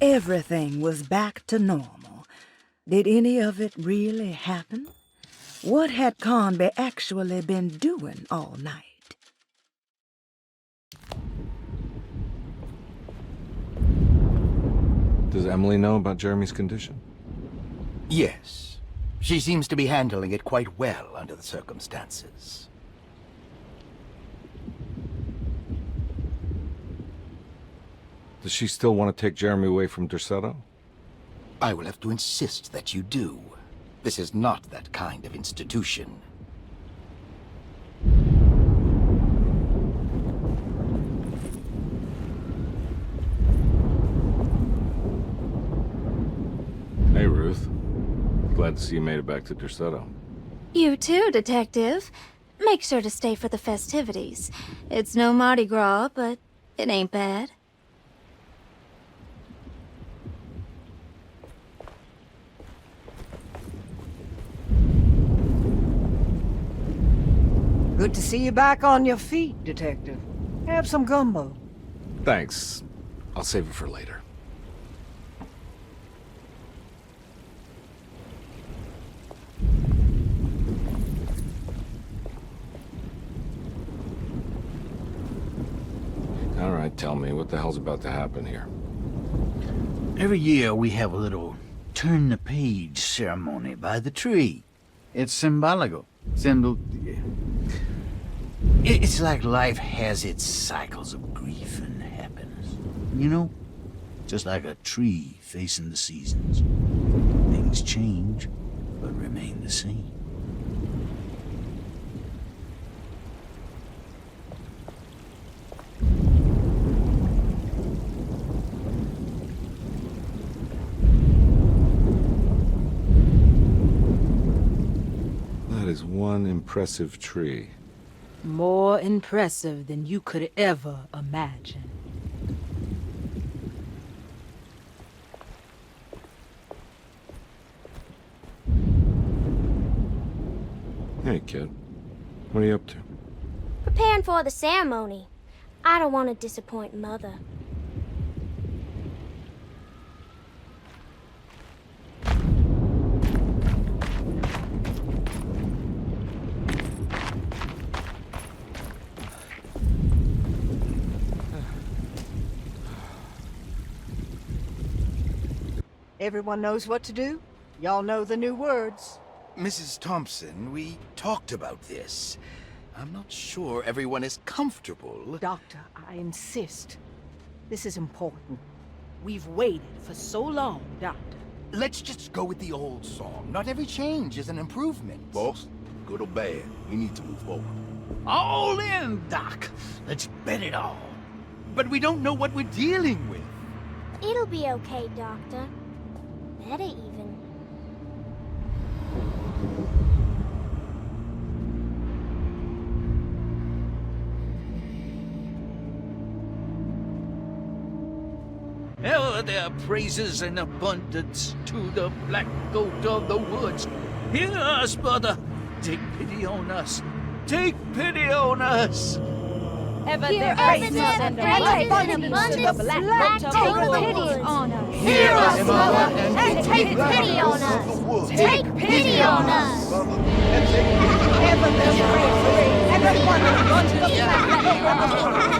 Everything was back to normal. Did any of it really happen? What had Carnby actually been doing all night? Does Emily know about Jeremy's condition? Yes. She seems to be handling it quite well under the circumstances. Does she still want to take Jeremy away from Derceto? I will have to insist that you do. This is not that kind of institution. Hey, Ruth. Glad to see you made it back to Derceto. You too, Detective. Make sure to stay for the festivities. It's no Mardi Gras, but it ain't bad. Good to see you back on your feet, Detective. Have some gumbo. Thanks. I'll save it for later. All right, tell me, what the hell's about to happen here? Every year we have a little turn-the-page ceremony by the tree. It's symbolical. It's like life has its cycles of grief and happiness. You know? Just like a tree facing the seasons. Things change, but remain the same. is one impressive tree. More impressive than you could ever imagine. Hey, kid. What are you up to? Preparing for the ceremony. I don't want to disappoint Mother. Everyone knows what to do? Y'all know the new words. Mrs. Thompson, we talked about this. I'm not sure everyone is comfortable. Doctor, I insist. This is important. We've waited for so long, Doctor. Let's just go with the old song. Not every change is an improvement. Boss, good or bad, we need to move forward. All in, Doc. Let's bet it all. But we don't know what we're dealing with. It'll be okay, Doctor. Better even. Ever there praises in abundance to the black goat of the woods. Hear us, Mother. Take pity on us. Take pity on us. Ever Hear there us, praises Mother. and Praises abundance and to the black abundance. goat Take of the pity woods. on us. Hear us, Mother, and take pity on us. Take pity on us. Ever there's bravery, and abundance to the black goat of the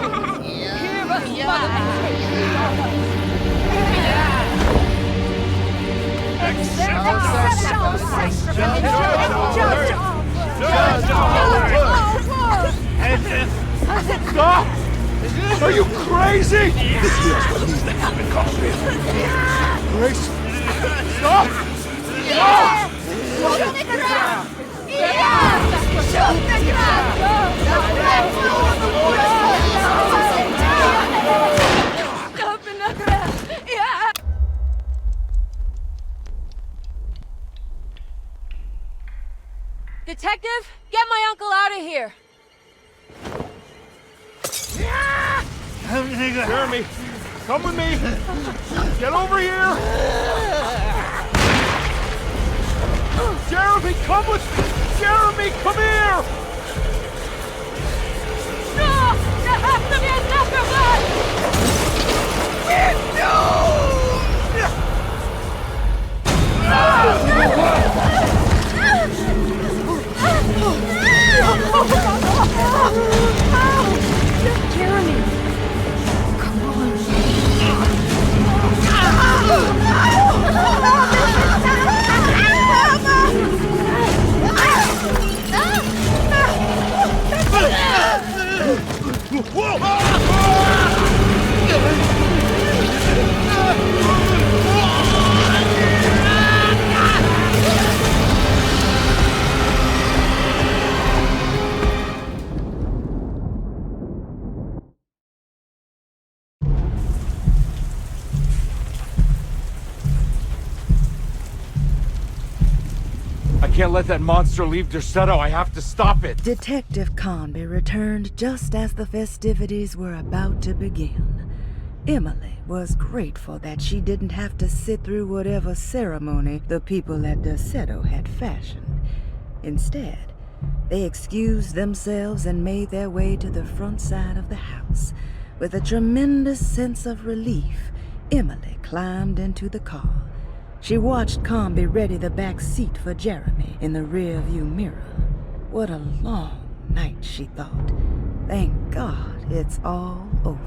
woods. Hear us, Mother, and take pity on us. Stop! Are you crazy? This is what needs to happen, Carnby. Grace! Stop! Stop! Shoot the ground! Shoot the ground! Stop in the ground! Yeah! Detective, get my uncle out of here. Jeremy, come with me! Get over here! Jeremy, come with me! Jeremy, come here! No! There has to be another one! We're Jeremy! Come on. I can't let that monster leave Derceto. I have to stop it. Detective Carnby returned just as the festivities were about to begin. Emily was grateful that she didn't have to sit through whatever ceremony the people at Derceto had fashioned. Instead, they excused themselves and made their way to the front side of the house. With a tremendous sense of relief, Emily climbed into the car. She watched Carnby ready the back seat for Jeremy in the rear-view mirror. What a long night, she thought. Thank God it's all over.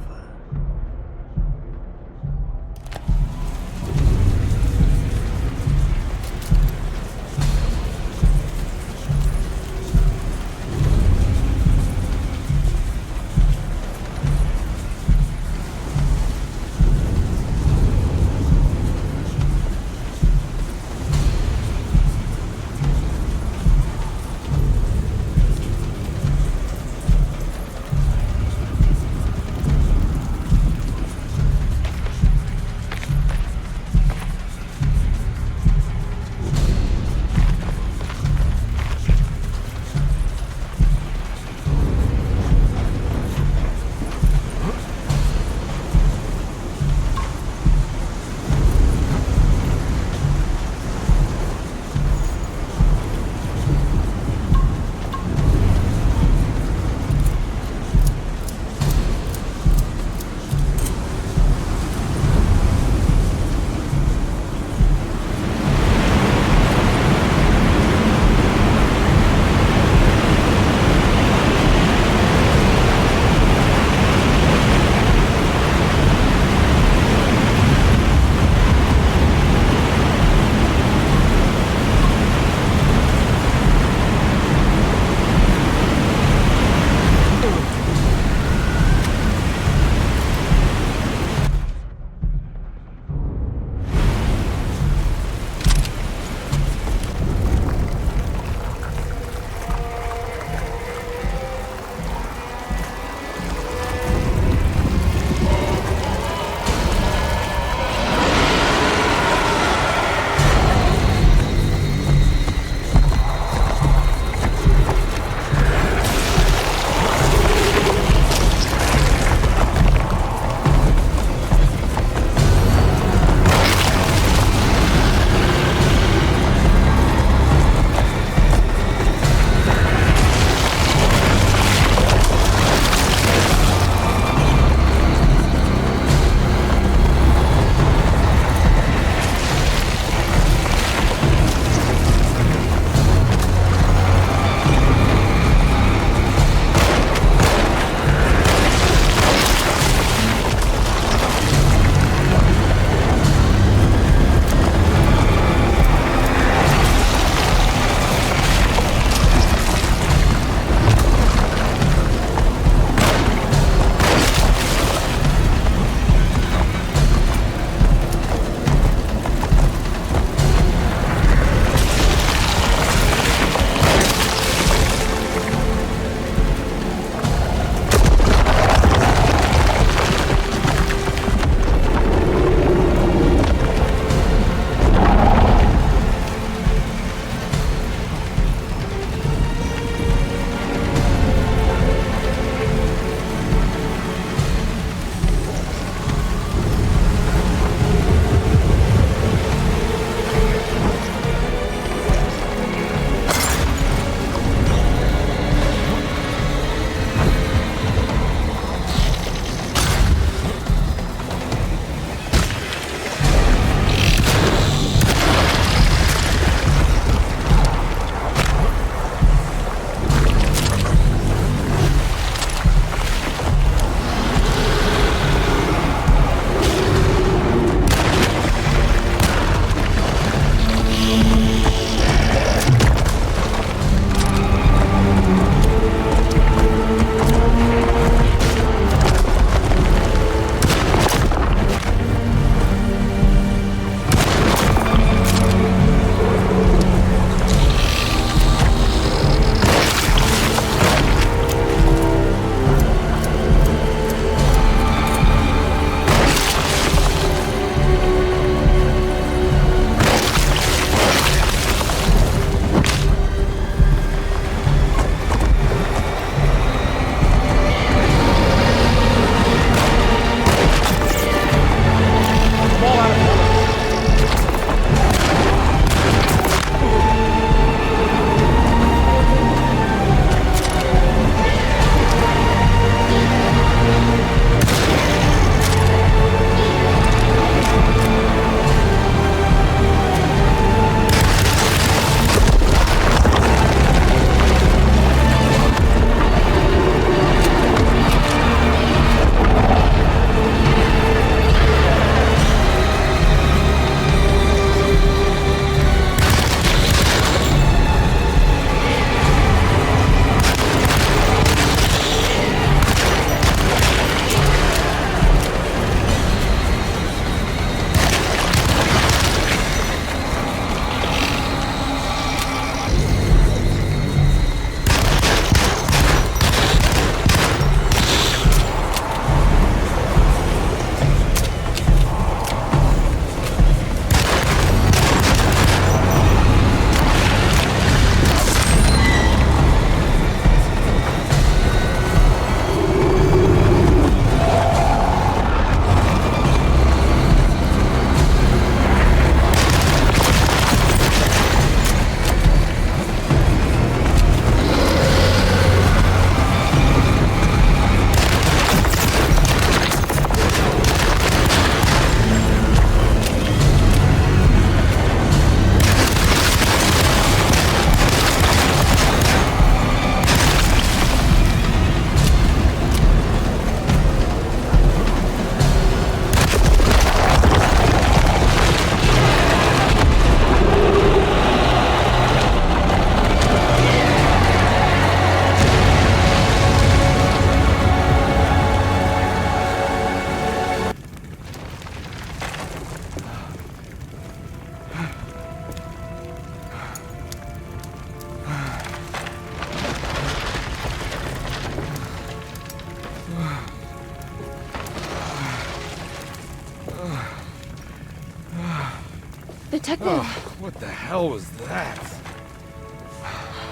Detective! Oh, what the hell was that?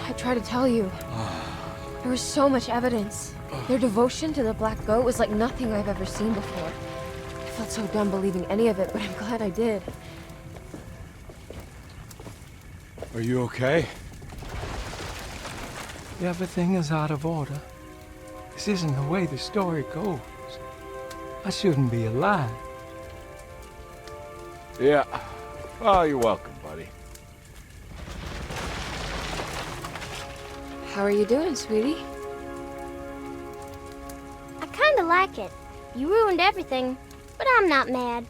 I tried to tell you. There was so much evidence. Their devotion to the black goat was like nothing I've ever seen before. I felt so dumb believing any of it, but I'm glad I did. Are you okay? Everything is out of order. This isn't the way the story goes. I shouldn't be alive. Yeah. Well, you're welcome, buddy. How are you doing, sweetie? I kinda like it. You ruined everything, but I'm not mad.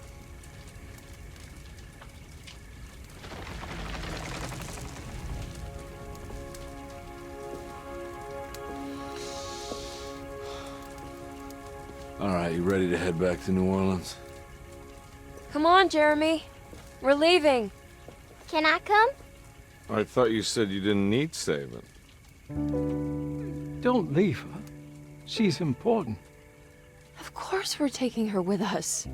All right, you ready to head back to New Orleans? Come on, Jeremy. We're leaving. Can I come? I thought you said you didn't need saving. Don't leave her. She's important. Of course we're taking her with us.